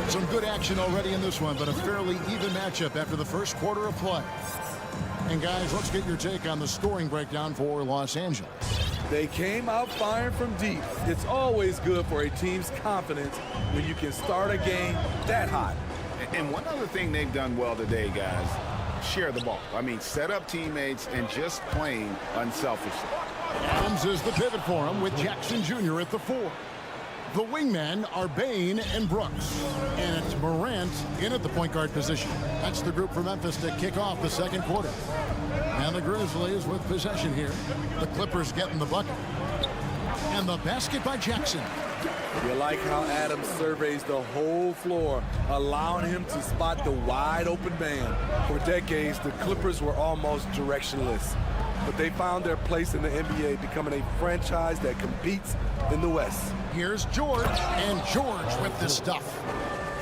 Some good action already in this one, but a fairly even matchup after the first quarter of play. And guys, let's get your take on the scoring breakdown for Los Angeles. They came out firing from deep. It's always good for a team's confidence when you can start a game that hot. And one other thing they've done well today, guys, share the ball. I mean, set up teammates and just playing unselfishly. Adams is the pivot for him with Jackson Jr. at the 4. The wingmen are Bane and Brooks. And it's Morant in at the point guard position. That's the group for Memphis to kick off the second quarter. And the Grizzlies with possession here. The Clippers getting the bucket. And the basket by Jackson. You like how Adams surveys the whole floor, allowing him to spot the wide open man. For decades, the Clippers were almost directionless, but they found their place in the NBA, becoming a franchise that competes in the West. Here's George, and George with the stuff.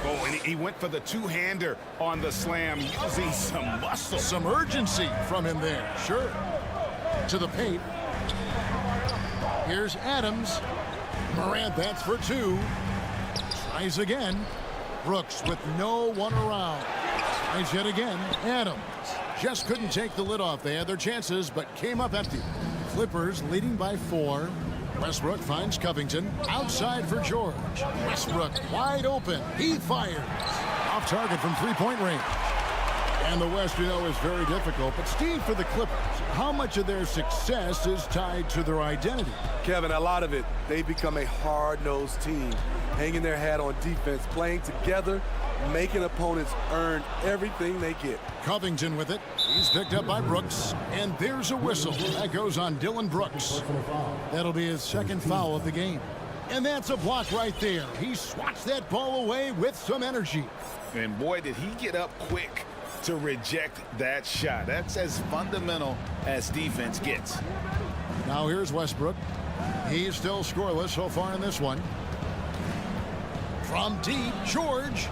Oh, and he went for the two-hander on the slam, using some muscle. Some urgency from him there, sure. To the paint. Here's Adams. Morant, that's for two. Tries again. Brooks with no one around. Tries yet again. Adams just couldn't take the lid off. They had their chances, but came up empty. Clippers leading by 4. Westbrook finds Covington. Outside for George. Westbrook wide open. He fires. Off target from three-point range. And the West, you know, is very difficult. But Steve, for the Clippers, how much of their success is tied to their identity? Kevin, a lot of it. They've become a hard-nosed team, hanging their hat on defense, playing together, making opponents earn everything they get. Covington with it. He's picked up by Brooks. And there's a whistle. That goes on Dylan Brooks. That'll be his second foul of the game. And that's a block right there. He swats that ball away with some energy. And boy, did he get up quick to reject that shot. That's as fundamental as defense gets. Now here's Westbrook. He's still scoreless so far in this one. From deep, George.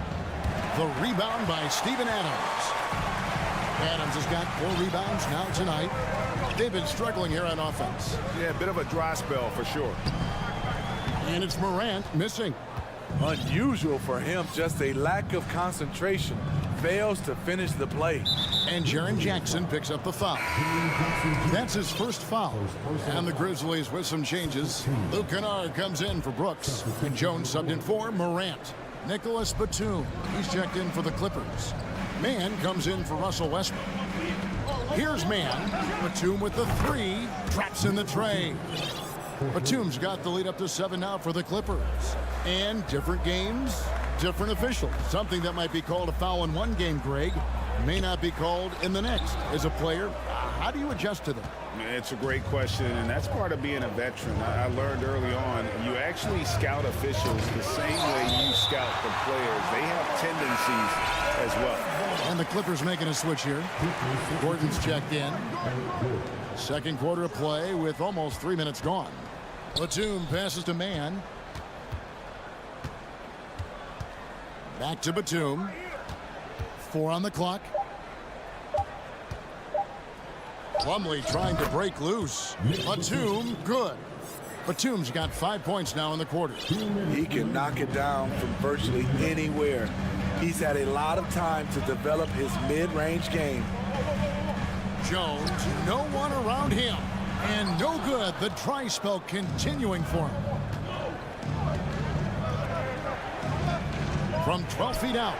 The rebound by Steven Adams. Adams has got 4 rebounds now tonight. They've been struggling here on offense. Yeah, a bit of a dry spell for sure. And it's Morant missing. Unusual for him, just a lack of concentration. Fails to finish the play. And Jaren Jackson picks up the foul. That's his first foul. And the Grizzlies with some changes. Luke Kennard comes in for Brooks. And Jones subbed in for Morant. Nicholas Batum, he's checked in for the Clippers. Mann comes in for Russell Westbrook. Here's Mann. Batum with the 3. Drops in the tray. Batum's got the lead up to 7 now for the Clippers. And different games, different officials. Something that might be called a foul in one game, Greg, may not be called in the next. As a player, How do you adjust to that? It's a great question, and that's part of being a veteran. I learned early on, you actually scout officials the same way you scout the players. They have tendencies as well. And the Clippers making a switch here. Gordon's checked in. Second quarter of play with almost 3 minutes gone. Batum passes to Mann. Back to Batum. 4 on the clock. Plumlee trying to break loose. Batum, good. Batum's got 5 points now in the quarter. He can knock it down from virtually anywhere. He's had a lot of time to develop his mid-range game. Jones, no one around him. And no good. The dry spell continuing for him. From 12 feet out.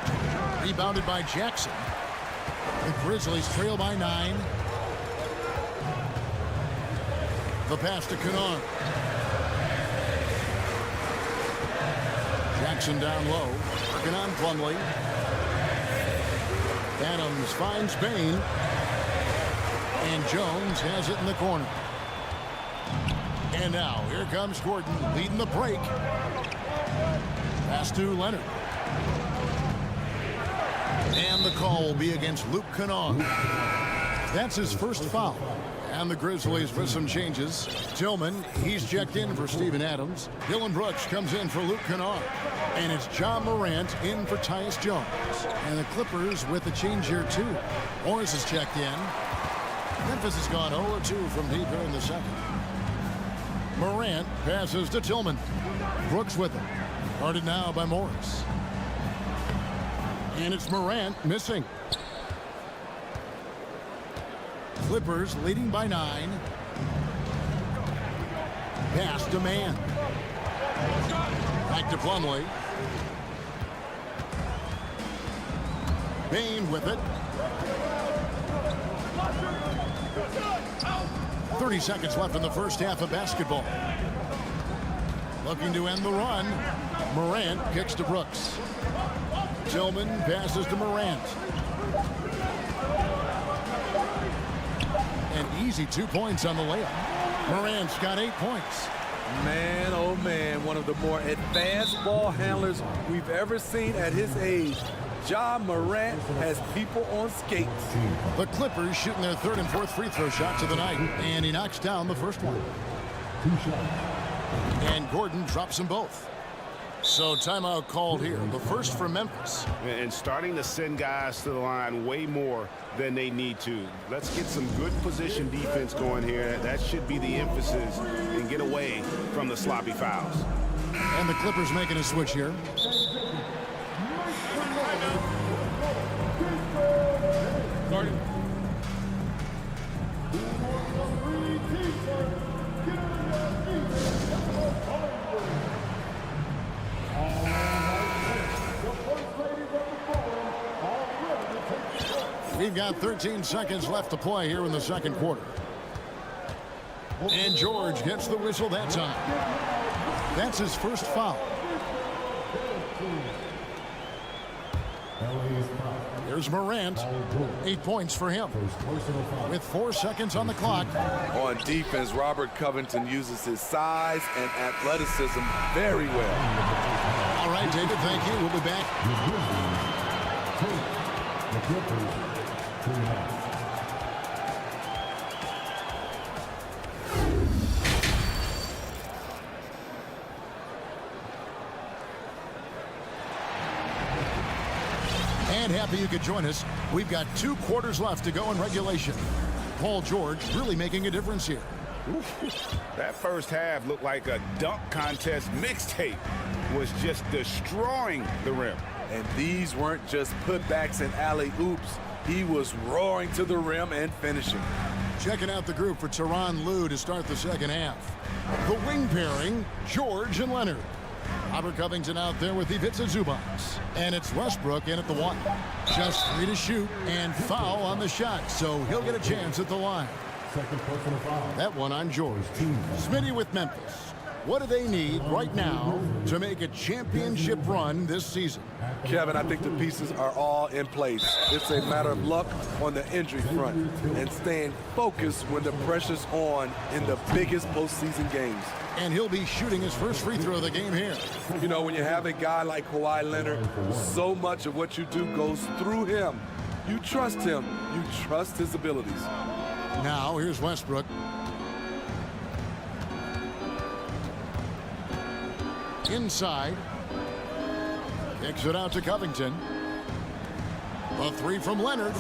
Rebounded by Jackson. The Grizzlies trail by 9. The pass to Kennard. Jackson down low. Working on Plumlee. Adams finds Bain. And Jones has it in the corner. And now here comes Gordon leading the break. Pass to Leonard. And the call will be against Luke Kennard. That's his first foul. And the Grizzlies with some changes. Tillman, he's checked in for Steven Adams. Dylan Brooks comes in for Luke Kennard. And it's John Morant in for Tyus Jones. And the Clippers with a change here too. Morris is checked in. Memphis has gone 0-2 from deep here in the second. Morant passes to Tillman. Brooks with him. Guarded now by Morris. And it's Morant missing. Clippers leading by 9. Pass to Mann. Back to Plumlee. Bain with it. 30 seconds left in the first half of basketball. Looking to end the run. Morant kicks to Brooks. Tillman passes to Morant. An easy 2 points on the layup. Morant's got 8 points. Man, oh man, one of the more advanced ball handlers we've ever seen at his age. John Morant has people on skates. The Clippers shooting their third and fourth free throw shots of the night, and he knocks down the first one. And Gordon drops them both. So timeout called here, the first for Memphis. And starting to send guys to the line way more than they need to. Let's get some good position defense going here. That should be the emphasis and get away from the sloppy fouls. And the Clippers making a switch here. Gordon. We've got 13 seconds left to play here in the second quarter. And George gets the whistle that time. That's his first foul. Here's Morant. 8 points for him. With 4 seconds on the clock. On defense, Robert Covington uses his size and athleticism very well. All right, David, thank you. We'll be back. And happy you could join us. We've got 2 quarters left to go in regulation. Paul George really making a difference here. That first half looked like a dunk contest mixtape. Was just destroying the rim. And these weren't just putbacks and alley-oops. He was roaring to the rim and finishing. Checking out the group for Tyronn Lue to start the second half. The wing pairing, George and Leonard. Robert Covington out there with Ivica Zubac. And it's Westbrook in at the 1. Just 3 to shoot and foul on the shot, so he'll get a chance at the line. Second personal foul. That one on George. Smitty with Memphis. What do they need right now to make a championship run this season? Kevin, I think the pieces are all in place. It's a matter of luck on the injury front and staying focused when the pressure's on in the biggest postseason games. And he'll be shooting his first free throw of the game here. You know, when you have a guy like Kawhi Leonard, so much of what you do goes through him. You trust him. You trust his abilities. Now, here's Westbrook. Inside. Kicks it out to Covington. A three from Leonard.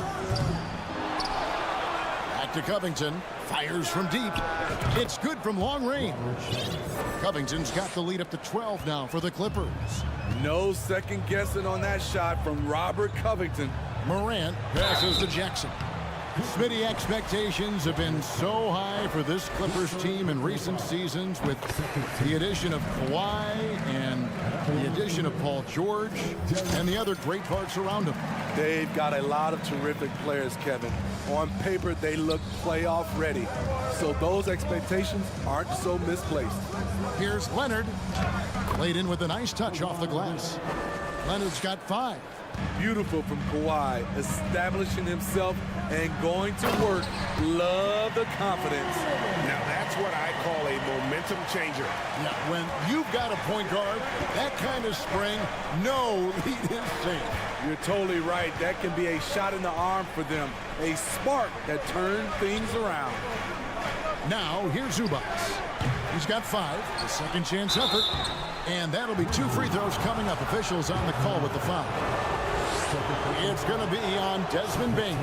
Back to Covington. Fires from deep. It's good from long range. Covington's got the lead up to 12 now for the Clippers. No second guessing on that shot from Robert Covington. Morant passes to Jackson. Smitty, expectations have been so high for this Clippers team in recent seasons with the addition of Kawhi and the addition of Paul George and the other great parts around him. They've got a lot of terrific players, Kevin. On paper, they look playoff ready. So those expectations aren't so misplaced. Here's Leonard. Laid in with a nice touch off the glass. Leonard's got 5. Beautiful from Kawhi, establishing himself and going to work. Love the confidence. Now that's what I call a momentum changer. Yeah, when you've got a point guard, that kind of spring, no lead is safe. You're totally right. That can be a shot in the arm for them. A spark that turns things around. Now, here's Zubac. He's got 5, a second chance effort. And that'll be 2 free throws coming up. Officials on the call with the foul. It's going to be on Desmond Bane.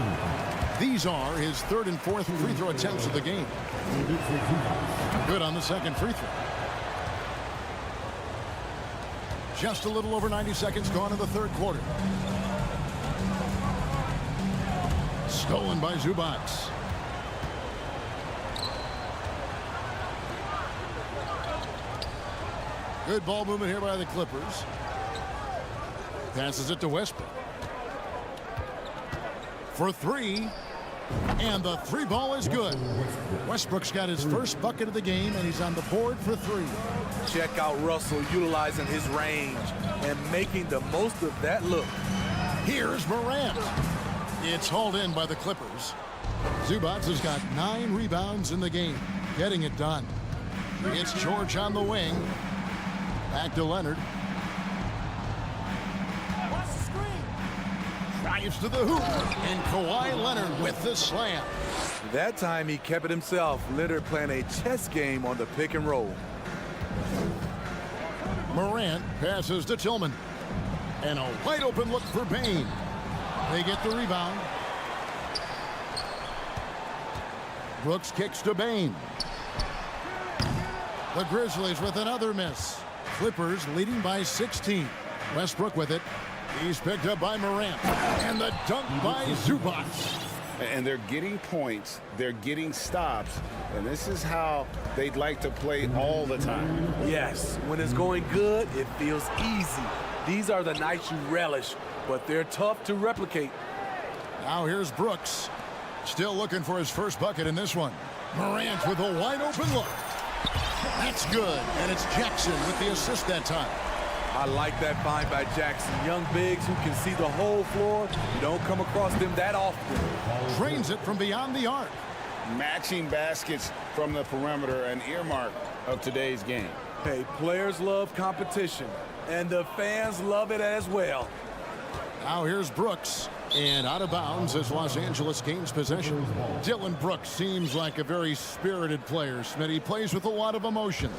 These are his 3rd and 4th free throw attempts of the game. Good on the second free throw. Just a little over 90 seconds gone in the 3rd quarter. Stolen by Zubac. Good ball movement here by the Clippers. Passes it to Westbrook. For 3. And the 3 ball is good. Westbrook's got his first bucket of the game, and he's on the board for 3. Check out Russell utilizing his range and making the most of that look. Here's Morant. It's hauled in by the Clippers. Zubac has got 9 rebounds in the game, getting it done. It's George on the wing. Back to Leonard. Drives to the hoop. And Kawhi Leonard with the slam. That time he kept it himself. Leonard playing a chess game on the pick and roll. Morant passes to Tillman. And a wide open look for Bane. They get the rebound. Brooks kicks to Bane. The Grizzlies with another miss. Clippers leading by 16. Westbrook with it. He's picked up by Morant. And the dunk by Zubac. And they're getting points. They're getting stops. And this is how they'd like to play all the time. Yes, when it's going good, it feels easy. These are the nights you relish, but they're tough to replicate. Now here's Brooks. Still looking for his first bucket in this one. Morant with a wide open look. That's good. And it's Jackson with the assist that time. I like that find by Jackson. Young bigs who can see the whole floor. You don't come across them that often. Drains it from beyond the arc. Matching baskets from the perimeter, an earmark of today's game. Hey, players love competition, and the fans love it as well. Now here's Brooks. And out of bounds as Los Angeles gains possession. Dylan Brooks seems like a very spirited player. Smitty, he plays with a lot of emotion.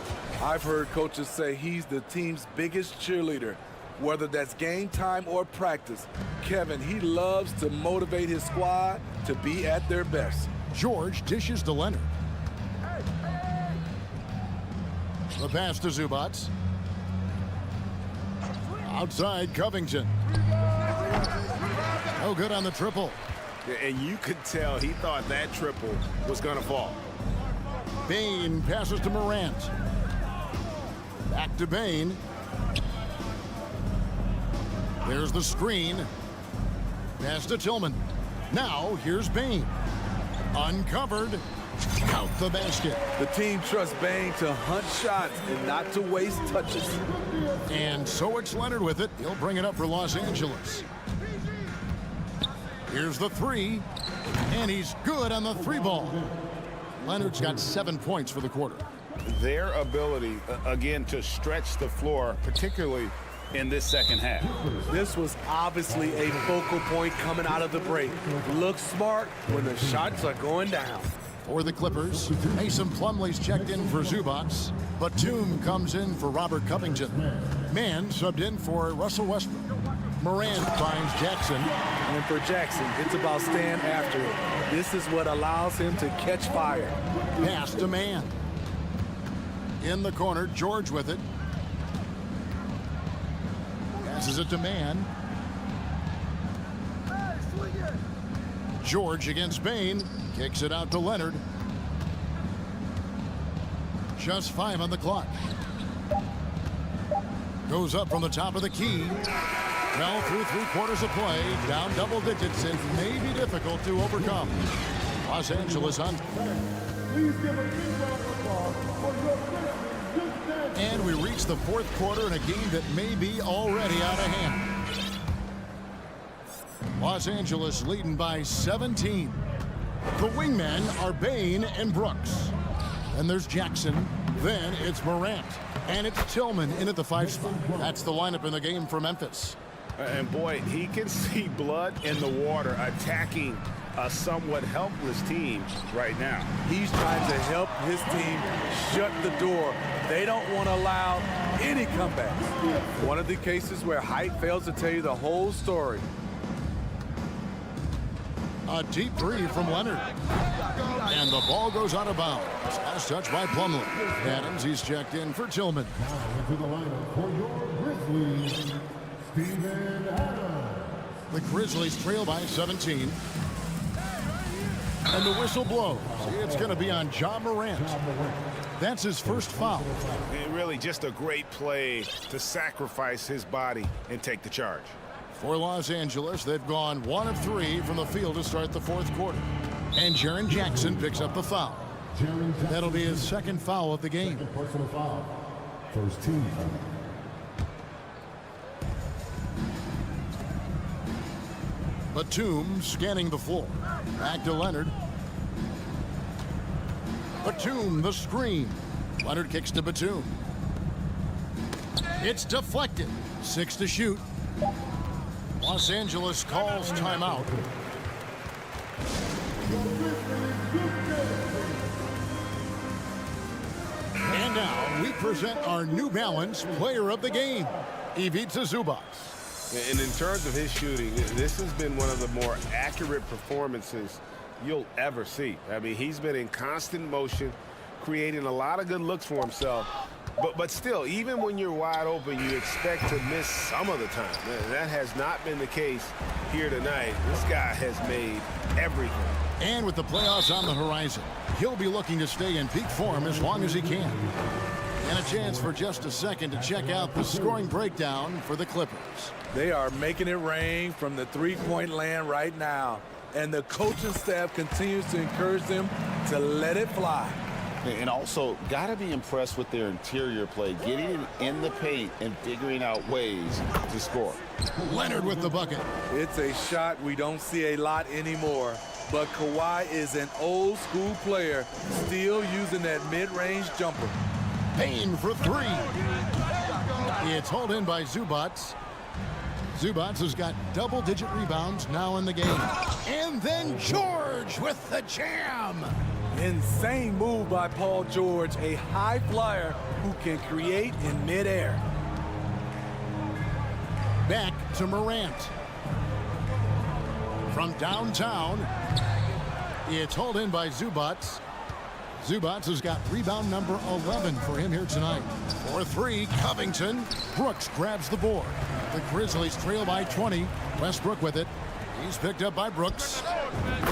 I've heard coaches say he's the team's biggest cheerleader, whether that's game time or practice. Kevin, he loves to motivate his squad to be at their best. George dishes to Leonard. The pass to Zubac. Outside Covington. No good on the triple. And you could tell he thought that triple was going to fall. Bane passes to Morant. Back to Bane. There's the screen. Pass to Tillman. Now here's Bane. Uncovered. Count the basket. The team trusts Bane to hunt shots and not to waste touches. And so it's Leonard with it. He'll bring it up for Los Angeles. Here's the three. And he's good on the three ball. Leonard's got 7 points for the quarter. Their ability, again, to stretch the floor, particularly in this second half. This was obviously a focal point coming out of the break. Look smart when the shots are going down. For the Clippers, Mason Plumlee's checked in for Zubats. Batum comes in for Robert Covington. Mann subbed in for Russell Westbrook. Morant finds Jackson. And for Jackson, it's about staying after it. This is what allows him to catch fire. Pass to Mann. In the corner, George with it. Passes it to Mann. George against Bane. Kicks it out to Leonard. Just 5 on the clock. Goes up from the top of the key. Well, through 3/4 of play, down double digits, and may be difficult to overcome. Los Angeles on. And we reach the 4th quarter in a game that may be already out of hand. Los Angeles leading by 17. The wingmen are Bane and Brooks. And there's Jackson. Then it's Morant. And it's Tillman in at the 5 spot. That's the lineup in the game for Memphis. And boy, he can see blood in the water attacking a somewhat helpless team right now. He's trying to help his team shut the door. They don't want to allow any comebacks. One of the cases where height fails to tell you the whole story. A deep three from Leonard. And the ball goes out of bounds. Last touch by Plumlee. Adams, he's checked in for Tillman. Into the lineup for your Grizzlies, Steven Adams. The Grizzlies trail by 17. And the whistle blows. It's going to be on Ja Morant. That's his first foul. And really just a great play to sacrifice his body and take the charge. For Los Angeles, they've gone 1 of 3 from the field to start the 4th quarter. And Jaren Jackson picks up the foul. That'll be his 2nd foul of the game. Second personal foul. First team foul. Batum scanning the floor. Back to Leonard. Batum, the screen. Leonard kicks to Batum. It's deflected. 6 to shoot. Los Angeles calls timeout. And now we present our New Balance player of the game, Ivica Zubats. And in terms of his shooting, this has been one of the more accurate performances you'll ever see. I mean, he's been in constant motion, creating a lot of good looks for himself. But still, even when you're wide open, you expect to miss some of the time. That has not been the case here tonight. This guy has made everything. And with the playoffs on the horizon, he'll be looking to stay in peak form as long as he can. And a chance for just a second to check out the scoring breakdown for the Clippers. They are making it rain from the three-point land right now. And the coaching staff continues to encourage them to let it fly. And also, got to be impressed with their interior play, getting in the paint and figuring out ways to score. Leonard with the bucket. It's a shot we don't see a lot anymore. But Kawhi is an old-school player, still using that mid-range jumper. Payne for 3. It's hauled in by Zubats. Zubats has got double-digit rebounds now in the game. And then George with the jam. Insane move by Paul George, a high flyer who can create in midair. Back to Morant. From downtown, it's hauled in by Zubats. Zubats has got rebound number 11 for him here tonight. For 3, Covington. Brooks grabs the board. The Grizzlies trail by 20. Westbrook with it. He's picked up by Brooks.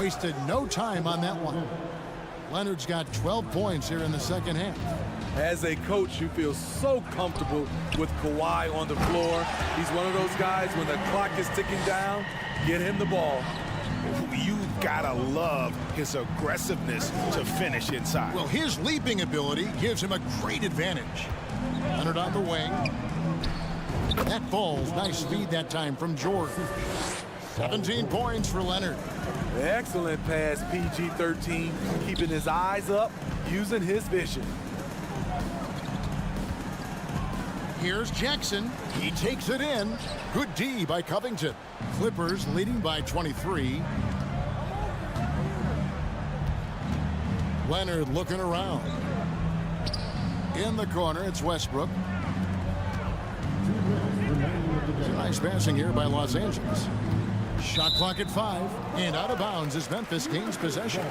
Wasted no time on that one. Leonard's got 12 points here in the second half. As a coach, you feel so comfortable with Kawhi on the floor. He's one of those guys, when the clock is ticking down, get him the ball. You've got to love his aggressiveness to finish inside. Well, his leaping ability gives him a great advantage. Leonard on the wing. That falls. Nice feed that time from Jordan. 17 points for Leonard. Excellent pass, PG-13, keeping his eyes up, using his vision. Here's Jackson. He takes it in. Good D by Covington. Clippers leading by 23. Leonard looking around. In the corner, it's Westbrook. Nice passing here by Los Angeles. Shot clock at 5, and out of bounds as Memphis gains possession.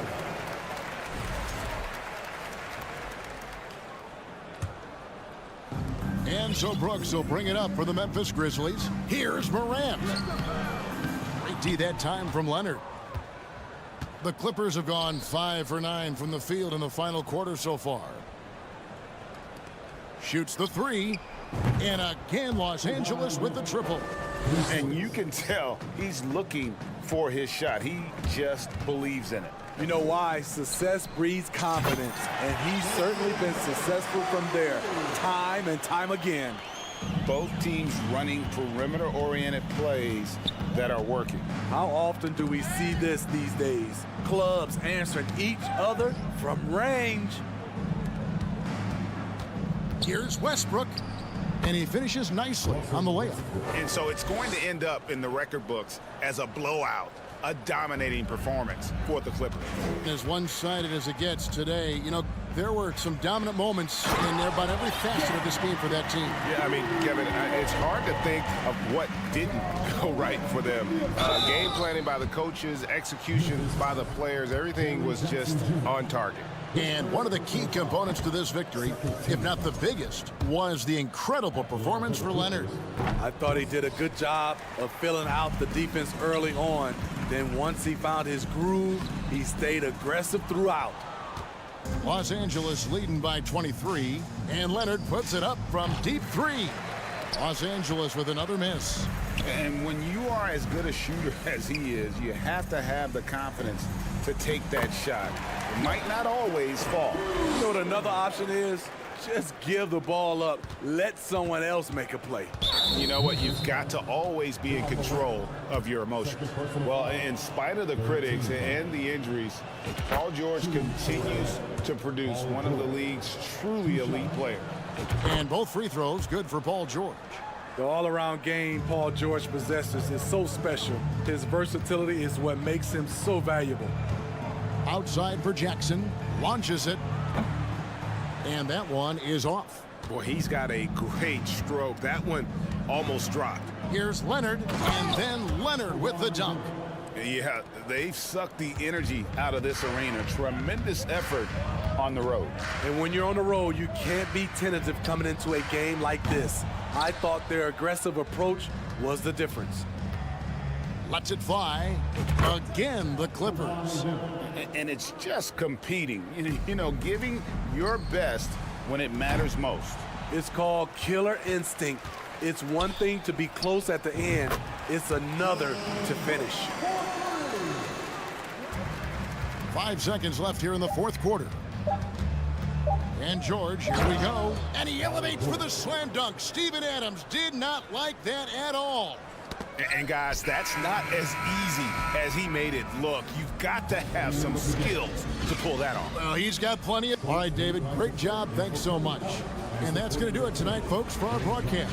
And so Brooks will bring it up for the Memphis Grizzlies. Here's Morant. Great D that time from Leonard. The Clippers have gone 5 for 9 from the field in the final quarter so far. Shoots the 3. And again, Los Angeles with the triple. And you can tell he's looking for his shot. He just believes in it. You know why? Success breeds confidence, and he's certainly been successful from there, time and time again. Both teams running perimeter-oriented plays that are working. How often do we see this these days? Clubs answering each other from range. Here's Westbrook. And he finishes nicely on the layup. And so it's going to end up in the record books as a blowout, a dominating performance for the Clippers. As one-sided as it gets today, you know, there were some dominant moments in there about every facet of this game for that team. Yeah, I mean, Kevin, it's hard to think of what didn't go right for them. Game planning by the coaches, execution by the players, everything was just on target. And one of the key components to this victory, if not the biggest, was the incredible performance for Leonard. I thought he did a good job of filling out the defense early on. Then once he found his groove, he stayed aggressive throughout. Los Angeles leading by 23, and Leonard puts it up from deep 3. Los Angeles with another miss. And when you are as good a shooter as he is, you have to have the confidence to take that shot. It might not always fall. You know what another option is? Just give the ball up. Let someone else make a play. You know what? You've got to always be in control of your emotions. Well, in spite of the critics and the injuries, Paul George continues to produce one of the league's truly elite players. And both free throws good for Paul George. The all-around game Paul George possesses is so special. His versatility is what makes him so valuable. Outside for Jackson, launches it, and that one is off. Boy, he's got a great stroke. That one almost dropped. Here's Leonard, and then Leonard with the dunk. Yeah, they've sucked the energy out of this arena. Tremendous effort on the road. And when you're on the road, you can't be tentative coming into a game like this. I thought their aggressive approach was the difference. Lets it fly. Again, the Clippers. And it's just competing, you know, giving your best when it matters most. It's called killer instinct. It's one thing to be close at the end. It's another to finish. 5 seconds left here in the fourth quarter. And George, here we go. And he elevates for the slam dunk. Steven Adams did not like that at all. And guys, that's not as easy as he made it look. You've got to have some skills to pull that off. Well, he's got plenty of... All right, David, great job. Thanks so much. And that's going to do it tonight, folks, for our broadcast.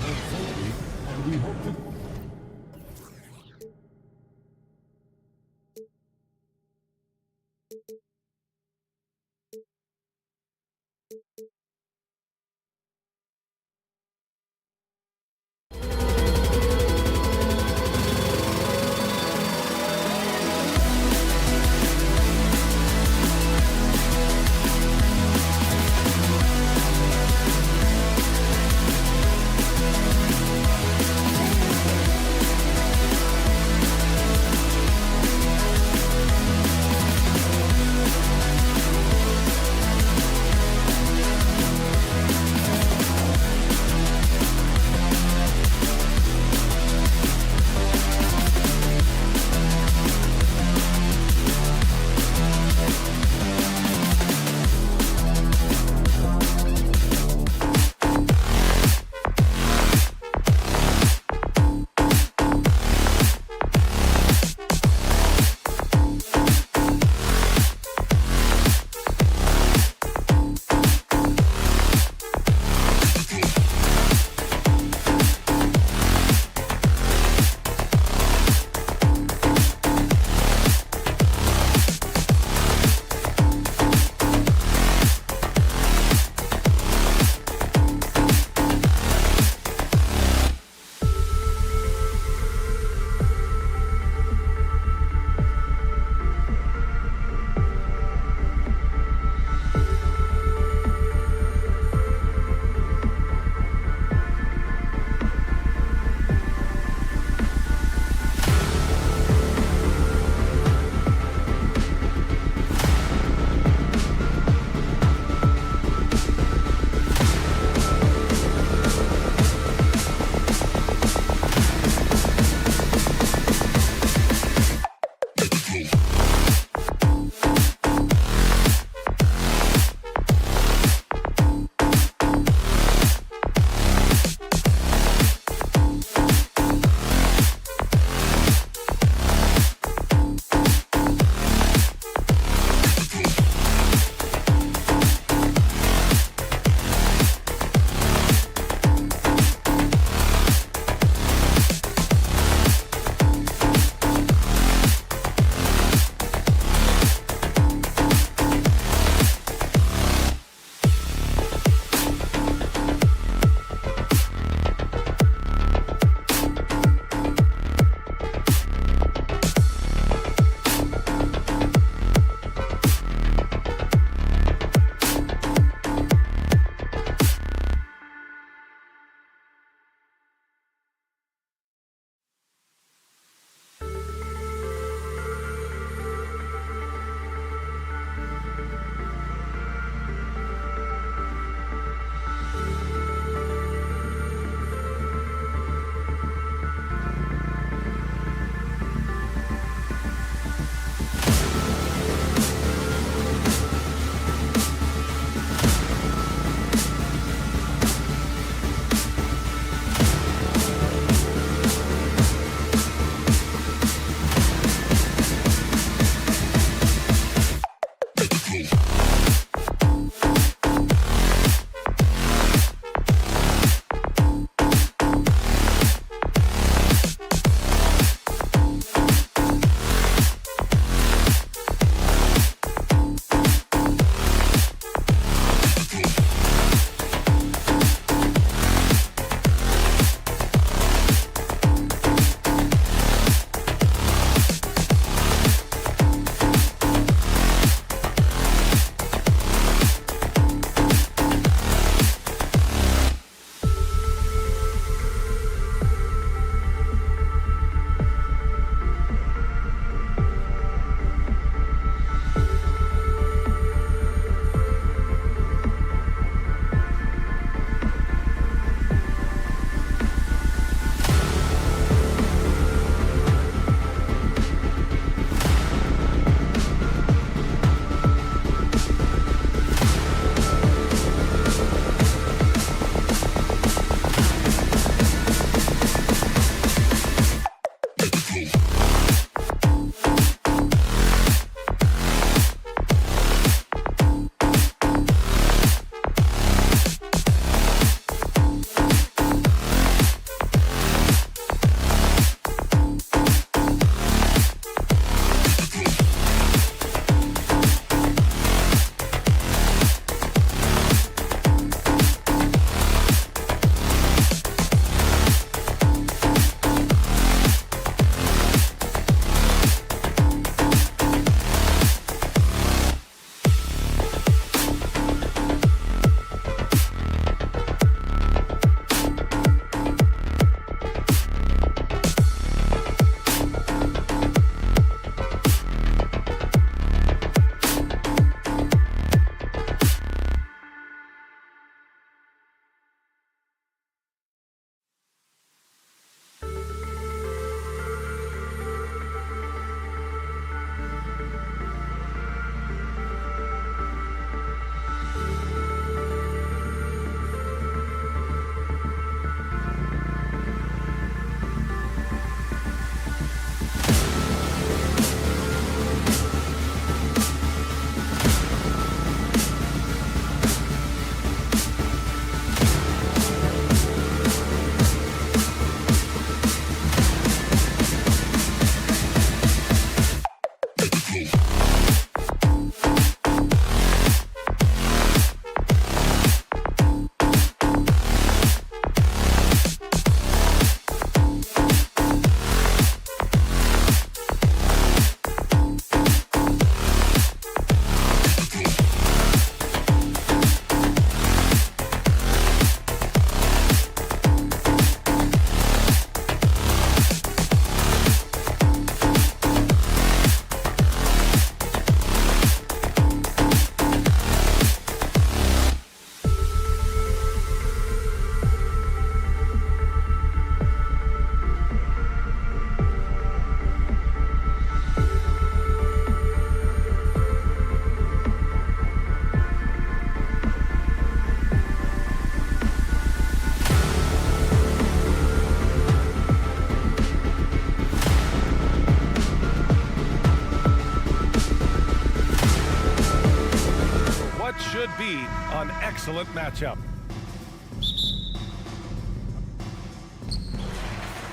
excellent matchup.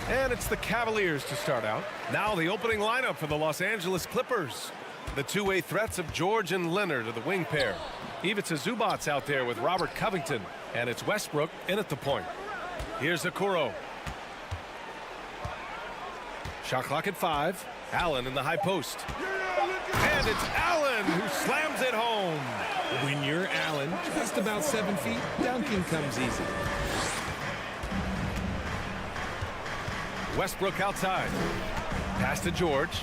And it's the Cavaliers to start out. Now the opening lineup for the Los Angeles Clippers. The two-way threats of George and Leonard are the wing pair. Ivica Zubac's out there with Robert Covington. And it's Westbrook in at the point. Here's Okoro. Shot clock at 5. Allen in the high post. And it's Allen who slams it home. When you're Allen, just about 7 feet, dunking comes easy. Westbrook outside. Pass to George.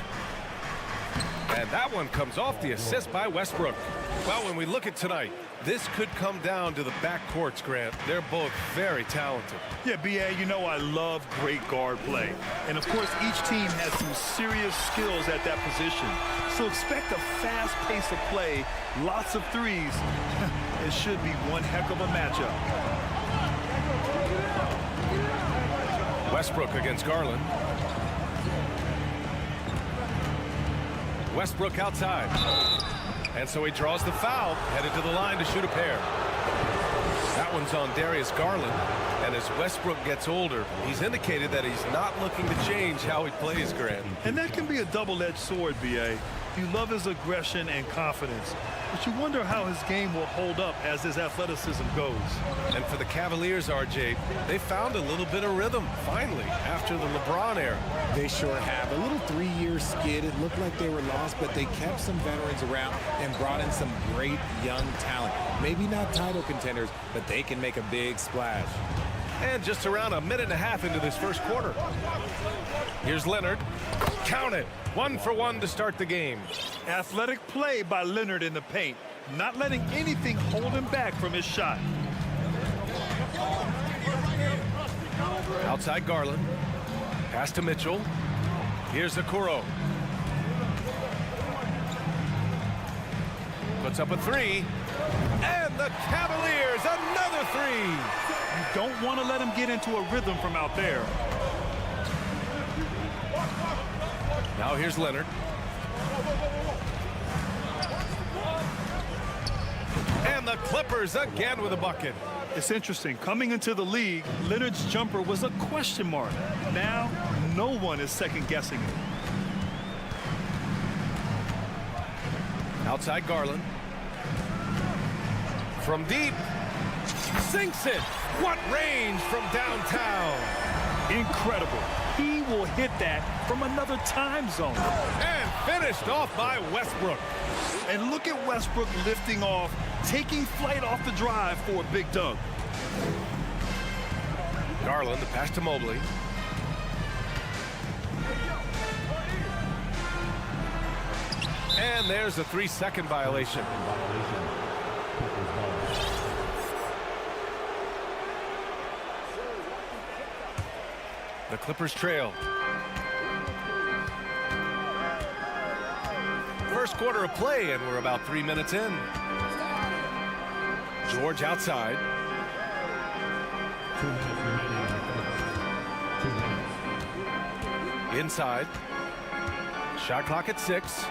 And that one comes off the assist by Westbrook. Well, when we look at tonight, this could come down to the backcourts, Grant. They're both very talented. Yeah, B.A., you know I love great guard play. And, of course, each team has some serious skills at that position. So expect a fast pace of play, lots of threes. It should be one heck of a matchup. Westbrook against Garland. Westbrook outside. And so he draws the foul, headed to the line to shoot a pair. That one's on Darius Garland. And as Westbrook gets older, he's indicated that he's not looking to change how he plays, Grant. And that can be a double-edged sword, B.A. You love his aggression and confidence, but you wonder how his game will hold up as his athleticism goes. And for the Cavaliers, RJ, they found a little bit of rhythm, finally, after the LeBron era. They sure have. A little 3-year skid. It looked like they were lost, but they kept some veterans around and brought in some great young talent. Maybe not title contenders, but they can make a big splash. And just around a minute and a half into this first quarter. Here's Leonard. Count it. 1 for 1 to start the game. Athletic play by Leonard in the paint, not letting anything hold him back from his shot. Outside Garland. Pass to Mitchell. Here's Okoro. Puts up a 3. And the Cavaliers, another 3. You don't want to let him get into a rhythm from out there. Now here's Leonard. And the Clippers again with a bucket. It's interesting. Coming into the league, Leonard's jumper was a question mark. Now, no one is second-guessing it. Outside Garland. From deep. Sinks it. What range from downtown. Incredible. He will hit that from another time zone. And finished off by Westbrook. And look at Westbrook lifting off, taking flight off the drive for a big dunk. Garland, the pass to Mobley. And there's a 3-second violation. The Clippers trail. First quarter of play, and we're about 3 minutes in. George outside. Inside. Shot clock at 6.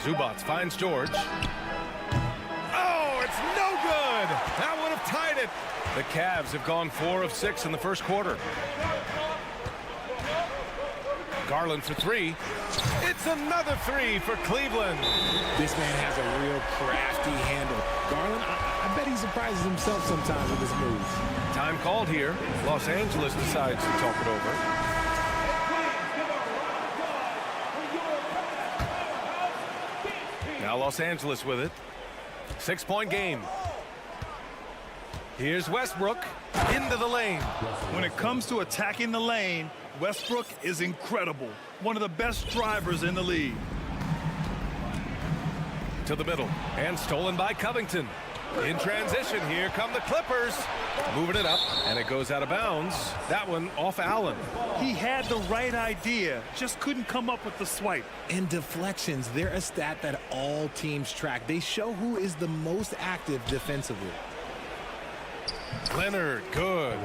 Zubac finds George. Oh, it's no good! That would have tied it. The Cavs have gone 4 of 6 in the first quarter. Garland for 3. It's another 3 for Cleveland. This man has a real crafty handle. Garland, I bet he surprises himself sometimes with his moves. Time called here. Los Angeles decides to talk it over. Now Los Angeles with it. 6-point game. Here's Westbrook into the lane. When it comes to attacking the lane, Westbrook is incredible. One of the best drivers in the league. To the middle. And stolen by Covington. In transition, here come the Clippers. Moving it up, and it goes out of bounds. That one off Allen. He had the right idea, just couldn't come up with the swipe. And deflections, they're a stat that all teams track. They show who is the most active defensively. Leonard, good.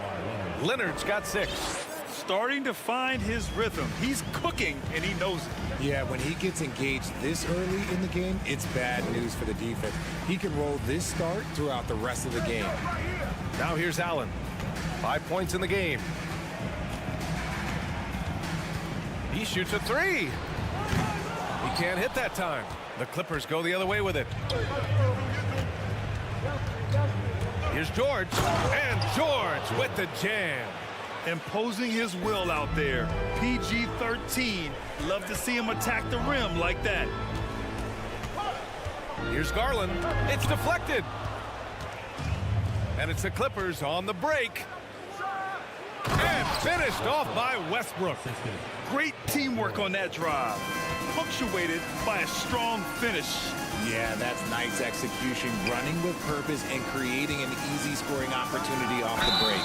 Leonard's got 6. starting to find his rhythm. He's cooking, and he knows it. Yeah, when he gets engaged this early in the game, it's bad news for the defense. He can roll this start throughout the rest of the game. Now here's Allen. 5 points in the game. He shoots a three. He can't hit that time. The Clippers go the other way with it. Here's George. And George with the jam. Imposing his will out there. PG-13. Love to see him attack the rim like that. Here's Garland. It's deflected. And it's the Clippers on the break. And finished off by Westbrook. Great teamwork on that drive. Punctuated by a strong finish. Yeah, that's nice execution. Running with purpose and creating an easy scoring opportunity off the break.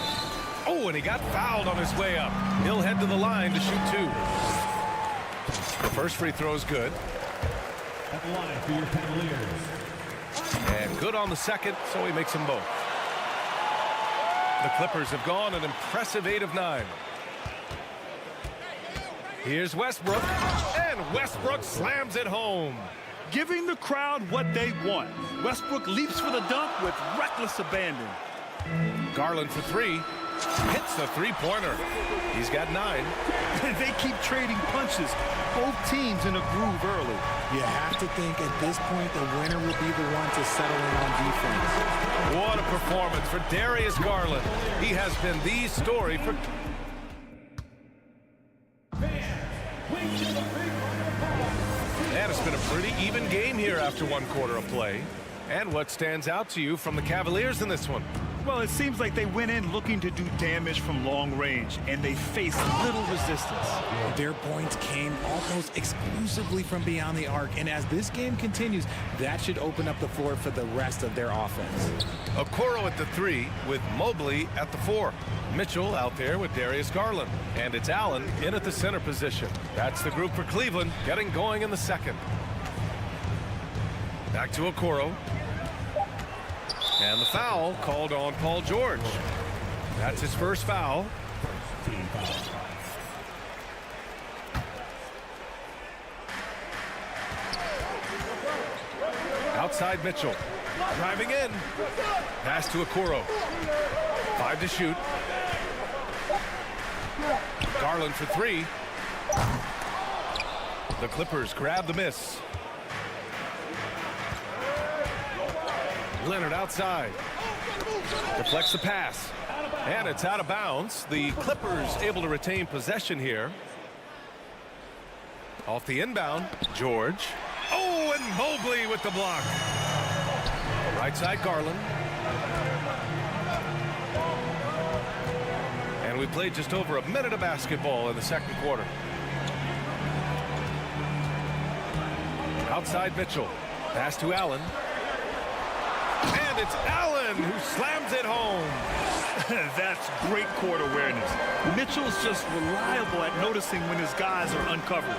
Oh, and he got fouled on his way up. He'll head to the line to shoot two. The first free throw is good. At the line for your Cavaliers. And good on the second, so he makes them both. The Clippers have gone an impressive 8 of 9. Here's Westbrook, and Westbrook slams it home. Giving the crowd what they want. Westbrook leaps for the dunk with reckless abandon. Garland for three. Hits the three-pointer. He's got 9. They keep trading punches. Both teams in a groove early. You have to think at this point the winner will be the one to settle in on defense. What a performance for Darius Garland. He has been the story for... And it's been a pretty even game here after 1 quarter of play. And what stands out to you from the Cavaliers in this one? Well, it seems like they went in looking to do damage from long range, and they faced little resistance. Their points came almost exclusively from beyond the arc, and as this game continues, that should open up the floor for the rest of their offense. Okoro at the 3 with Mobley at the 4. Mitchell out there with Darius Garland. And it's Allen in at the center position. That's the group for Cleveland getting going in the second. Back to Okoro. And the foul called on Paul George. That's his first foul. Outside Mitchell. Driving in. Pass to Okoro. 5 to shoot. Garland for 3. The Clippers grab the miss. Leonard outside. Deflects the pass. And it's out of bounds. The Clippers able to retain possession here. Off the inbound, George. Oh, and Mobley with the block. Right side, Garland. And we played just over a minute of basketball in the second quarter. Outside Mitchell. Pass to Allen. And it's Allen who slams it home. That's great court awareness. Mitchell's just reliable at noticing when his guys are uncovered.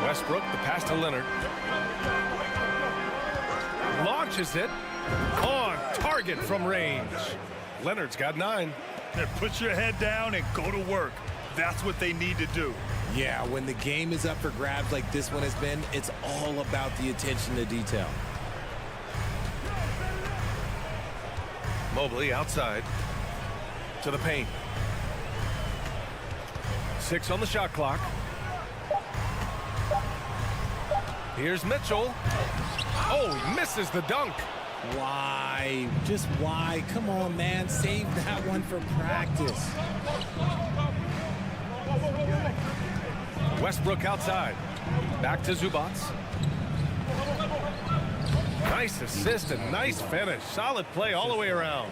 Westbrook, the pass to Leonard. Launches it on target from range. Leonard's got 9. Put your head down and go to work. That's what they need to do. Yeah, when the game is up for grabs like this one has been, it's all about the attention to detail. Mobley outside to the paint. 6 on the shot clock. Here's Mitchell. Oh, he misses the dunk. Why? Just why? Come on, man. Save that one for practice. Westbrook outside. Back to Zubac. Nice assist and nice finish. Solid play all the way around.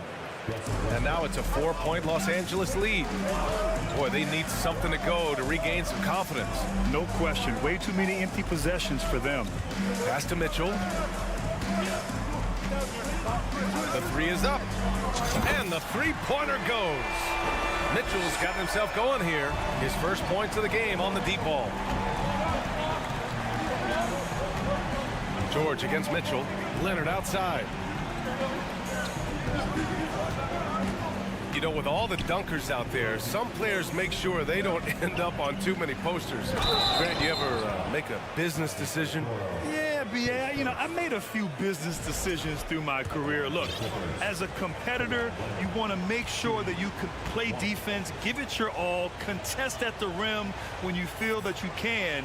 And now it's a 4-point Los Angeles lead. Boy, they need something to go to regain some confidence. No question. Way too many empty possessions for them. Pass to Mitchell. The 3 is up. And the three-pointer goes. Mitchell's gotten himself going here. His first points of the game on the deep ball. George against Mitchell. Leonard outside. You know, with all the dunkers out there, some players make sure they don't end up on too many posters. Grant, you ever make a business decision? Yeah, B.A., you know, I made a few business decisions through my career. Look, as a competitor, you want to make sure that you can play defense, give it your all, contest at the rim when you feel that you can.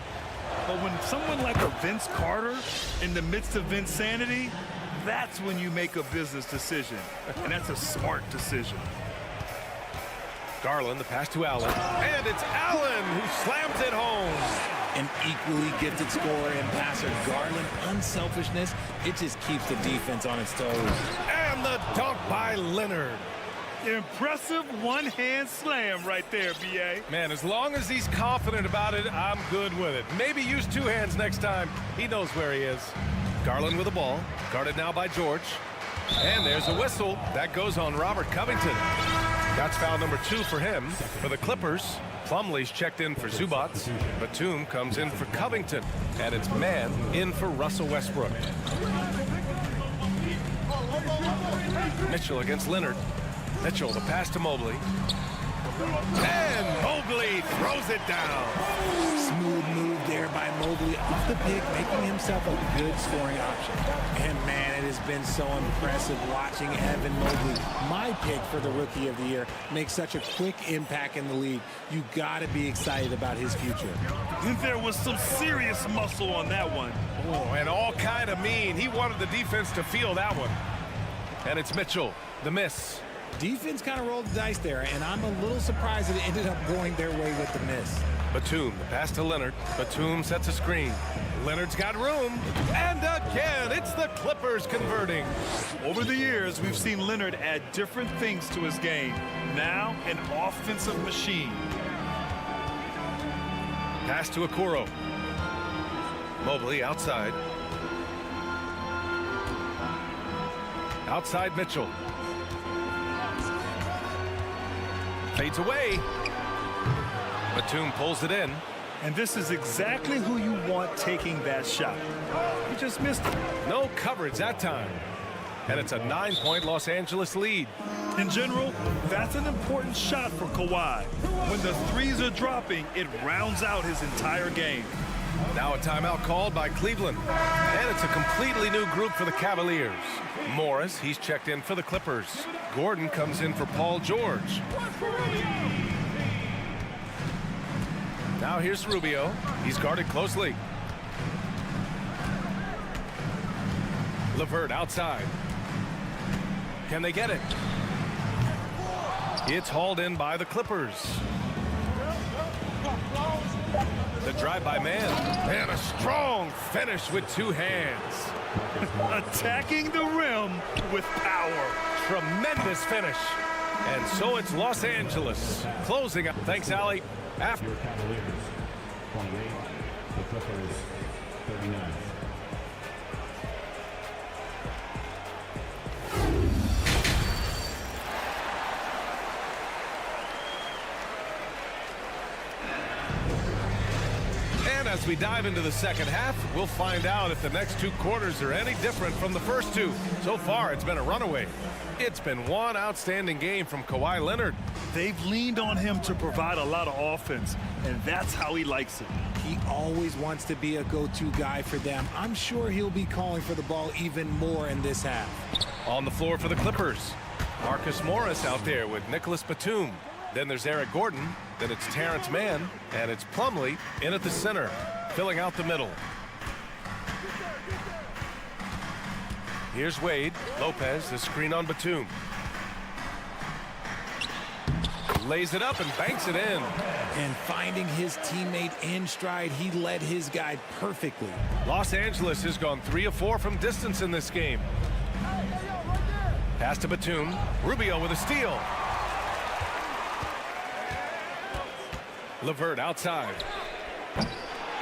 But when someone like a Vince Carter in the midst of insanity, that's when you make a business decision. And that's a smart decision. Garland, the pass to Allen. And it's Allen who slams it home. An equally gifted scorer and passer. Garland, unselfishness, it just keeps the defense on its toes. And the dunk by Leonard. Impressive one-hand slam right there, B.A. Man, as long as he's confident about it, I'm good with it. Maybe use two hands next time. He knows where he is. Garland with the ball. Guarded now by George. And there's a whistle. That goes on Robert Covington. That's foul number 2 for him. For the Clippers, Plumlee's checked in for Zubac. Batum comes in for Covington. And it's man in for Russell Westbrook. Mitchell against Leonard. Mitchell, the pass to Mobley. And Mobley throws it down. Smooth move there by Mobley off the pick, making himself a good scoring option. And man, it has been so impressive watching Evan Mobley, my pick for the Rookie of the Year, make such a quick impact in the league. You got to be excited about his future. And there was some serious muscle on that one. Oh, and all kind of mean. He wanted the defense to feel that one. And it's Mitchell, the miss. Defense kind of rolled the dice there, and I'm a little surprised that it ended up going their way with the miss. Batum, the pass to Leonard. Batum sets a screen. Leonard's got room. And again, it's the Clippers converting. Over the years, we've seen Leonard add different things to his game. Now, an offensive machine. Pass to Okoro. Mobley outside. Outside Mitchell. Fades away. Batum pulls it in. And this is exactly who you want taking that shot. He just missed it. No coverage that time. And it's a 9-point Los Angeles lead. In general, that's an important shot for Kawhi. When the threes are dropping, it rounds out his entire game. Now a timeout called by Cleveland. And it's a completely new group for the Cavaliers. Morris, he's checked in for the Clippers. Gordon comes in for Paul George. Now here's Rubio. He's guarded closely. LeVert outside. Can they get it? It's hauled in by the Clippers. The drive by man. And a strong finish with two hands. Attacking the rim with power. Tremendous finish. And so it's Los Angeles closing up. Thanks, Allie. After Cavaliers 28, the Clippers 39. And as we dive into the second half, we'll find out if the next two quarters are any different from the first two. So far, it's been a runaway. It's been one outstanding game from Kawhi Leonard. They've leaned on him to provide a lot of offense, and that's how he likes it. He always wants to be a go-to guy for them. I'm sure he'll be calling for the ball even more in this half. On the floor for the Clippers, Marcus Morris out there with Nicholas Batum. Then there's Eric Gordon. Then it's Terrence Mann. And it's Plumlee in at the center, filling out the middle. Here's Wade. Lopez, the screen on Batum. Lays it up and banks it in. And finding his teammate in stride, he led his guy perfectly. Los Angeles has gone 3 of 4 from distance in this game. Pass to Batum. Rubio with a steal. LeVert outside.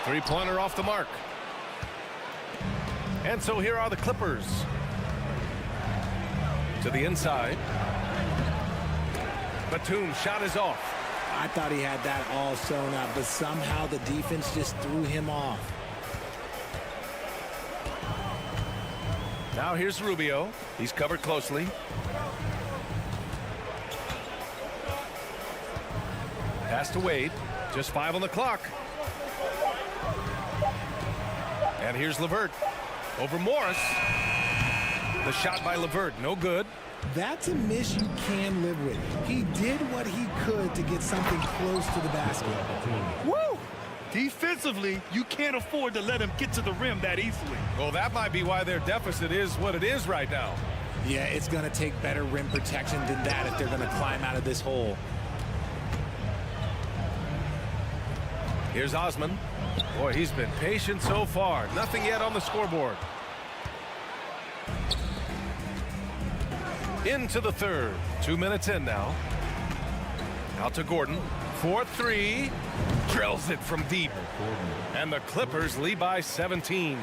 Three-pointer off the mark. And so here are the Clippers. To the inside. Batum shot is off. I thought he had that all sewn up, but somehow the defense just threw him off. Now here's Rubio. He's covered closely. Pass to Wade. Just 5 on the clock. And here's LeVert. Over Morris. The shot by LeVert, no good. That's a miss you can live with. He did what he could to get something close to the basket. Woo! Defensively, you can't afford to let him get to the rim that easily. Well, that might be why their deficit is what it is right now. Yeah, it's going to take better rim protection than that if they're going to climb out of this hole. Here's Osman. Boy, he's been patient so far. Nothing yet on the scoreboard. Into the third. 2 minutes in now. Out to Gordon. 4-3. Drills it from deep. And the Clippers lead by 17.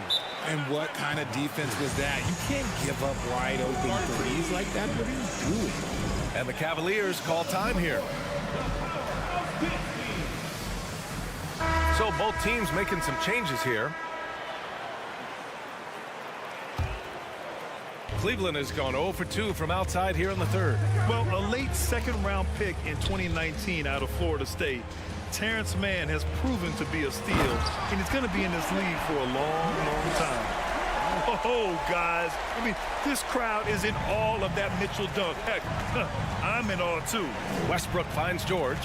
And what kind of defense was that? You can't give up wide open threes like that. What are you doing? And the Cavaliers call time here. So both teams making some changes here. Cleveland has gone 0 for 2 from outside here in the third. Well, a late second-round pick in 2019 out of Florida State, Terrence Mann has proven to be a steal, and he's going to be in this league for a long, long time. Oh, guys, I mean, this crowd is in awe of that Mitchell dunk. Heck, I'm in awe, too. Westbrook finds George.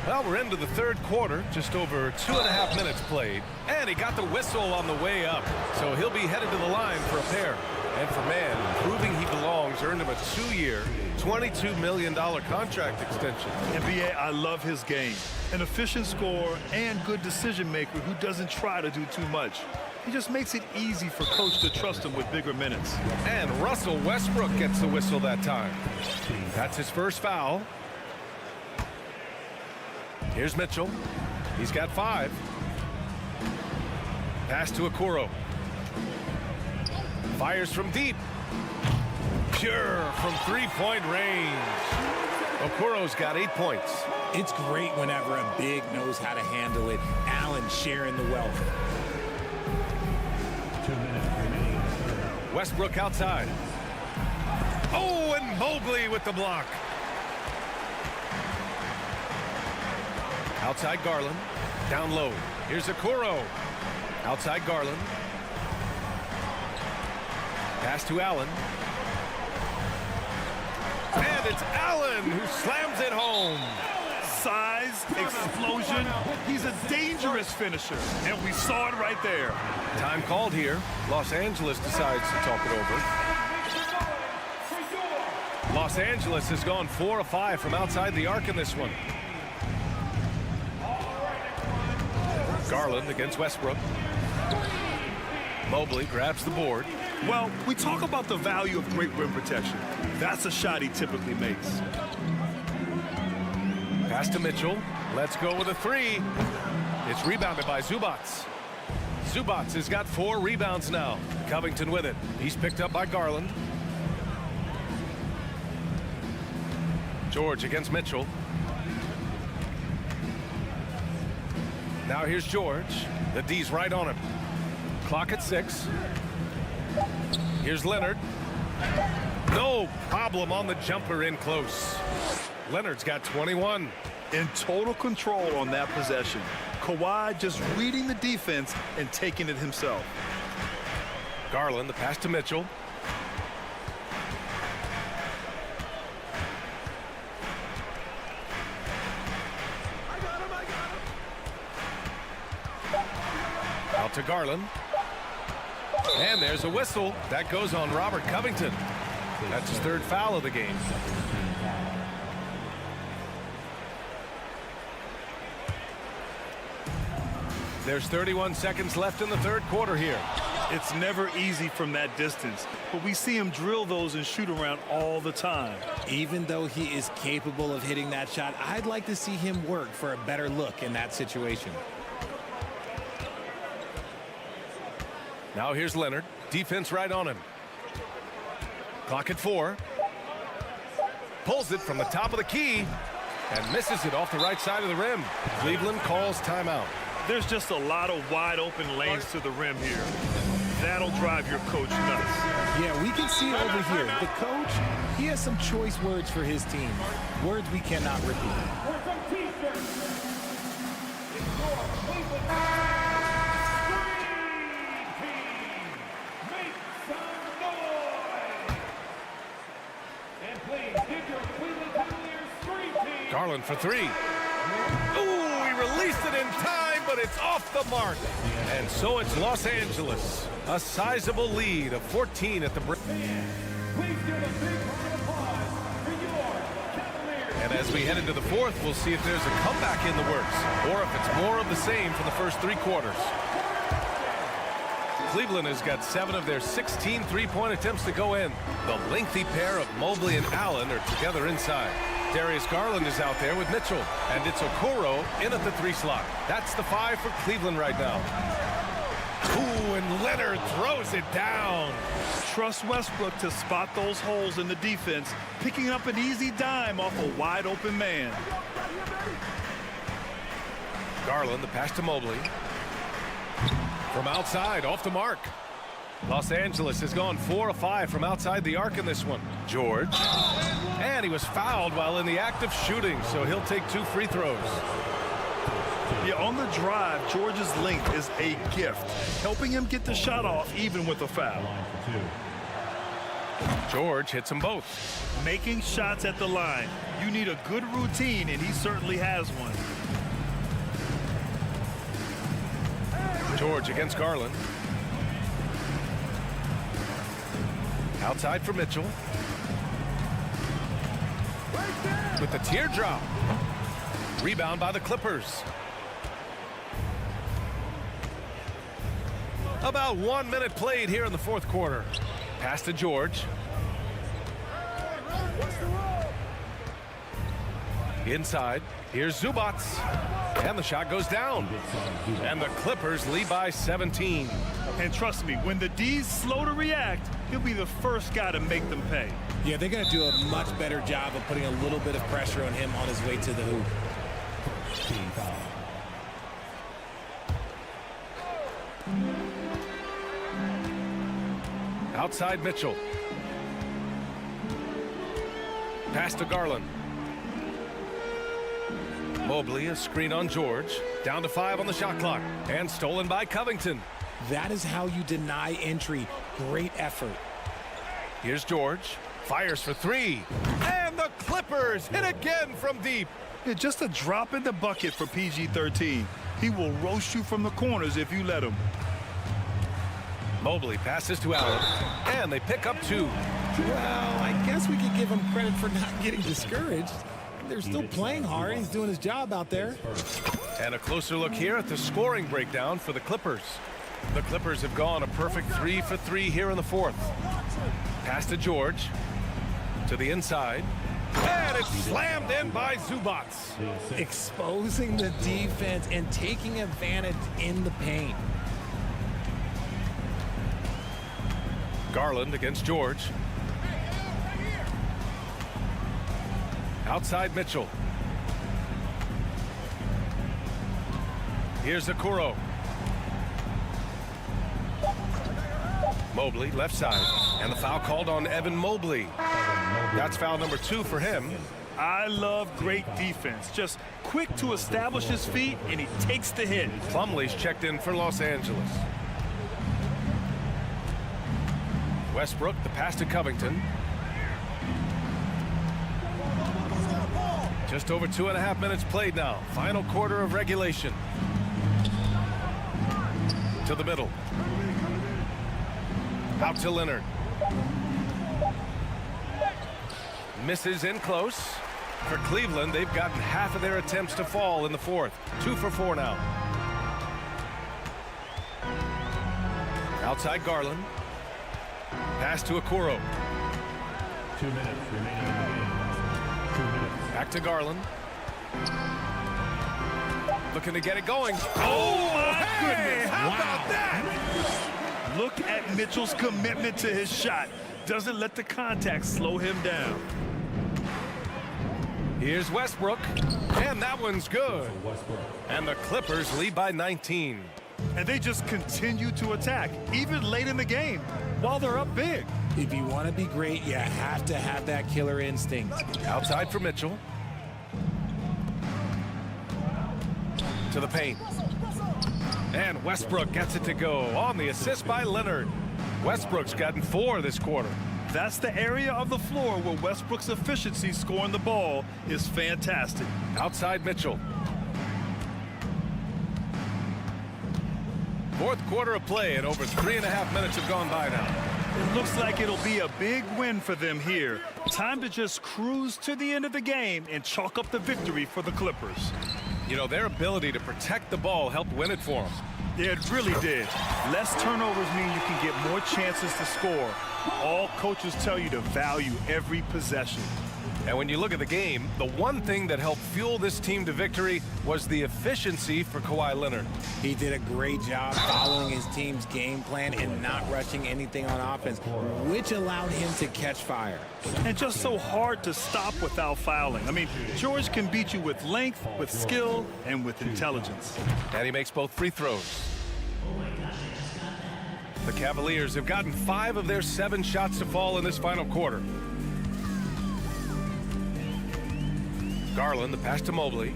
Well, we're into the third quarter, just over 2.5 minutes played. And he got the whistle on the way up. So he'll be headed to the line for a pair. And for Mann, proving he belongs, earned him a 2-year, $22 million contract extension. NBA, I love his game. An efficient scorer and good decision maker who doesn't try to do too much. He just makes it easy for coach to trust him with bigger minutes. And Russell Westbrook gets the whistle that time. That's his first foul. Here's Mitchell. He's got 5. Pass to Okoro. Fires from deep. Pure from 3-point range. Okoro's got 8 points. It's great whenever a big knows how to handle it. Allen sharing the wealth. 2 minutes remaining. Westbrook outside. Oh, and Mobley with the block. Outside Garland. Down low. Here's Okoro. Outside Garland. Pass to Allen. And it's Allen who slams it home. Size, explosion. He's a dangerous finisher. And we saw it right there. Time called here. Los Angeles decides to talk it over. Los Angeles has gone 4 of 5 from outside the arc in this one. Garland against Westbrook. Mobley grabs the board. Well, we talk about the value of great rim protection. That's a shot he typically makes. Pass to Mitchell. Let's go with a 3. It's rebounded by Zubac. Zubac has got 4 rebounds now. Covington with it. He's picked up by Garland. George against Mitchell. Now here's George. The D's right on him. Clock at 6. Here's Leonard. No problem on the jumper in close. Leonard's got 21. In total control on that possession. Kawhi just reading the defense and taking it himself. Garland, the pass to Mitchell. Out to Garland. And there's a whistle. That goes on Robert Covington. That's his 3rd foul of the game. There's 31 seconds left in the third quarter here. It's never easy from that distance, but we see him drill those and shoot around all the time. Even though he is capable of hitting that shot, I'd like to see him work for a better look in that situation. Now here's Leonard. Defense right on him. Clock at 4. Pulls it from the top of the key and misses it off the right side of the rim. Cleveland calls timeout. There's just a lot of wide open lanes to the rim here. That'll drive your coach nuts. Yeah, we can see it over here. The coach, he has some choice words for his team. Words we cannot repeat. For some t-shirts, it's your Cleveland Dream Team. Make some noise. And please give your Cleveland Cavaliers Dream Team. Garland for three. Ooh, he released it in time, but it's off the mark. And so it's Los Angeles. A sizable lead of 14 at the break. Please give a big round of applause for your Cavaliers. And as we head into the fourth, we'll see if there's a comeback in the works or if it's more of the same for the first three quarters. Cleveland has got 7 of their 16 three-point attempts to go in. The lengthy pair of Mobley and Allen are together inside. Darius Garland is out there with Mitchell, and it's Okoro in at the 3 slot. That's the 5 for Cleveland right now. Ooh, and Leonard throws it down. Trust Westbrook to spot those holes in the defense, picking up an easy dime off a wide-open man. Garland, the pass to Mobley. From outside, off the mark. Los Angeles has gone 4 of 5 from outside the arc in this one. George. And he was fouled while in the act of shooting, so he'll take 2 free throws. Yeah, on the drive, George's length is a gift, helping him get the shot off even with a foul. George hits them both. Making shots at the line. You need a good routine, and he certainly has one. George against Garland. Outside for Mitchell. With the teardrop. Rebound by the Clippers. About 1 minute played here in the fourth quarter. Pass to George. Inside. Here's Zubats. And the shot goes down. And the Clippers lead by 17. And trust me, when the D's slow to react, he'll be the first guy to make them pay. Yeah, they're going to do a much better job of putting a little bit of pressure on him on his way to the hoop. Outside Mitchell. Pass to Garland. Mobley, a screen on George. Down to 5 on the shot clock. And stolen by Covington. That is how you deny entry. Great effort. Here's George. Fires for 3. And the Clippers hit again from deep. Yeah, just a drop in the bucket for PG-13. He will roast you from the corners if you let him. Mobley passes to Allen. And they pick up 2. Well, I guess we could give him credit for not getting discouraged. They're still playing hard. He's doing his job out there. And a closer look here at the scoring breakdown for the Clippers. The Clippers have gone a perfect 3 for 3 here in the fourth. Pass to George. To the inside. And it's slammed in by Zubats. Exposing the defense and taking advantage in the paint. Garland against George. Outside Mitchell. Here's Okoro. Mobley, left side. And the foul called on Evan Mobley. That's foul number 2 for him. I love great defense. Just quick to establish his feet, and he takes the hit. Plumlee's checked in for Los Angeles. Westbrook, the pass to Covington. Just over 2.5 minutes played now. Final quarter of regulation. To the middle. Out to Leonard. Misses in close. For Cleveland, they've gotten half of their attempts to fall in the fourth. 2 for 4 now. Outside Garland. Pass to Okoro. 2 minutes remaining in the game. 2 minutes. Back to Garland. Looking to get it going. Oh, my goodness. How about that? Look at Mitchell's commitment to his shot. Doesn't let the contact slow him down. Here's Westbrook. And that one's good. And the Clippers lead by 19. And they just continue to attack, even late in the game, while they're up big. If you want to be great, you have to have that killer instinct. Outside for Mitchell. To the paint. And Westbrook gets it to go on the assist by Leonard. Westbrook's gotten 4 this quarter. That's the area of the floor where Westbrook's efficiency scoring the ball is fantastic. Outside Mitchell. Fourth quarter of play, and over 3.5 minutes have gone by now. It looks like it'll be a big win for them here. Time to just cruise to the end of the game and chalk up the victory for the Clippers. You know, their ability to protect the ball helped win it for them. Yeah, it really did. Less turnovers mean you can get more chances to score. All coaches tell you to value every possession. And when you look at the game, the one thing that helped fuel this team to victory was the efficiency for Kawhi Leonard. He did a great job following his team's game plan and not rushing anything on offense, which allowed him to catch fire. And just so hard to stop without fouling. I mean, George can beat you with length, with skill, and with intelligence. And he makes both free throws. The Cavaliers have gotten 5 of their 7 shots to fall in this final quarter. Garland, the pass to Mobley.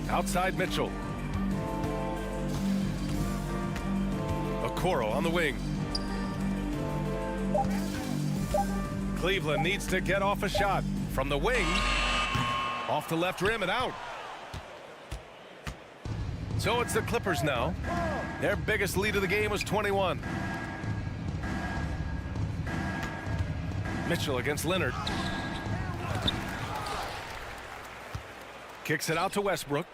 Outside Mitchell. Okoro on the wing. Cleveland needs to get off a shot from the wing. Off the left rim and out. So it's the Clippers now. Their biggest lead of the game was 21. Mitchell against Leonard. Kicks it out to Westbrook.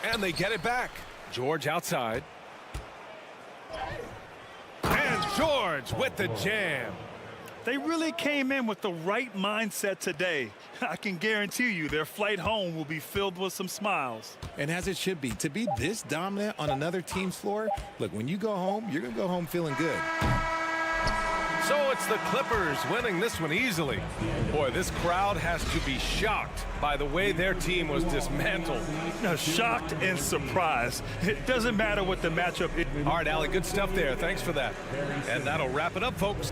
And they get it back. George outside. And George with the jam. They really came in with the right mindset today. I can guarantee you their flight home will be filled with some smiles. And as it should be. To be this dominant on another team's floor, look, when you go home, you're going to go home feeling good. So it's the Clippers winning this one easily. Boy, this crowd has to be shocked by the way their team was dismantled. No, shocked and surprised. It doesn't matter what the matchup is. All right, Allie, good stuff there. Thanks for that. And that'll wrap it up, folks.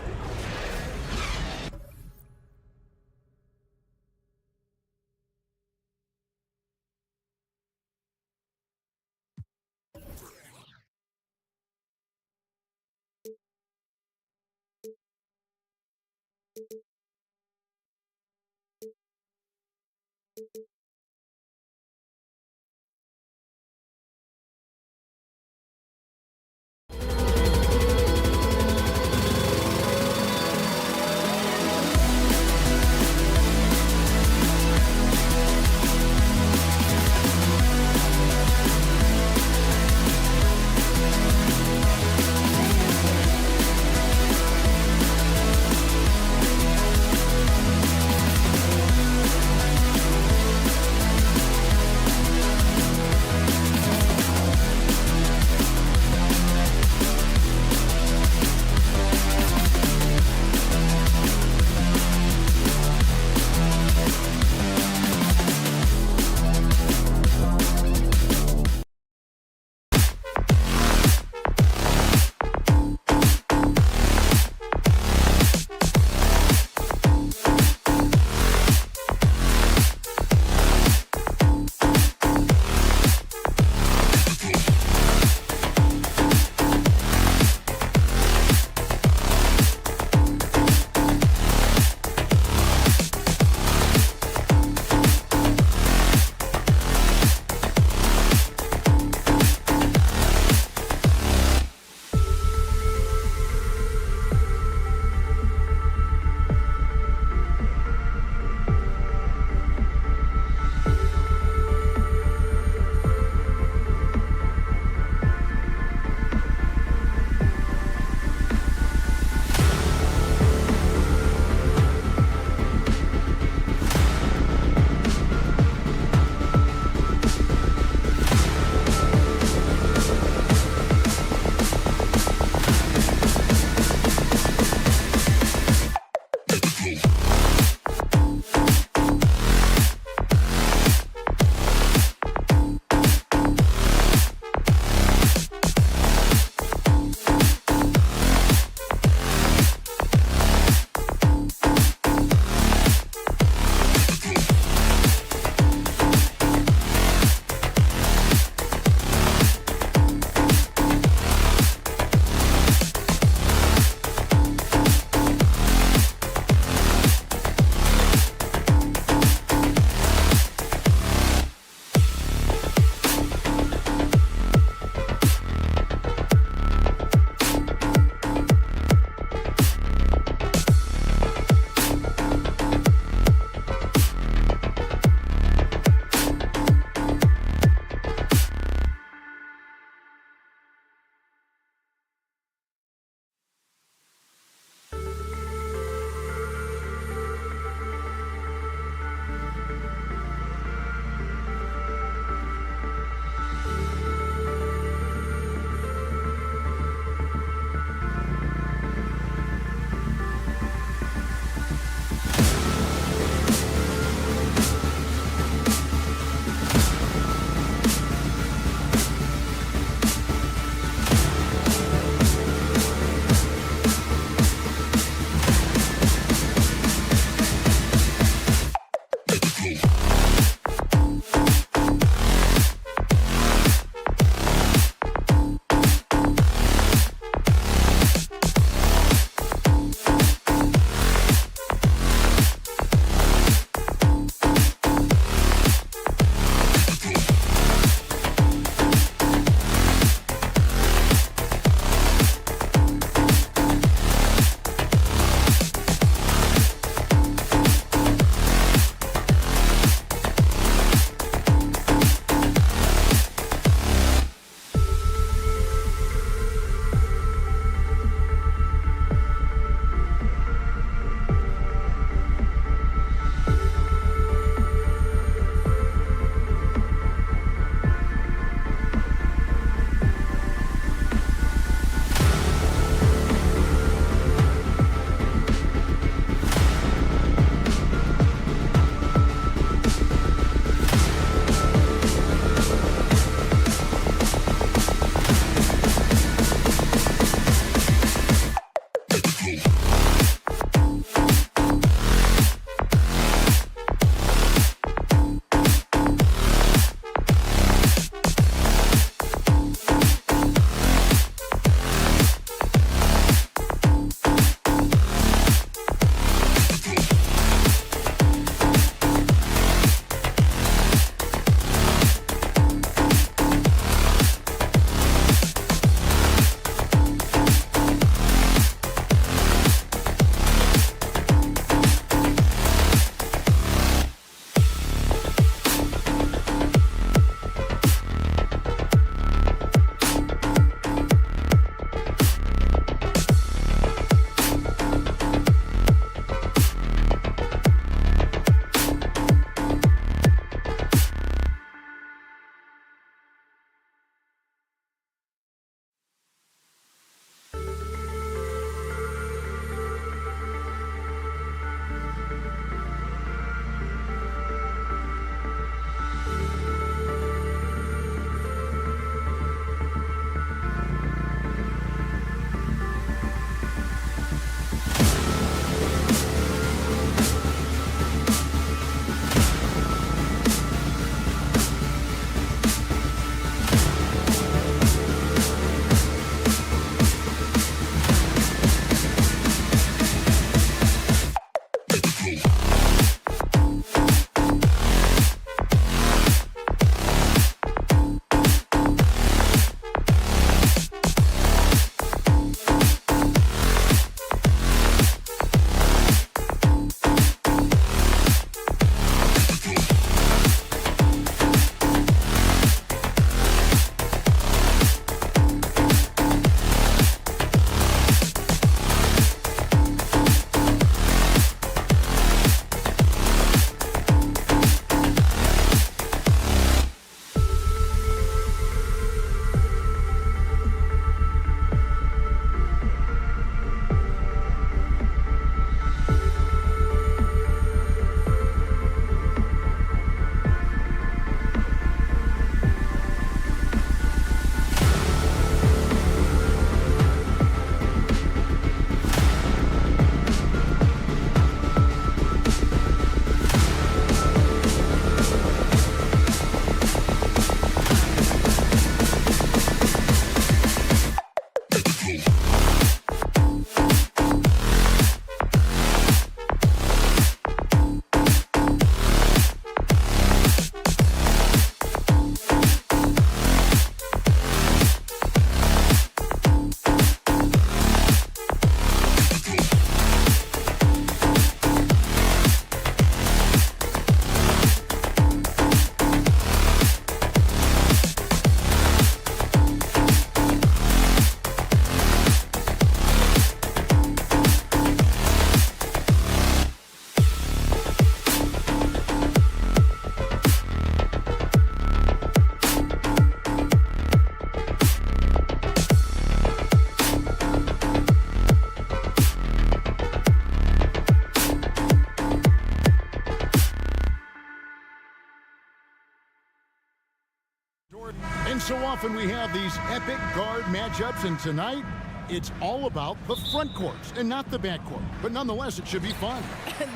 often we have these epic guard matchups, and tonight it's all about the front courts and not the back court. But nonetheless, it should be fun.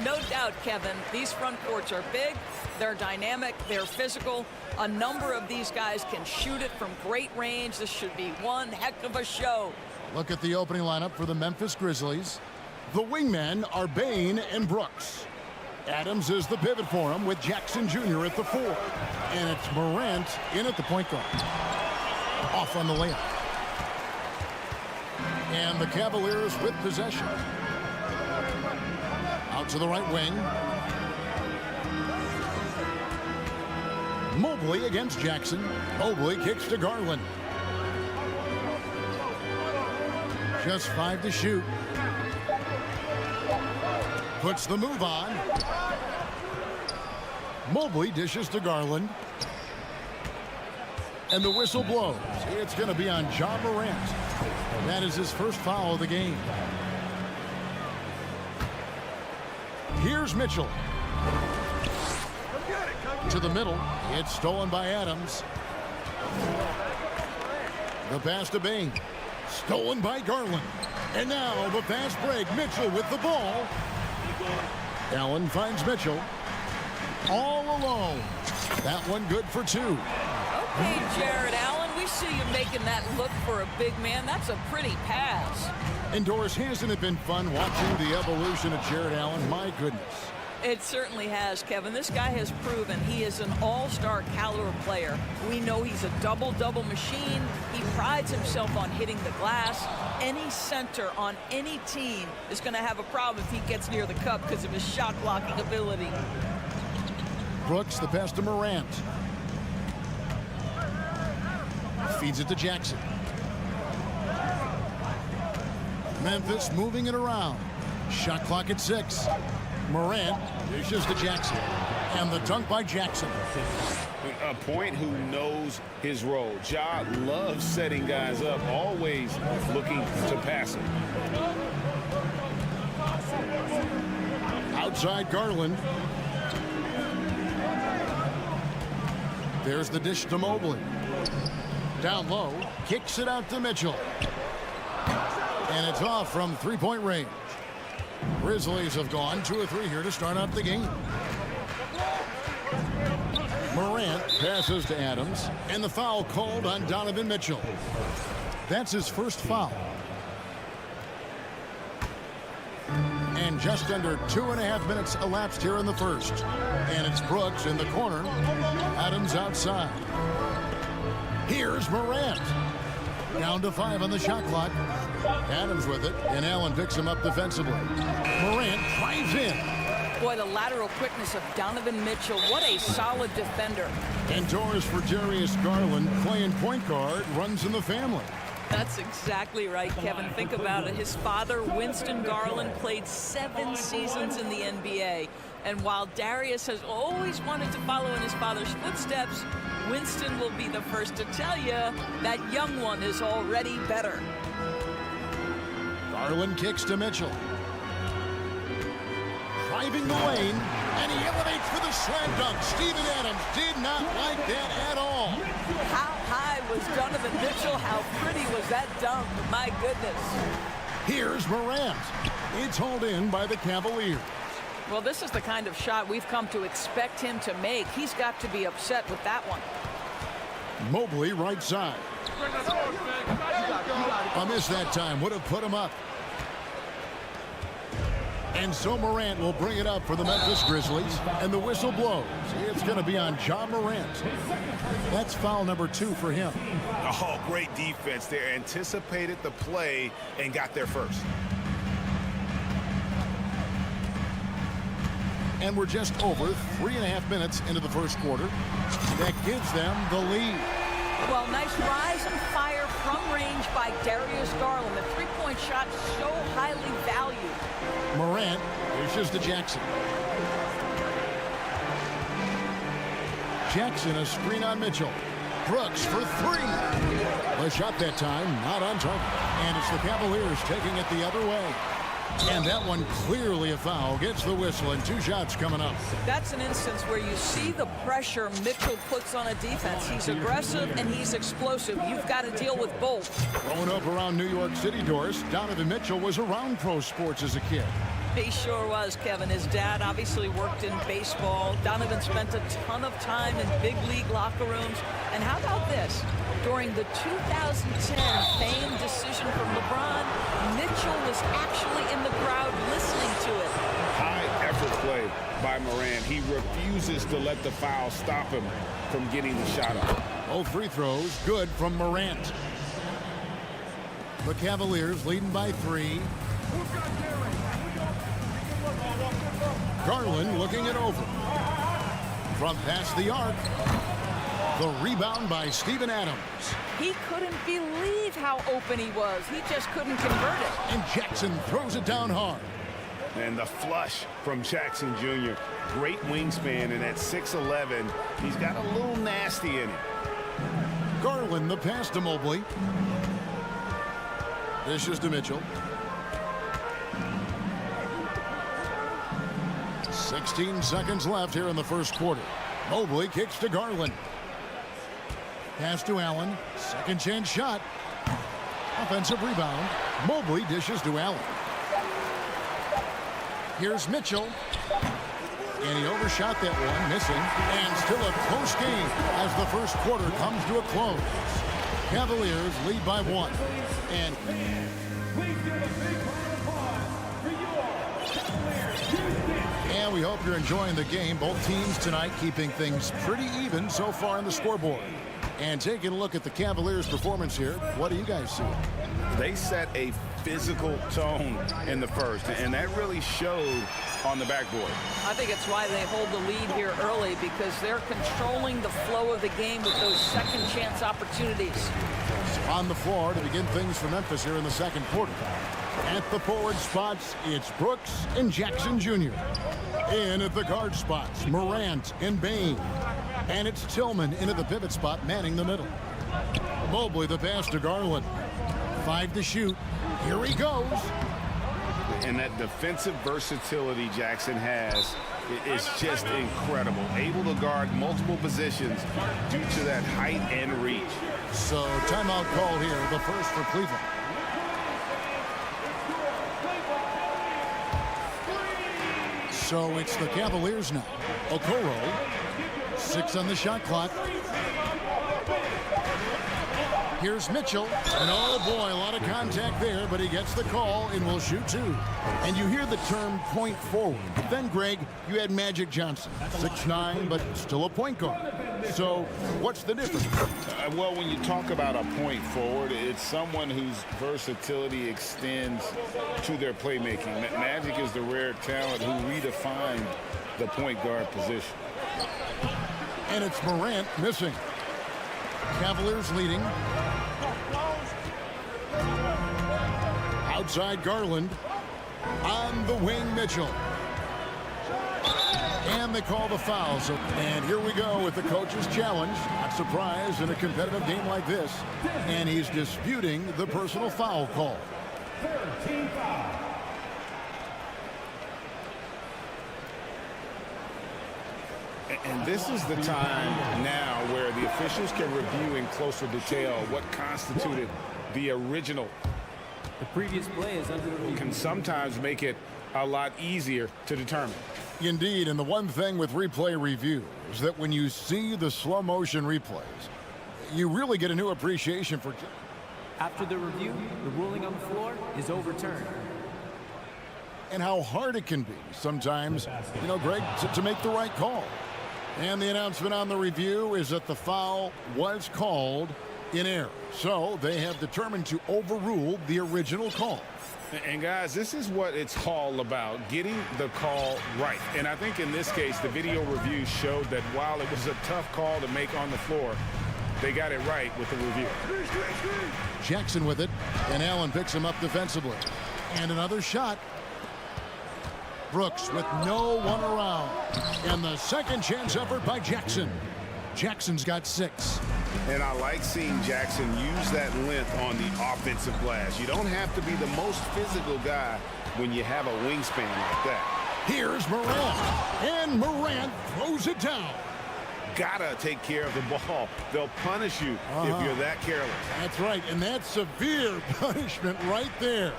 No doubt, Kevin. These front courts are big, they're dynamic, they're physical. A number of these guys can shoot it from great range. This should be one heck of a show. Look at the opening lineup for the Memphis Grizzlies. The wingmen are Bain and Brooks. Adams is the pivot for him with Jackson Jr. at the 4. And it's Morant in at the point guard. Off on the layup. And the Cavaliers with possession. Out to the right wing. Mobley against Jackson. Mobley kicks to Garland. Just 5 to shoot. Puts the move on. Mobley dishes to Garland. And the whistle blows. It's going to be on Ja Morant. That is his first foul of the game. Here's Mitchell. To the middle. It's stolen by Adams. The pass to Bain. Stolen by Garland. And now the fast break. Mitchell with the ball. Allen finds Mitchell. All alone. That one good for 2. Okay, Jared Allen, we see you making that look for a big man. That's a pretty pass. And Doris, hasn't it been fun watching the evolution of Jared Allen? My goodness. It certainly has, Kevin. This guy has proven he is an all-star caliber player. We know he's a double-double machine. He prides himself on hitting the glass. Any center on any team is going to have a problem if he gets near the cup because of his shot-blocking ability. Brooks, the pass to Morant. Feeds it to Jackson. Memphis moving it around. Shot clock at 6. Morant dishes to Jackson. And the dunk by Jackson. A point who knows his role. Ja loves setting guys up, always looking to pass him. Outside Garland. There's the dish to Mobley. Down low, kicks it out to Mitchell. And it's off from 3-point range. Grizzlies have gone 2 of 3 here to start out the game. Morant passes to Adams, and the foul called on Donovan Mitchell. That's his first foul. And just under 2.5 minutes elapsed here in the first. And it's Brooks in the corner. Adams outside. Here's Morant. Down to 5 on the shot clock. Adams with it, and Allen picks him up defensively. Morant drives in. Boy, the lateral quickness of Donovan Mitchell. What a solid defender. And doors for Darius Garland, playing point guard, runs in the family. That's exactly right, Kevin. Think about it. His father, Winston Garland, played 7 seasons in the NBA. And while Darius has always wanted to follow in his father's footsteps, Winston will be the first to tell you that young one is already better. Garland kicks to Mitchell. Driving the lane, and he elevates for the slam dunk. Steven Adams did not like that at all. How high was Donovan Mitchell? How pretty was that dunk? My goodness. Here's Morant. It's hauled in by the Cavaliers. Well, this is the kind of shot we've come to expect him to make. He's got to be upset with that one. Mobley right side. A miss that time would have put him up. And so Morant will bring it up for the Memphis Grizzlies, and the whistle blows. It's going to be on Ja Morant. That's foul number 2 for him. Oh, great defense there. Anticipated the play and got there first. And we're just over 3.5 minutes into the first quarter. That gives them the lead. Well, nice rise and fire from range by Darius Garland. The three-point shot so highly valued. Morant dishes to Jackson. Jackson, a screen on Mitchell. Brooks for 3. The shot that time, not on target. And it's the Cavaliers taking it the other way. And that one clearly a foul. Gets the whistle, and 2 shots coming up. That's an instance where you see the pressure Mitchell puts on a defense. He's aggressive and he's explosive. You've got to deal with both. Growing up around New York City, Doris, Donovan Mitchell was around pro sports as a kid. He sure was, Kevin. His dad obviously worked in baseball. Donovan spent a ton of time in big league locker rooms. And how about this? During the 2010 famed decision from LeBron, Mitchell was actually in the crowd listening to it. High effort play by Morant. He refuses to let the foul stop him from getting the shot up. Both free throws good from Morant. The Cavaliers leading by 3. Garland looking it over. From past the arc. The rebound by Steven Adams. He couldn't believe how open he was. He just couldn't convert it. And Jackson throws it down hard. And the flush from Jackson Jr. Great wingspan, and at 6'11", he's got a little nasty in it. Garland the pass to Mobley. This is to Mitchell. 16 seconds left here in the first quarter. Mobley kicks to Garland. Pass to Allen. Second chance shot. Offensive rebound. Mobley dishes to Allen. Here's Mitchell. And he overshot that one, missing. And still a close game as the first quarter comes to a close. Cavaliers lead by 1. And we hope you're enjoying the game. Both teams tonight keeping things pretty even so far on the scoreboard. And taking a look at the Cavaliers' performance here, what do you guys see? They set a physical tone in the first, and that really showed on the backboard. I think it's why they hold the lead here early, because they're controlling the flow of the game with those second chance opportunities. On the floor to begin things for Memphis here in the second quarter. At the forward spots, it's Brooks and Jackson Jr. In at the guard spots, Morant and Bain. And it's Tillman into the pivot spot, manning the middle. Mobley the pass to Garland. 5 to shoot. Here he goes. And that defensive versatility Jackson has is just incredible. Able to guard multiple positions due to that height and reach. So timeout call here, the first for Cleveland. So it's the Cavaliers now. Okoro, 6 on the shot clock. Here's Mitchell, and oh boy, a lot of contact there, but he gets the call and will shoot 2. And you hear the term point forward. Then, Greg, you had Magic Johnson, 6'9", but still a point guard. So what's the difference? Well, when you talk about a point forward, it's someone whose versatility extends to their playmaking. Magic is the rare talent who redefined the point guard position. And it's Morant missing. Cavaliers leading. Outside Garland. On the wing, Mitchell. And they call the foul. And here we go with the coach's challenge. Not surprised in a competitive game like this. And he's disputing the personal foul call. 13 foul. And this is the time now where the officials can review in closer detail what constituted the original. The previous play is under review. Can sometimes make it a lot easier to determine. Indeed, and the one thing with replay review is that when you see the slow motion replays, you really get a new appreciation for. After the review, the ruling on the floor is overturned. And how hard it can be sometimes, you know, Greg, to make the right call. And the announcement on the review is that the foul was called in error. So they have determined to overrule the original call. And guys, this is what it's all about, getting the call right. And I think in this case, the video review showed that while it was a tough call to make on the floor, they got it right with the review. Jackson with it, and Allen picks him up defensively. And another shot. Brooks with no one around. And the second chance effort by Jackson. Jackson's got 6. And I like seeing Jackson use that length on the offensive glass. You don't have to be the most physical guy when you have a wingspan like that. Here's Morant, and Morant throws it down. Gotta take care of the ball. They'll punish you if you're that careless. That's right, and that's severe punishment right there.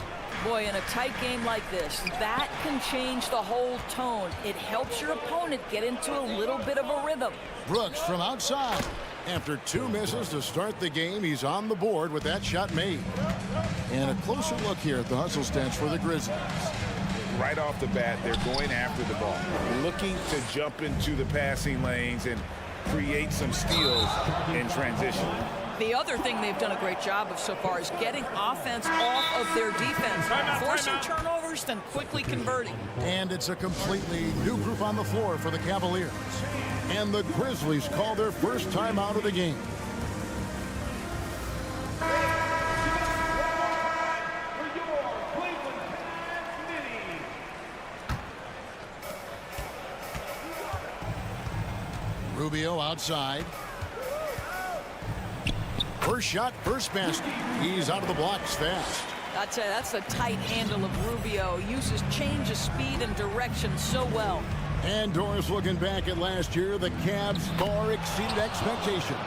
Boy, in a tight game like this, that can change the whole tone. It helps your opponent get into a little bit of a rhythm. Brooks from outside. After 2 misses to start the game, he's on the board with that shot made. And a closer look here at the hustle stats for the Grizzlies. Right off the bat, they're going after the ball, looking to jump into the passing lanes and create some steals in transition. The other thing they've done a great job of so far is getting offense off of their defense, forcing turnovers, then quickly converting. And it's a completely new group on the floor for the Cavaliers. And the Grizzlies call their first time out of the game. Rubio outside. First shot, first basket. He's out of the blocks fast. That's a tight handle of Rubio. Uses change of speed and direction so well. And Doris, looking back at last year, the Cavs far exceeded expectations.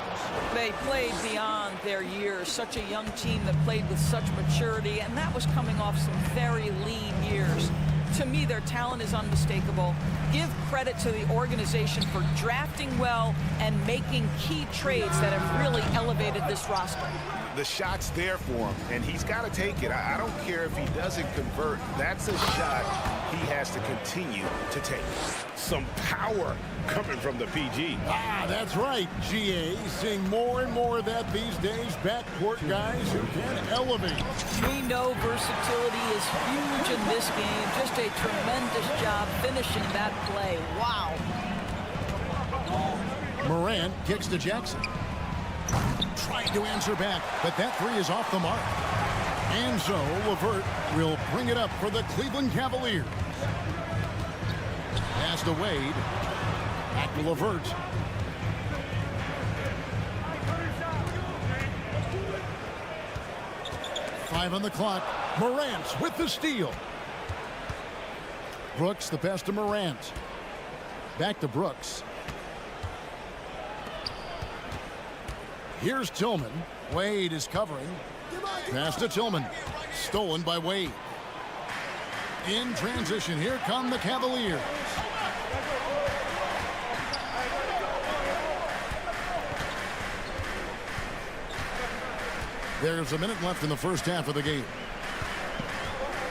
They played beyond their years. Such a young team that played with such maturity, and that was coming off some very lean years. To me, their talent is unmistakable. Give credit to the organization for drafting well and making key trades that have really elevated this roster. The shot's there for him, and he's got to take it. I don't care if he doesn't convert. That's a shot he has to continue to take. Some power coming from the PG. That's right, GA. Seeing more and more of that these days. Backcourt guys who can elevate. We know versatility is huge in this game. Just a tremendous job finishing that play. Wow. Morant kicks to Jackson. Trying to answer back, but that three is off the mark. And so LeVert will bring it up for the Cleveland Cavaliers. Pass to Wade. Back to LeVert. Five on the clock. Morant with the steal. Brooks, the pass to Morant. Back to Brooks. Here's Tillman. Wade is covering. Pass to Tillman. Stolen by Wade. In transition, here come the Cavaliers. There's a minute left in the first half of the game.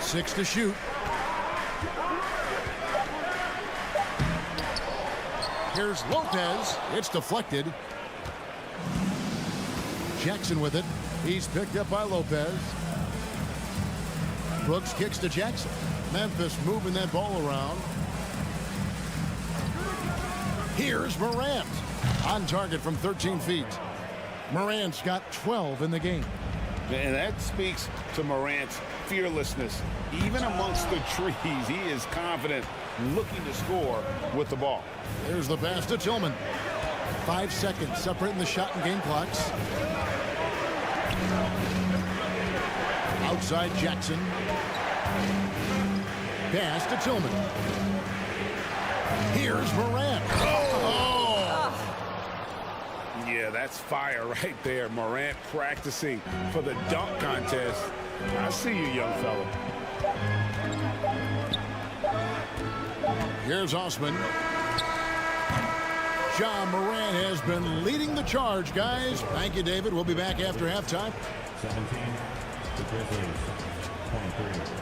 6 to shoot. Here's Lopez. It's deflected. Jackson with it. He's picked up by Lopez. Brooks kicks to Jackson. Memphis moving that ball around. Here's Morant. On target from 13 feet. Morant's got 12 in the game. And that speaks to Morant's fearlessness. Even amongst the trees, he is confident, looking to score with the ball. There's the pass to Tillman. 5 seconds separating the shot and game clocks. Outside Jackson. Pass to Tillman. Here's Morant. Yeah, that's fire right there. Morant practicing for the dunk contest. I see you, young fella. Here's Osman. John Morant has been leading the charge, guys. Thank you, David. We'll be back after halftime. 17, the Grizzlies, 23.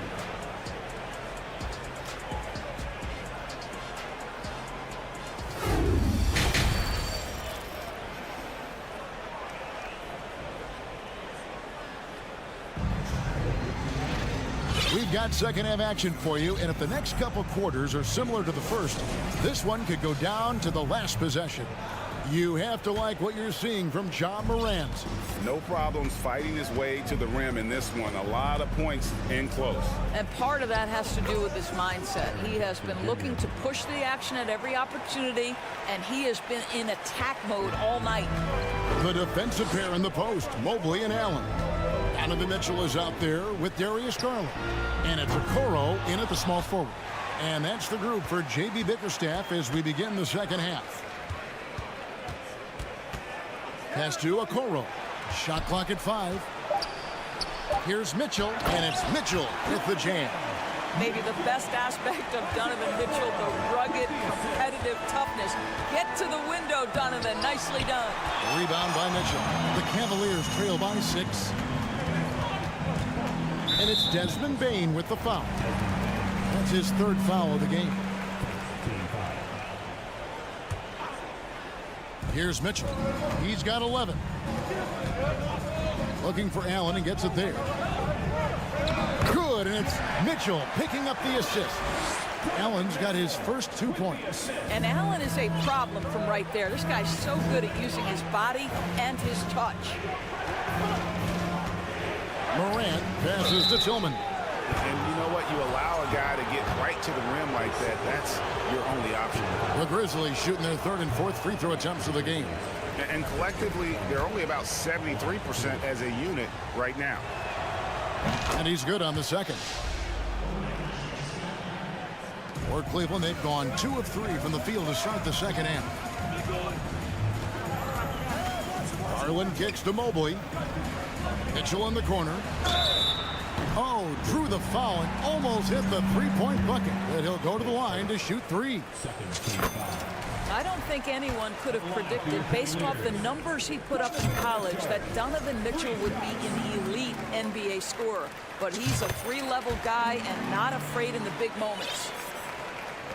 We've got second half action for you, and if the next couple quarters are similar to the first, this one could go down to the last possession. You have to like what you're seeing from Ja Morant. No problems fighting his way to the rim in this one. A lot of points in close. And part of that has to do with his mindset. He has been looking to push the action at every opportunity, and he has been in attack mode all night. The defensive pair in the post, Mobley and Allen. Donovan Mitchell is out there with Darius Garland. And it's Okoro in at the small forward. And that's the group for J.B. Bickerstaff as we begin the second half. Pass to Okoro. Shot clock at 5. Here's Mitchell, and it's Mitchell with the jam. Maybe the best aspect of Donovan Mitchell, the rugged, competitive toughness. Get to the window, Donovan. Nicely done. Rebound by Mitchell. The Cavaliers trail by 6. And it's Desmond Bane with the foul. That's his 3rd foul of the game. Here's Mitchell. He's got 11. Looking for Allen and gets it there. Good, and it's Mitchell picking up the assist. Allen's got his first 2 points. And Allen is a problem from right there. This guy's so good at using his body and his touch. Morant passes to Tillman. And you know what? You allow a guy to get right to the rim like that. That's your only option. The Grizzlies shooting their 3rd and 4th free throw attempts of the game. And collectively, they're only about 73% as a unit right now. And he's good on the second. For Cleveland, they've gone 2 of 3 from the field to start the second half. Garland kicks to Mobley. Mitchell in the corner. Oh, drew the foul and almost hit the 3-point bucket. But he'll go to the line to shoot 3. I don't think anyone could have predicted, based off the numbers he put up in college, that Donovan Mitchell would be an elite NBA scorer. But he's a 3-level guy and not afraid in the big moments.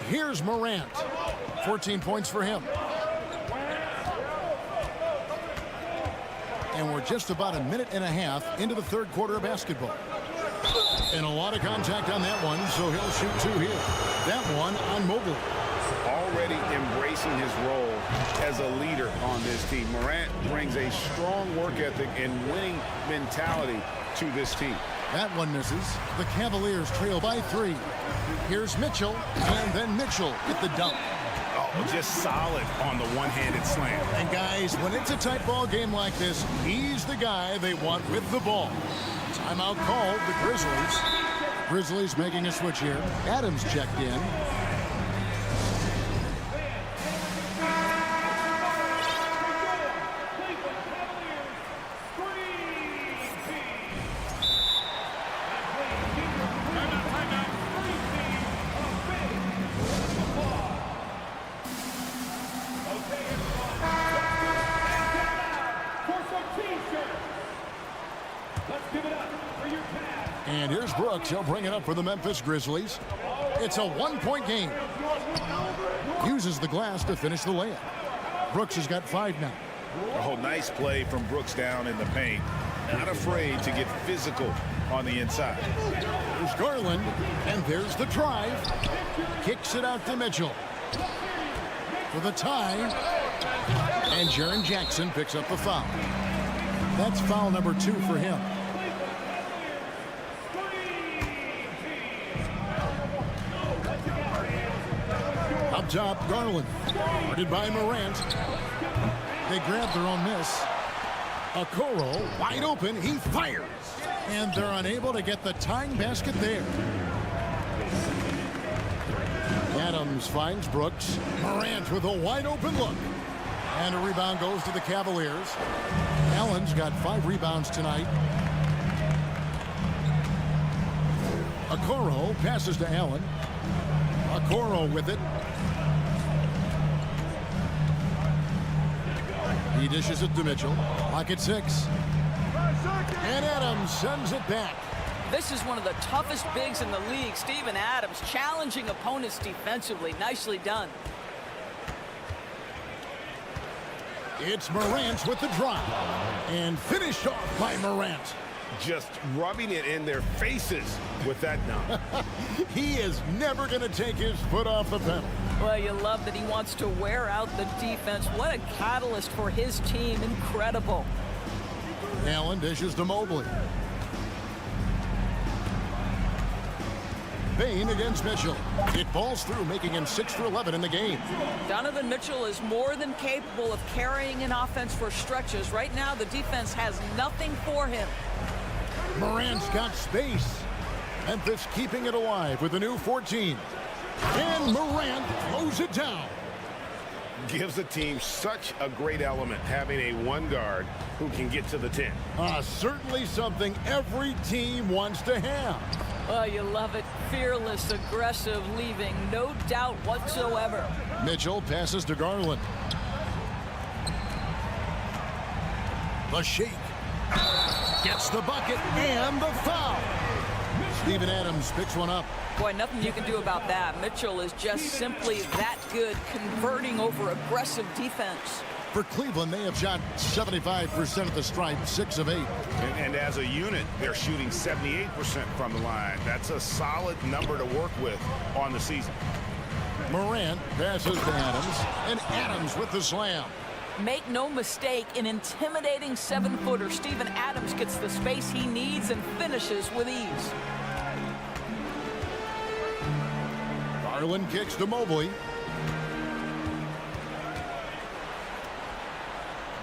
Here's Morant. 14 points for him. And we're just about a minute and a half into the 3rd quarter of basketball. And a lot of contact on that one, so he'll shoot 2 here. That one on Mobley. Already embracing his role as a leader on this team. Morant brings a strong work ethic and winning mentality to this team. That one misses. The Cavaliers trail by 3. Here's Mitchell, and then Mitchell with the dunk. Oh, just solid on the one-handed slam. And guys, when it's a tight ball game like this, he's the guy they want with the ball. Timeout called, the Grizzlies. Grizzlies making a switch here. Adams checked in. And here's Brooks. He'll bring it up for the Memphis Grizzlies. It's a 1-point game. Uses the glass to finish the layup. Brooks has got 5 now. Oh, nice play from Brooks down in the paint. Not afraid to get physical on the inside. There's Garland, and there's the drive. Kicks it out to Mitchell. For the tie. And Jaren Jackson picks up the foul. That's foul number 2 for him. Up top, Garland. Guarded by Morant. They grab their own miss. Okoro, wide open, he fires. And they're unable to get the tying basket there. Adams finds Brooks. Morant with a wide open look. And a rebound goes to the Cavaliers. Allen's got 5 rebounds tonight. Okoro passes to Allen. Okoro with it. He dishes it to Mitchell. Clock at 6. And Adams sends it back. This is one of the toughest bigs in the league. Steven Adams challenging opponents defensively. Nicely done. It's Morant with the drive. And finished off by Morant. just rubbing it in their faces with that dunk. He is never going to take his foot off the pedal. Well, you love that he wants to wear out the defense. What a catalyst for his team. Incredible. Allen dishes to Mobley. Bane against Mitchell. It falls through, making him 6 for 11 in the game. Donovan Mitchell is more than capable of carrying an offense for stretches. Right now, the defense has nothing for him. Morant's got space. Memphis keeping it alive with a new 14. And Morant throws it down. Gives the team such a great element having a one guard who can get to the 10. Certainly something every team wants to have. Oh, you love it. Fearless, aggressive, leaving no doubt whatsoever. Mitchell passes to Garland. The shake. Gets the bucket and the foul. Steven Adams picks one up. Boy, nothing you can do about that. Mitchell is just simply that good, converting over aggressive defense. For Cleveland, they have shot 75% at the stripe, 6 of 8. And as a unit, they're shooting 78% from the line. That's a solid number to work with on the season. Morant passes to Adams, and Adams with the slam. Make no mistake, an intimidating 7-footer. Steven Adams gets the space he needs and finishes with ease. Garland kicks to Mobley.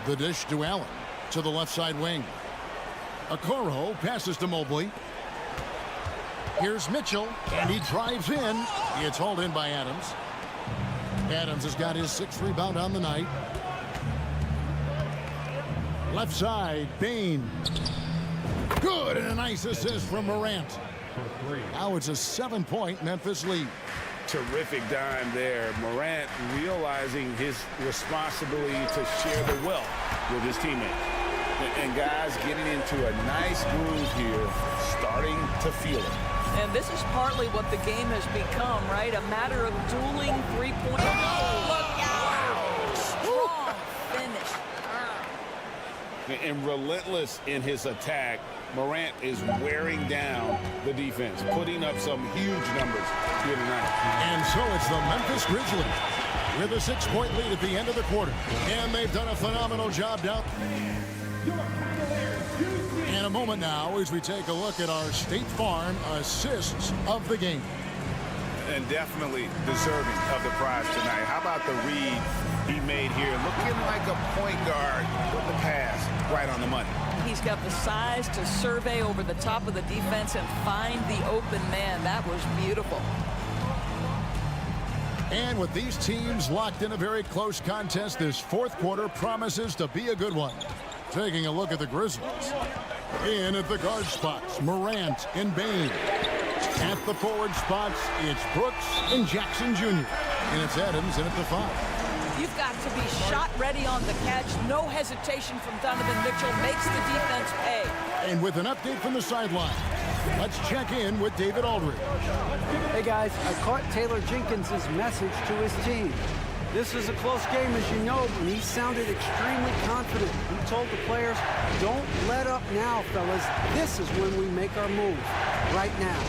The dish to Allen to the left side wing. Okoro passes to Mobley. Here's Mitchell, and he drives in. It's hauled in by Adams. Adams has got his 6th rebound on the night. Left side, Bane. Good, and a nice assist from Morant. Now it's a 7-point Memphis lead. Terrific dime there. Morant realizing his responsibility to share the wealth with his teammates. And guys getting into a nice groove here, starting to feel it. And this is partly what the game has become, right? A matter of dueling three-point. Look out! Strong finish. And relentless in his attack, Morant is wearing down the defense, putting up some huge numbers here tonight. And so it's the Memphis Grizzlies with a 6-point lead at the end of the quarter. And they've done a phenomenal job down. In a moment now as we take a look at our State Farm assists of the game. And definitely deserving of the prize tonight. How about the read he made here? Looking like a point guard with the pass right on the money. He's got the size to survey over the top of the defense and find the open man. That was beautiful. And with these teams locked in a very close contest, this 4th quarter promises to be a good one. Taking a look at the Grizzlies. In at the guard spots, Morant and Bane. At the forward spots, it's Brooks and Jackson Jr. And it's Adams in at the 5. You've got to be shot ready on the catch. No hesitation from Donovan Mitchell. Makes the defense pay. And with an update from the sideline, let's check in with David Aldridge. Hey guys, I caught Taylor Jenkins' message to his team. This is a close game, as you know, and he sounded extremely confident. He told the players, don't let up now, fellas. This is when we make our move. Right now.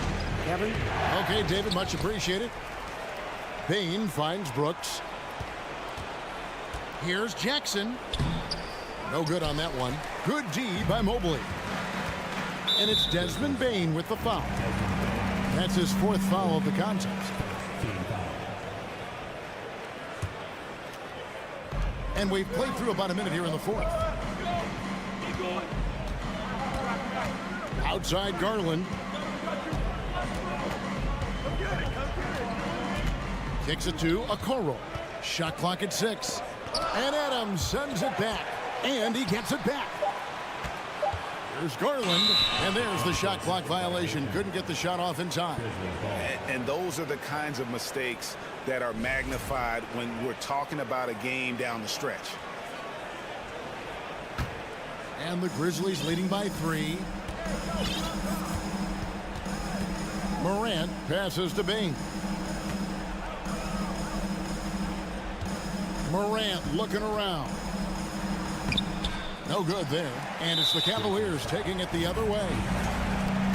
Kevin? Okay, David, much appreciated. Bane finds Brooks. Here's Jackson. No good on that one. Good D by Mobley. And it's Desmond Bane with the foul. That's his 4th foul of the contest. And we've played through about a minute here in the 4th. Outside Garland. Kicks it to Okoro. Shot clock at 6. And Adams sends it back. And he gets it back. There's Garland. And there's the shot clock violation. Couldn't get the shot off in time. And those are the kinds of mistakes that are magnified when we're talking about a game down the stretch. And the Grizzlies leading by 3. Morant passes to Bane. Morant looking around. No good there. And it's the Cavaliers taking it the other way.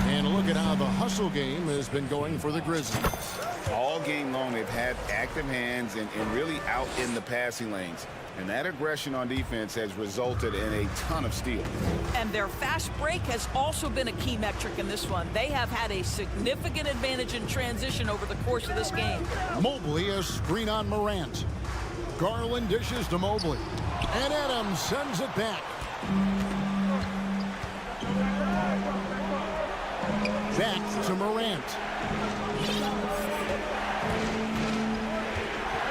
And look at how the hustle game has been going for the Grizzlies. All game long, they've had active hands and really out in the passing lanes. And that aggression on defense has resulted in a ton of steals. And their fast break has also been a key metric in this one. They have had a significant advantage in transition over the course of this game. Mobley, a screen on Morant. Garland dishes to Mobley. And Adams sends it back. Back to Morant.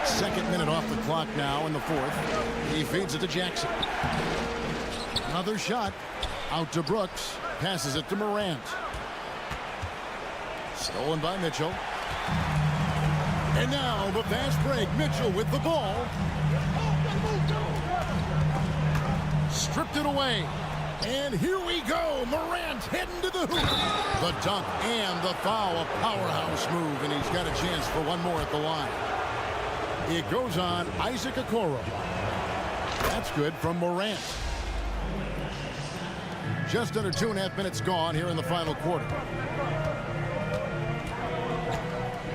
Second minute off the clock now in the fourth. He feeds it to Jackson. Another shot. Out to Brooks. Passes it to Morant. Stolen by Mitchell. And now the fast break. Mitchell with the ball. Stripped it away. And here we go. Morant heading to the hoop. The dunk and the foul. A powerhouse move. And he's got a chance for one more at the line. It goes on Isaac Okoro. That's good from Morant. Just under 2.5 minutes gone here in the final quarter.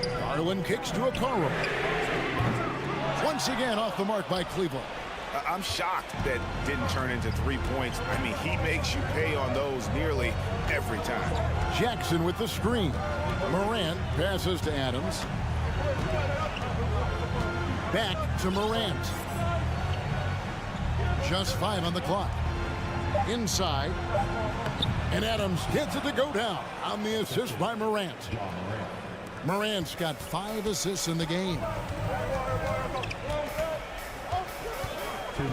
Garland kicks to Okoro. Once again off the mark by Cleveland. I'm shocked that didn't turn into 3 points. I mean, he makes you pay on those nearly every time. Jackson with the screen. Morant passes to Adams. Back to Morant. Just 5 on the clock. Inside. And Adams gets it to go down on the assist by Morant. Morant's got 5 assists in the game.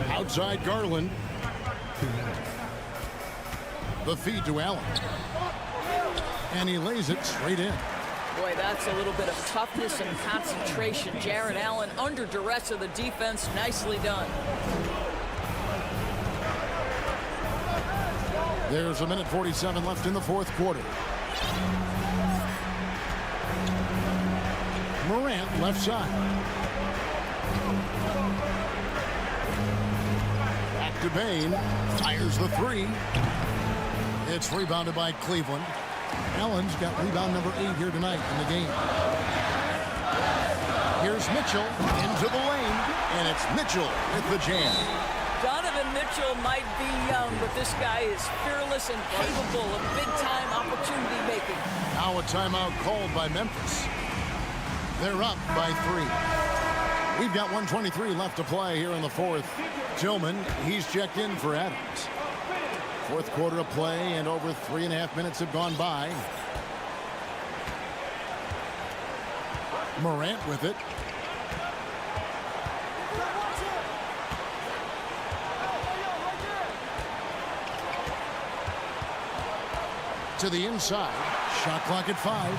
Outside Garland. The feed to Allen. And he lays it straight in. Boy, that's a little bit of toughness and concentration. Jarrett Allen under duress of the defense. Nicely done. There's 1:47 left in the fourth quarter. Morant left side. Back to Bain. Fires the three. It's rebounded by Cleveland. Allen's got rebound number 8 here tonight in the game. Here's Mitchell into the lane, and it's Mitchell with the jam. Donovan Mitchell might be young, but this guy is fearless and capable of big-time opportunity making. Now a timeout called by Memphis. They're up by 3. We've got 1:23 left to play here in the fourth. Tillman, he's checked in for Adams. Fourth quarter of play, and over 3.5 minutes have gone by. Morant with it. To the inside. Shot clock at 5.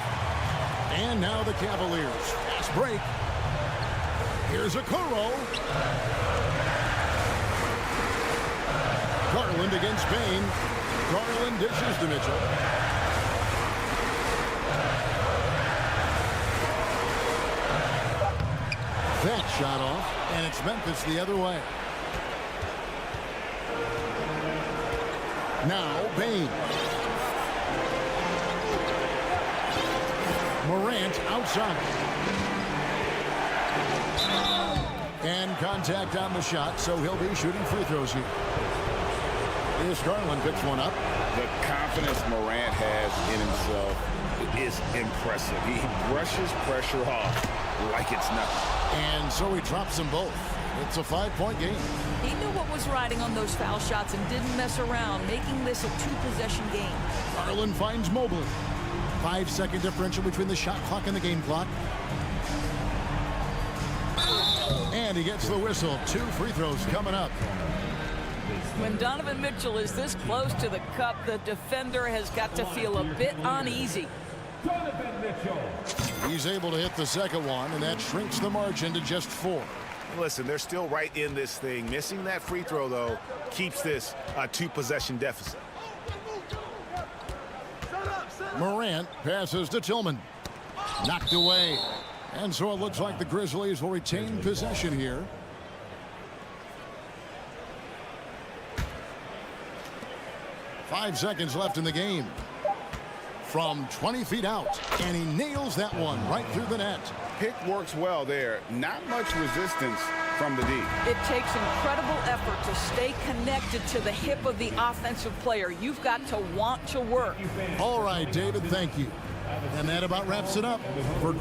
And now the Cavaliers. Fast break. Here's Okoro. Garland against Bain. Garland dishes to Mitchell. That shot off, and it's Memphis the other way. Now Bain. Morant outside. And contact on the shot, so he'll be shooting free throws here. Here's Garland, picks one up. The confidence Morant has in himself is impressive. He brushes pressure off like it's nothing. And so he drops them both. It's a 5-point game. He knew what was riding on those foul shots and didn't mess around, making this a 2-possession game. Garland finds Mobley. 5-second differential between the shot clock and the game clock. And he gets the whistle. 2 free throws coming up. When Donovan Mitchell is this close to the cup, the defender has got to feel a bit uneasy. Donovan Mitchell. He's able to hit the second one, and that shrinks the margin to just 4. Listen, they're still right in this thing. Missing that free throw, though, keeps this a 2-possession deficit. Morant passes to Tillman. Knocked away. And so it looks like the Grizzlies will retain possession here. 5 seconds left in the game. From 20 feet out, and he nails that one right through the net. Pick works well there. Not much resistance from the D. It takes incredible effort to stay connected to the hip of the offensive player. You've got to want to work. All right, David, thank you. And that about wraps it up for